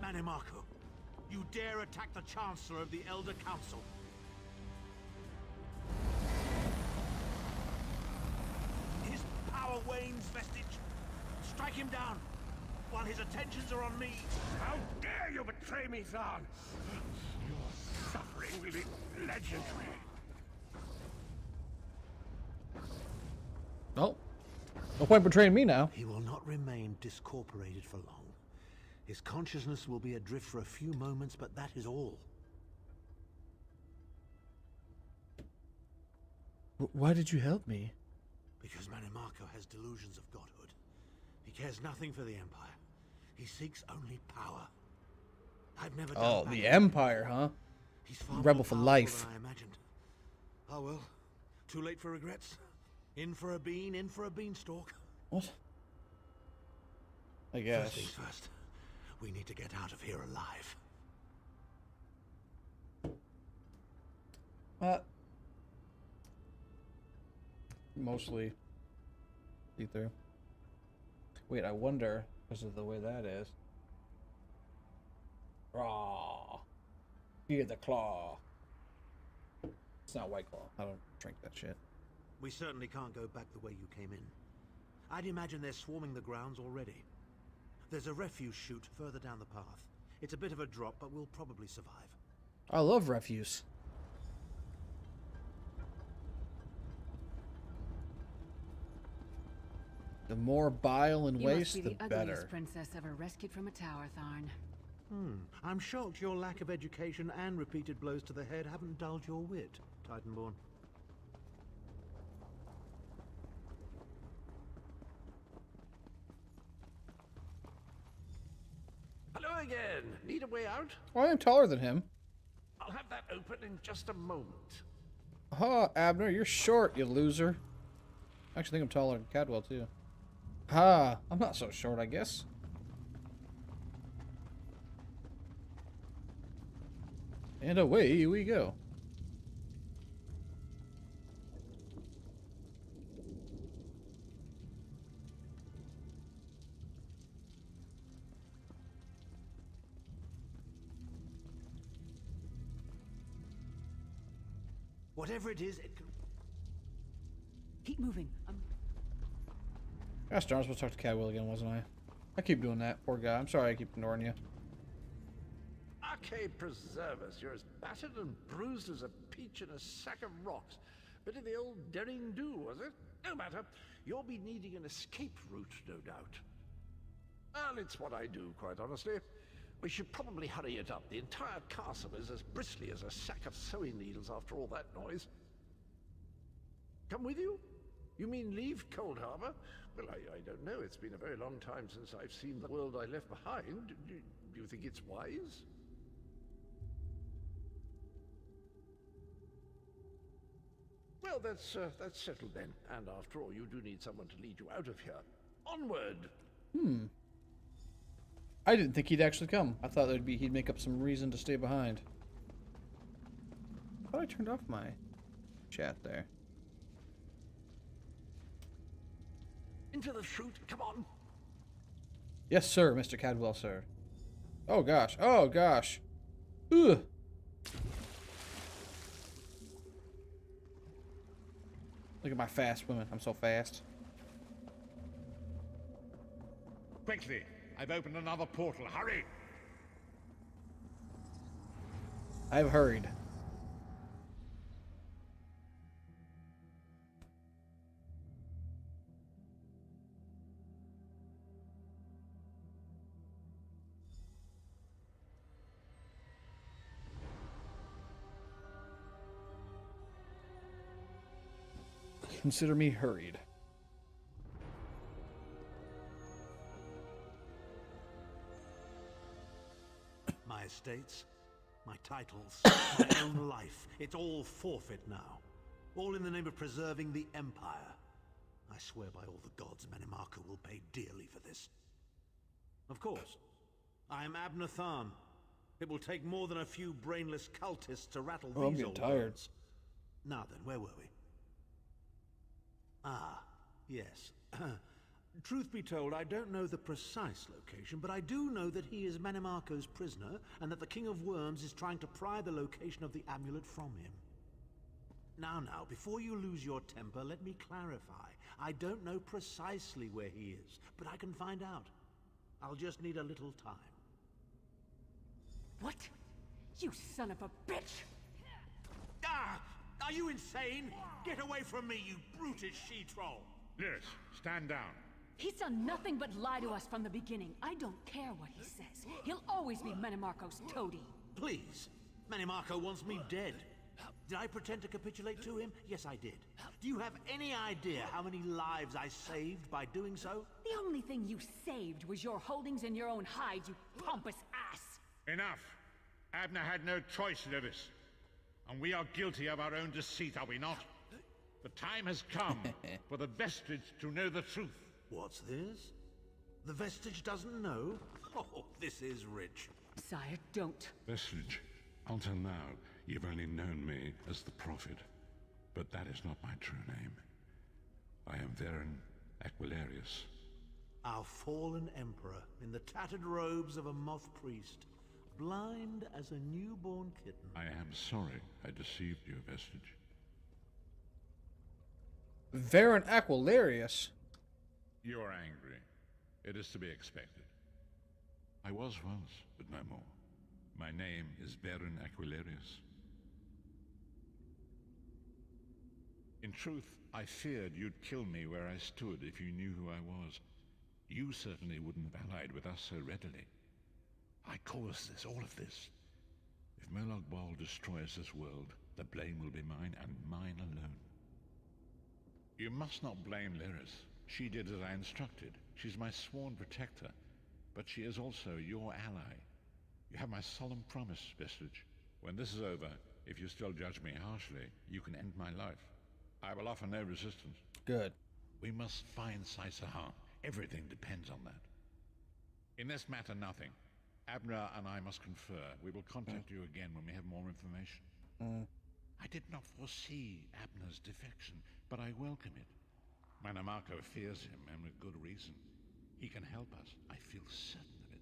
Menimarco, you dare attack the Chancellor of the Elder Council. His power wanes, Vestige. Strike him down, while his attentions are on me. How dare you betray me, Zahn? Your suffering will be legendary. Oh. No point betraying me now. He will not remain discorporated for long. His consciousness will be adrift for a few moments, but that is all. Why did you help me? Because Menimarco has delusions of godhood. He cares nothing for the Empire. He seeks only power. I've never done Oh, battle. the Empire, huh? He's far Rebel more for powerful life. than I imagined. Oh well, too late for regrets. In for a bean, in for a beanstalk. What? I guess. First things first. We need to get out of here alive. Mostly see through. Wait, I wonder because of the way that is. Raw. Fear the claw. It's not White Claw. I don't drink that shit. We certainly can't go back the way you came in. I'd imagine they're swarming the grounds already. There's a refuse chute further down the path. It's a bit of a drop, but we'll probably survive. I love refuse. The more bile and You waste, must be the the better. ugliest princess ever rescued from a tower, Tharn. I'm shocked your lack of education and repeated blows to the head haven't dulled your wit, Titanborn. Hello again. Need a way out? Well, I am taller than him. I'll have that open in just a moment. Ha, Abner, you're short, you loser. I actually think I'm taller than Cadwell, too. Ha, I'm not so short, I guess. And away we go. Whatever it is, it can... Keep moving. Gosh darn, I was supposed to talk to Cadwell again, wasn't I? I keep doing that. Poor guy. I'm sorry I keep ignoring you. Arcade preservers, you're as battered and bruised as a peach in a sack of rocks. Bit of the old daring do, was it? No matter. You'll be needing an escape route, no doubt. Well, it's what I do, quite honestly. We should probably hurry it up. The entire castle is as bristly as a sack of sewing needles after all that noise. Come with you? You mean leave Cold Harbor? Well, I don't know. It's been a very long time since I've seen the world I left behind. Do you think it's wise? Well, that's settled then. And after all, you do need someone to lead you out of here. Onward! I didn't think he'd actually come. I thought he'd make up some reason to stay behind. I thought I turned off my chat there. Into the chute, come on! Yes, sir, Mr. Cadwell, sir. Oh, gosh. Oh, gosh. Ugh. Look at my fast women. I'm so fast. Quickly! I've opened another portal. Hurry! I've hurried. Consider me hurried. My estates, my titles, my own life. It's all forfeit now. All in the name of preserving the Empire. I swear by all the gods, Manimarco will pay dearly for this. Of course, I am Abner Tharn. It will take more than a few brainless cultists to rattle Oh, I'm these getting old tired. words. Now then, where were we? Ah, yes. Truth be told, I don't know the precise location, but I do know that he is Manimarco's prisoner, and that the King of Worms is trying to pry the location of the amulet from him. Now, before you lose your temper, let me clarify. I don't know precisely where he is, but I can find out. I'll just need a little time. What? You son of a bitch! Ah! Are you insane? Get away from me, you brutish she-troll! Yes, stand down. He's done nothing but lie to us from the beginning. I don't care what he says. He'll always be Manimarco's toady. Please. Manimarco wants me dead. Did I pretend to capitulate to him? Yes, I did. Do you have any idea how many lives I saved by doing so? The only thing you saved was your holdings in your own hide, you pompous ass. Enough! Abner had no choice, Lewis. And we are guilty of our own deceit, are we not? The time has come for the Vestige to know the truth. What's this? The Vestige doesn't know? Oh, this is rich. Sire, don't. Vestige, until now, you've only known me as the Prophet. But that is not my true name. I am Varen Aquilarius. Our fallen emperor in the tattered robes of a moth priest, blind as a newborn kitten. I am sorry I deceived you, Vestige. Varen Aquilarius? You are angry. It is to be expected. I was once, but no more. My name is Varen Aquilarius. In truth, I feared you'd kill me where I stood if you knew who I was. You certainly wouldn't have allied with us so readily. I caused this, all of this. If Molag Bal destroys this world, the blame will be mine, and mine alone. You must not blame Lyris. She did as I instructed. She's my sworn protector, but she is also your ally. You have my solemn promise, Vestige. When this is over, if you still judge me harshly, you can end my life. I will offer no resistance. Good. We must find Saisahan. Everything depends on that. In this matter, nothing. Abner and I must confer. We will contact you again when we have more information. I did not foresee Abner's defection, but I welcome it. Manamarco fears him, and with good reason. He can help us. I feel certain of it.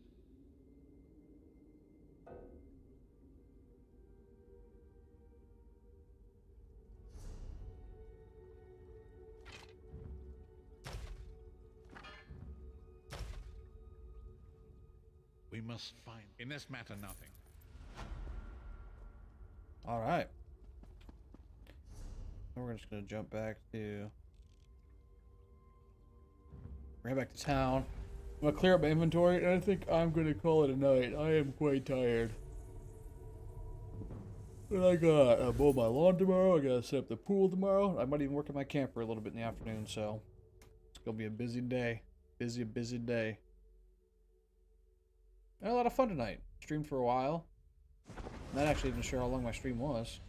We must find... In this matter, nothing. Alright. We're just gonna jump back to... Right back to town. I'm gonna clear up my inventory, and I think I'm gonna call it a night. I am quite tired. And I gotta mow my lawn tomorrow. I gotta set up the pool tomorrow. I might even work at my camper a little bit in the afternoon, so... It's gonna be a busy day. Busy day. I had a lot of fun tonight. Streamed for a while. Not actually even sure how long my stream was.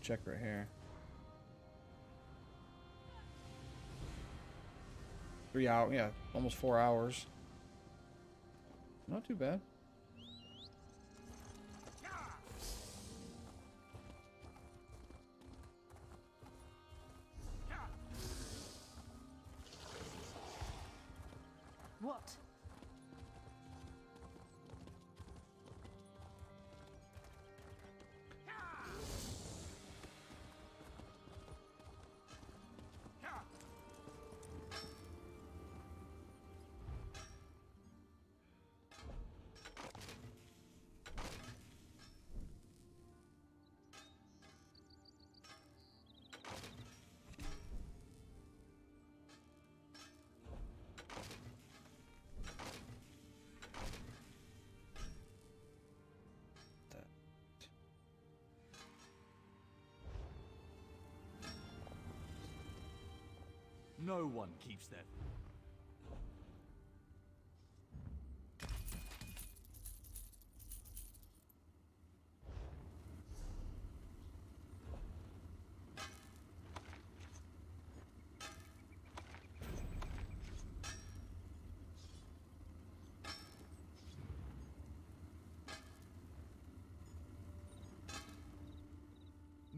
Check right here. 3 hours, yeah, almost 4 hours. Not too bad. What? No one keeps that.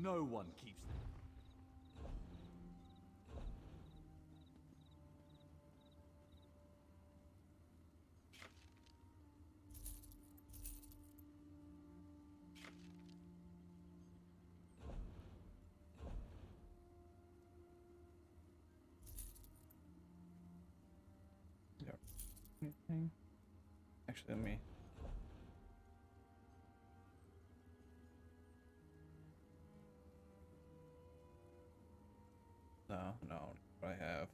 No one keeps that. Anything? Actually, let me. No, what I have.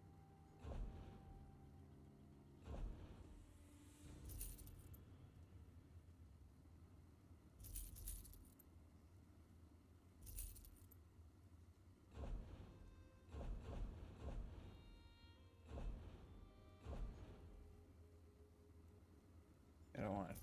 I don't want it.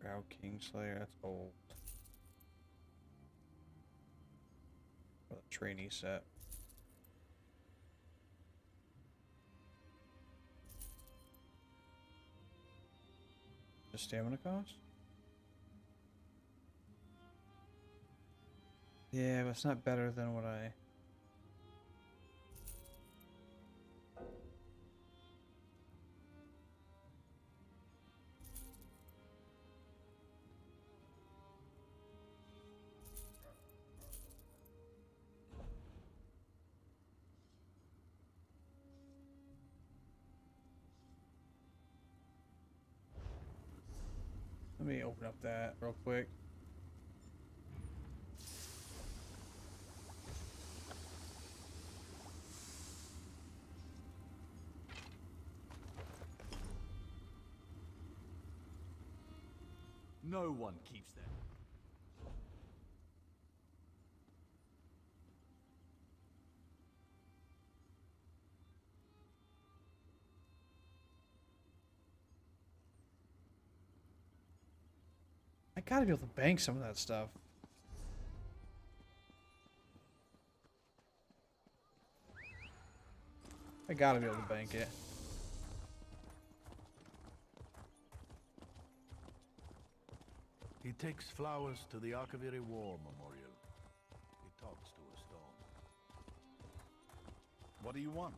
Proud Kingslayer, that's old. Oh, the trainee set. The stamina cost? Yeah, but it's not better than what I... Let me open up that real quick. No one keeps that. I gotta be able to bank some of that stuff. I gotta be able to bank it. He takes flowers to the Archivary War Memorial. He talks to a stone. What do you want?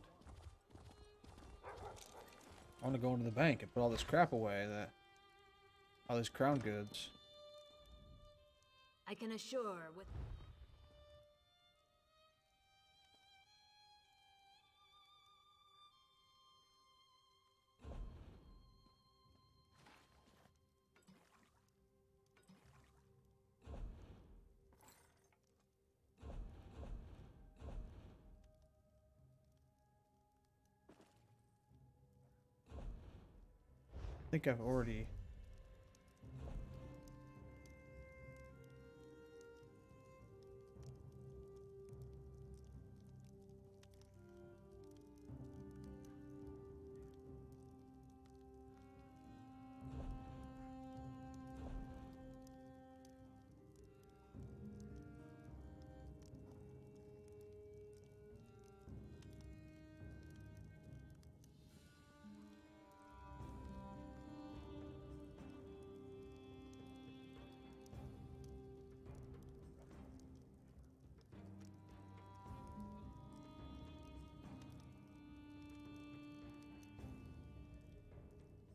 I want to go into the bank and put all this crap away, all these crown goods. I can assure with... I think I've already...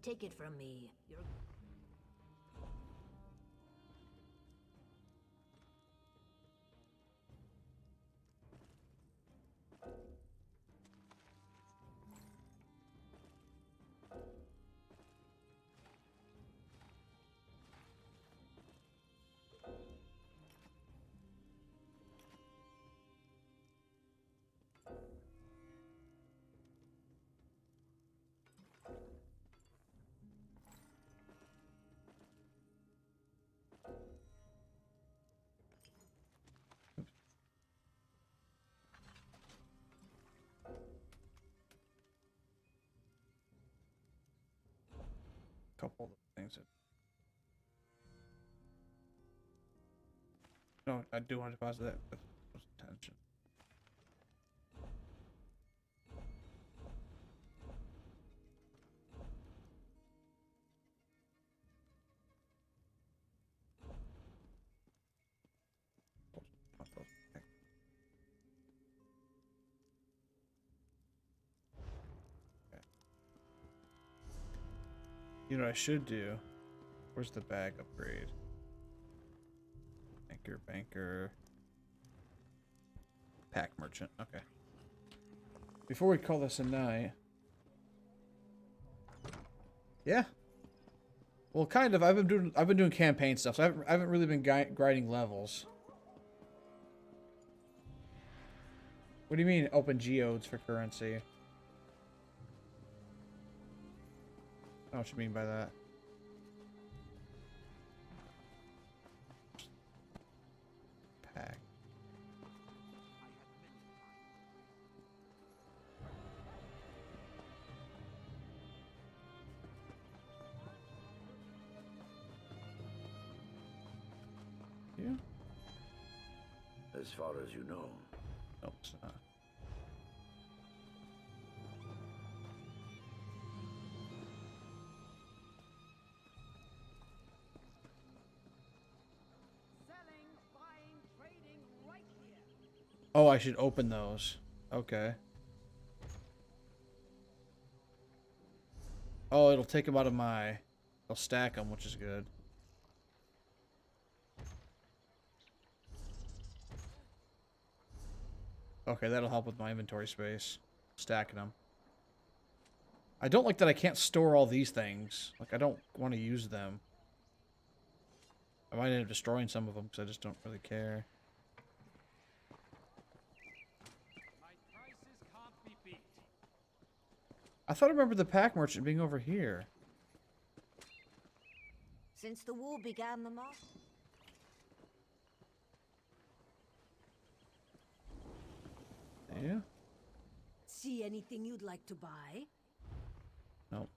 Take it from me. You're... couple of things that... No, I do want to deposit that with attention. You know what I should do? Where's the bag upgrade? Banker. Pack merchant. Okay. Before we call this a night. Yeah. Well, kind of. I've been doing campaign stuff, so I haven't really been grinding levels. What do you mean open geodes for currency? I don't know what you mean by that. Pack. you. As far as you know. Nope, it's not. Oh, I should open those. Okay. Oh, it'll take them out of my... It'll stack them, which is good. Okay, that'll help with my inventory space. Stacking them. I don't like that I can't store all these things. Like, I don't want to use them. I might end up destroying some of them because I just don't really care. I thought I remembered the pack merchant being over here. Since the war began, the master... Yeah? See anything you'd like to buy? Nope.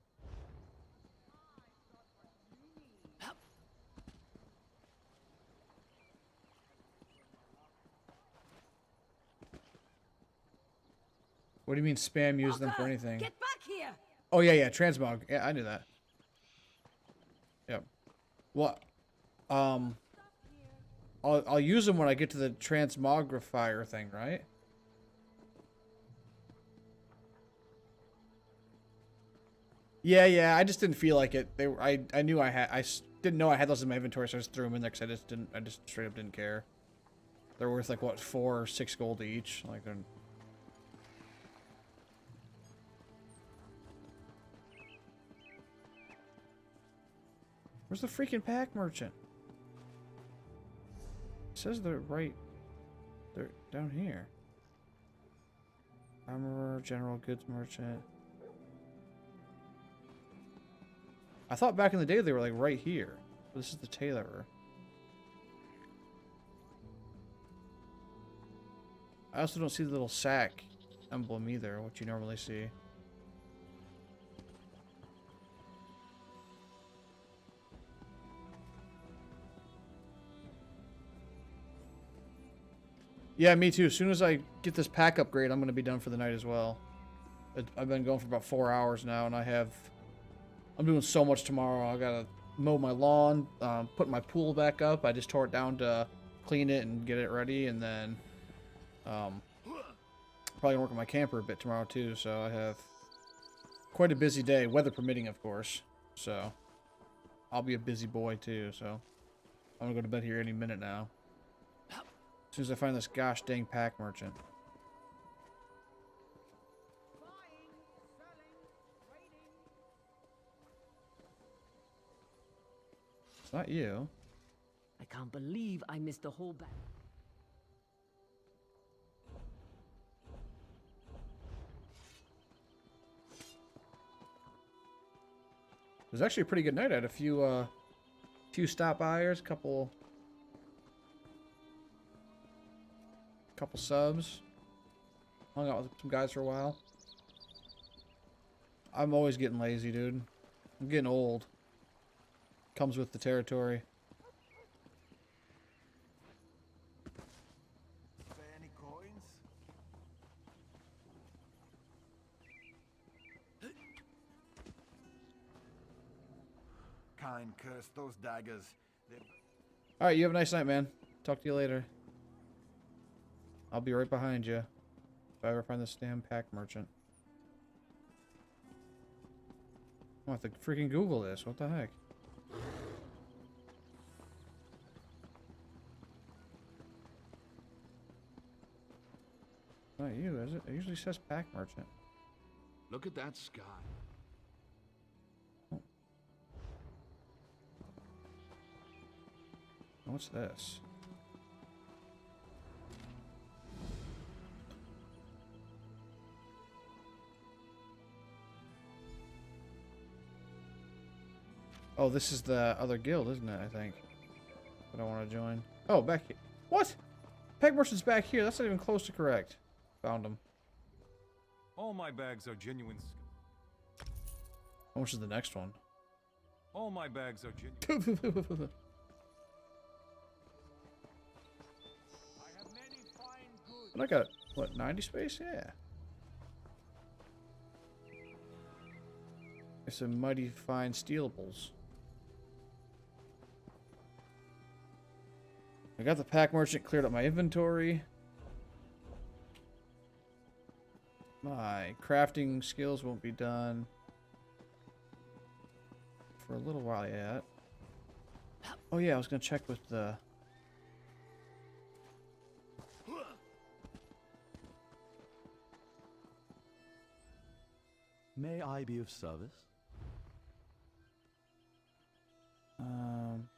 What do you mean spam use them for anything? Get back here! Oh yeah, yeah, transmog. Yeah, I knew that. Yep. What? I'll use them when I get to the transmogrifier thing, right? Yeah, yeah. I just didn't feel like it. They were. I knew I had. Didn't know I had those in my inventory, so I just threw them in there because I just didn't. I just straight up didn't care. They're worth like what, 4 or 6 gold each. Like they're. Where's the freaking pack merchant? It says they're right. They're down here. Armorer, general goods merchant. I thought back in the day they were like right here. This is the tailorer. I also don't see the little sack emblem either, what you normally see. Yeah, me too. As soon as I get this pack upgrade, I'm going to be done for the night as well. I've been going for about 4 hours now, and I'm doing so much tomorrow. I got to mow my lawn, put my pool back up. I just tore it down to clean it and get it ready, and then probably going to work on my camper a bit tomorrow too, so I have quite a busy day, weather permitting, of course. So I'll be a busy boy too, so I'm going to go to bed here any minute now. As soon as I find this gosh dang pack merchant. It's not you. I can't believe I missed a whole batch. It was actually a pretty good night. I had a few stop buyers, couple subs. Hung out with some guys for a while. I'm always getting lazy, dude. I'm getting old. Comes with the territory. Any coins? Kind curse, those daggers. Alright, you have a nice night, man. Talk to you later. I'll be right behind you. If I ever find this damn pack merchant. I have to freaking Google this. What the heck? Not you, is it? It usually says pack merchant. Look at that sky. Oh. What's this? Oh, this is the other guild, isn't it? I think. But I want to join. Oh, back here. What? Pack merchant's back here. That's not even close to correct. Found him. All my bags are genuine. How much is the next one? All my bags are genuine. But I got, what, 90 space? Yeah. It's some mighty fine stealables. I got the pack merchant, cleared up my inventory. My crafting skills won't be done for a little while yet. Oh yeah, I was gonna check with the... May I be of service? Um...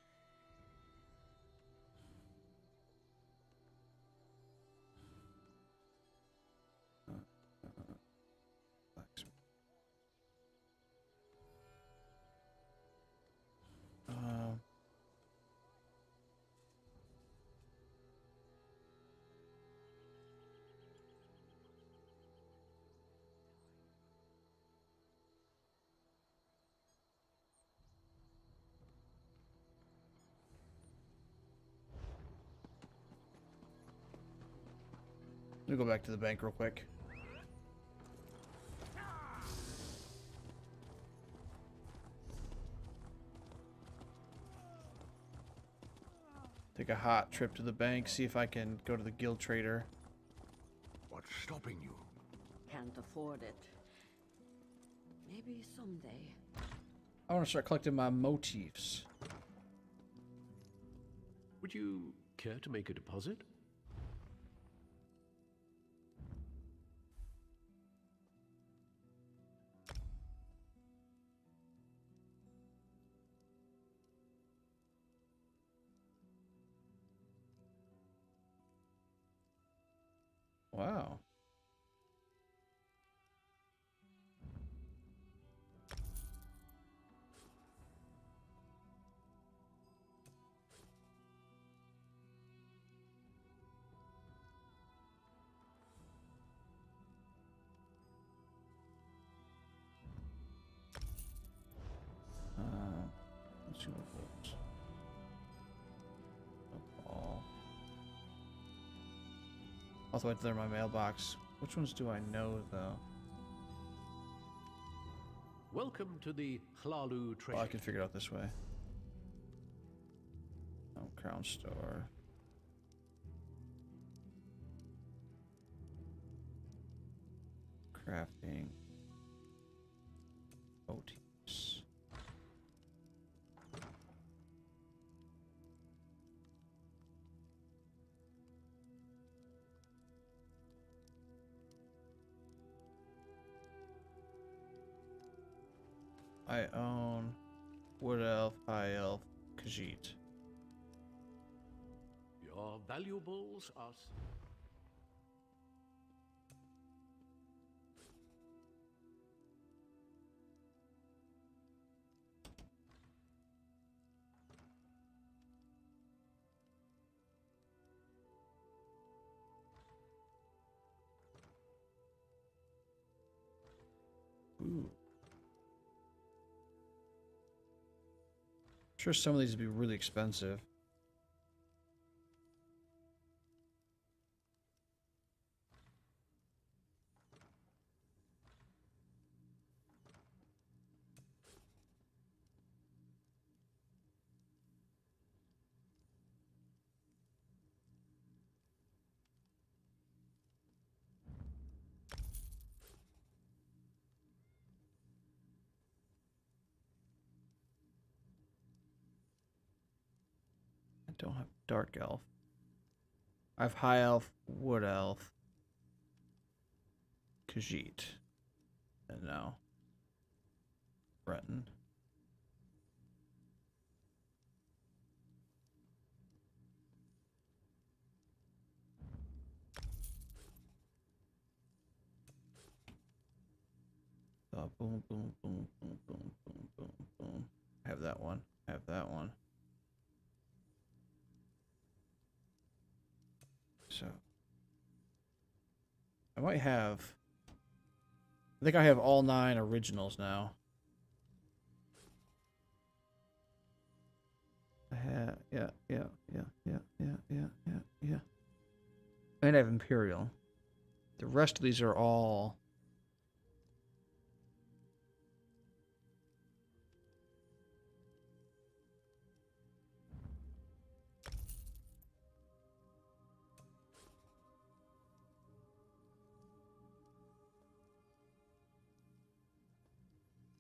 Let me go back to the bank real quick. Take a hot trip to the bank, see if I can go to the guild trader. What's stopping you? Can't afford it. Maybe someday. I want to start collecting my motifs. Would you care to make a deposit? Wow. Let's see what goes. Oh. I'll have to clear my mailbox. Which ones do I know, though? Welcome to the Hlalu treasure. Oh, I can figure it out this way. Oh, Crown Store. Crafting. Motifs. I own Wood Elf, High Elf, Khajiit. Your valuables are... Ooh. I'm sure some of these would be really expensive. I don't have Dark Elf. I have High Elf, Wood Elf, Khajiit, and now Breton. Boom, boom, boom, boom, boom, boom, boom, boom. I have that one. I have that one. So I might have... I think I have all 9 originals now. I have... Yeah. And I have Imperial. The rest of these are all...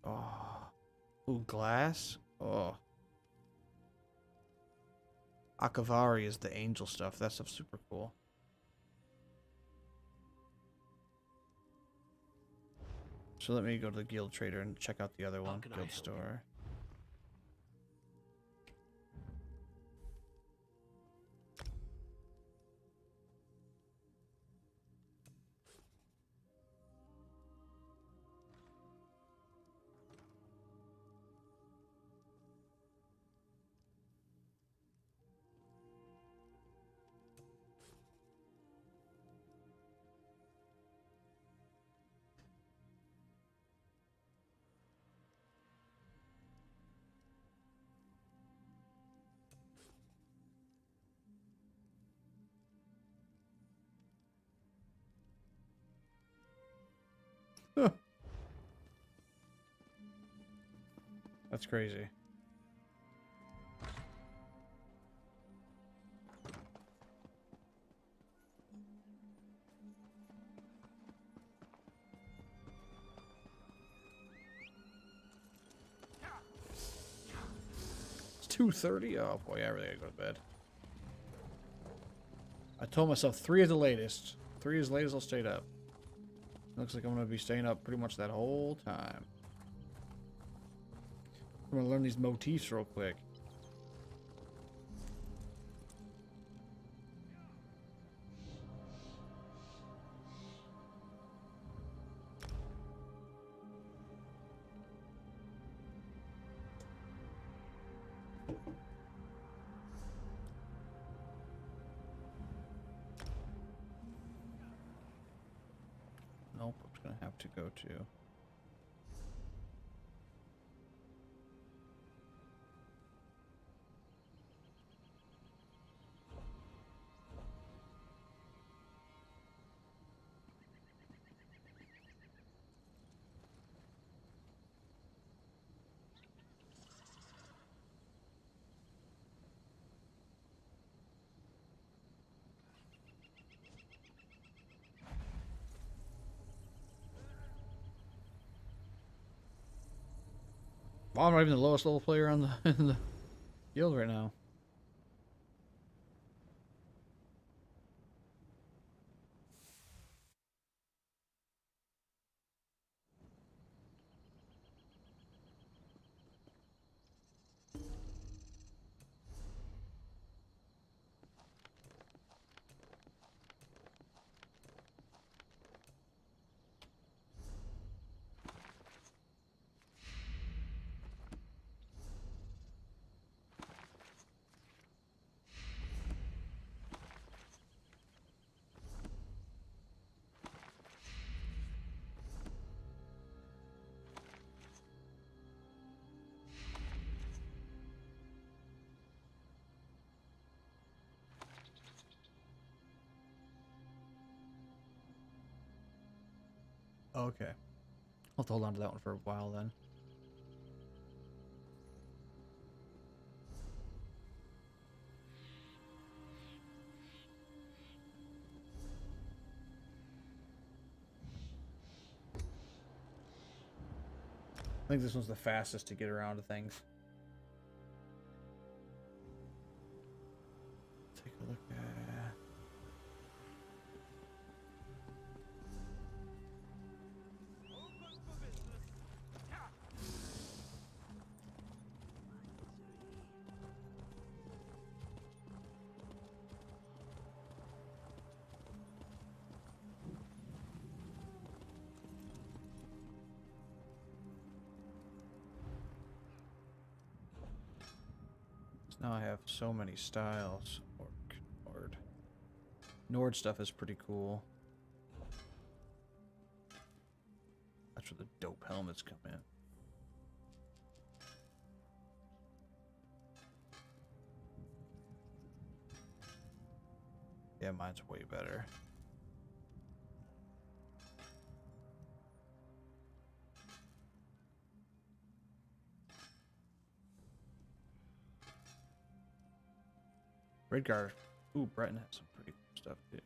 Oh. Ooh, glass? Oh. Akavari is the angel stuff. That stuff's super cool. So let me go to the guild trader and check out the other one. Guild store. That's crazy. It's 2:30? Oh boy, I really gotta go to bed. I told myself 3 is the latest. 3 is the latest I'll stay up. Looks like I'm gonna be staying up pretty much that whole time. I'm gonna learn these motifs real quick. Nope, I'm gonna have to go to... Well, I'm not even the lowest level player on the in the guild right now. Okay. I'll have to hold on to that one for a while then. I think this one's the fastest to get around to things. Take a look at... Now I have so many styles. Nord. Nord stuff is pretty cool. That's where the dope helmets come in. Yeah, mine's way better. Redguard. Ooh, Breton has some pretty cool stuff too.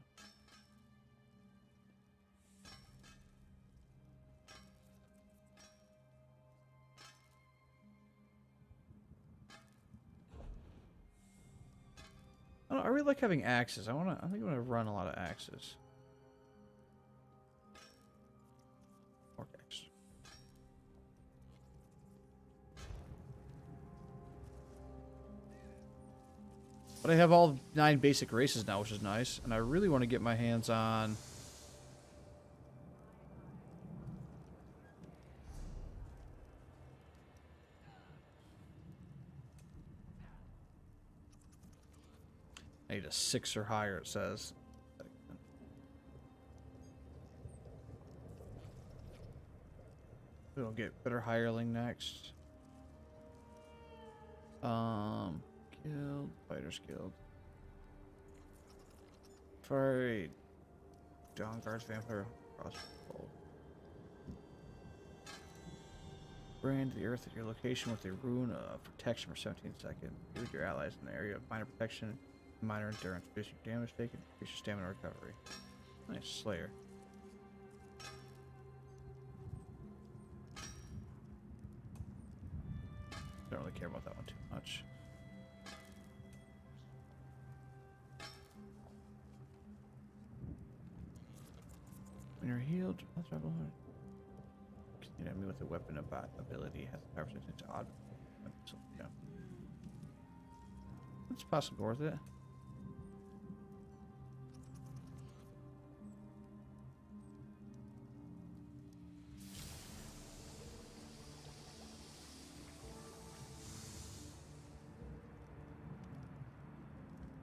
I don't know, I really like having axes. I think I'm gonna run a lot of axes. Axe. But I have all 9 basic races now, which is nice, and I really want to get my hands on I need a 6 or higher, it says. We'll get better hireling next. Guild, Fighters Guild. Fiery Dawn Guards, Vampire, Crossbow. Brand the earth at your location with a rune of protection for 17 seconds. Give your allies in the area of minor protection, minor endurance. Reduce your damage taken, increase your stamina recovery. Nice, Slayer. Don't really care about that one too much. When you're healed, you know, me with a weapon ability has power sensitive to odd. So, yeah. It's possibly worth it.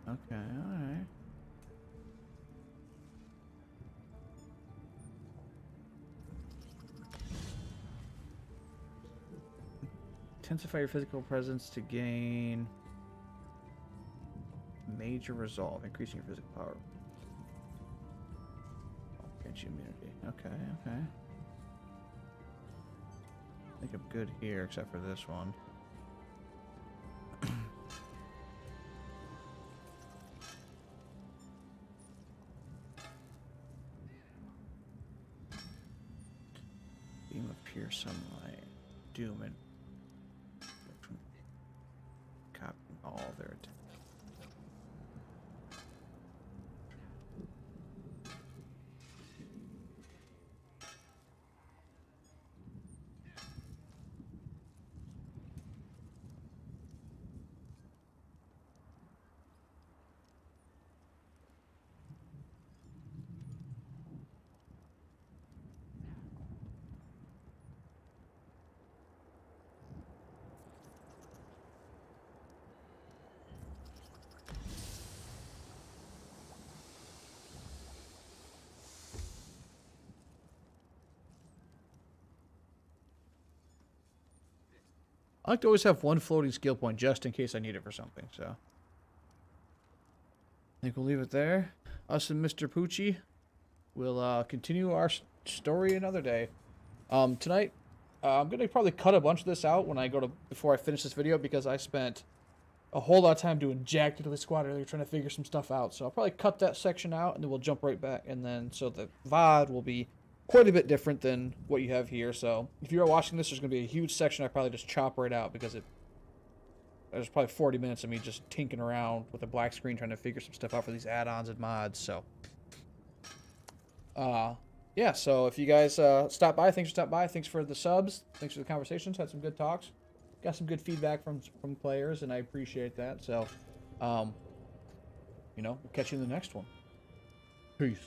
Okay, alright. Intensify your physical presence to gain major resolve, increasing your physical power. Grant you immunity. Okay, okay. I think I'm good here, except for this one. Beam of pure sunlight, doom and copying all their attacks. I like to always have one floating skill point just in case I need it for something, so. I think we'll leave it there. Us and Mr. Poochie will continue our story another day. Tonight, I'm going to probably cut a bunch of this out when I go to, before I finish this video, because I spent a whole lot of time doing Jack Diddley Squad earlier trying to figure some stuff out. So I'll probably cut that section out and then we'll jump right back. And then, so the VOD will be quite a bit different than what you have here. So if you're watching this, there's going to be a huge section I probably just chop right out because there's probably 40 minutes of me just tinkering around with a black screen trying to figure some stuff out for these add-ons and mods. So, yeah, so if you guys stop by, thanks for stopping by. Thanks for the subs. Thanks for the conversations. Had some good talks. Got some good feedback from players, and I appreciate that. So, you know, we'll catch you in the next one. Peace.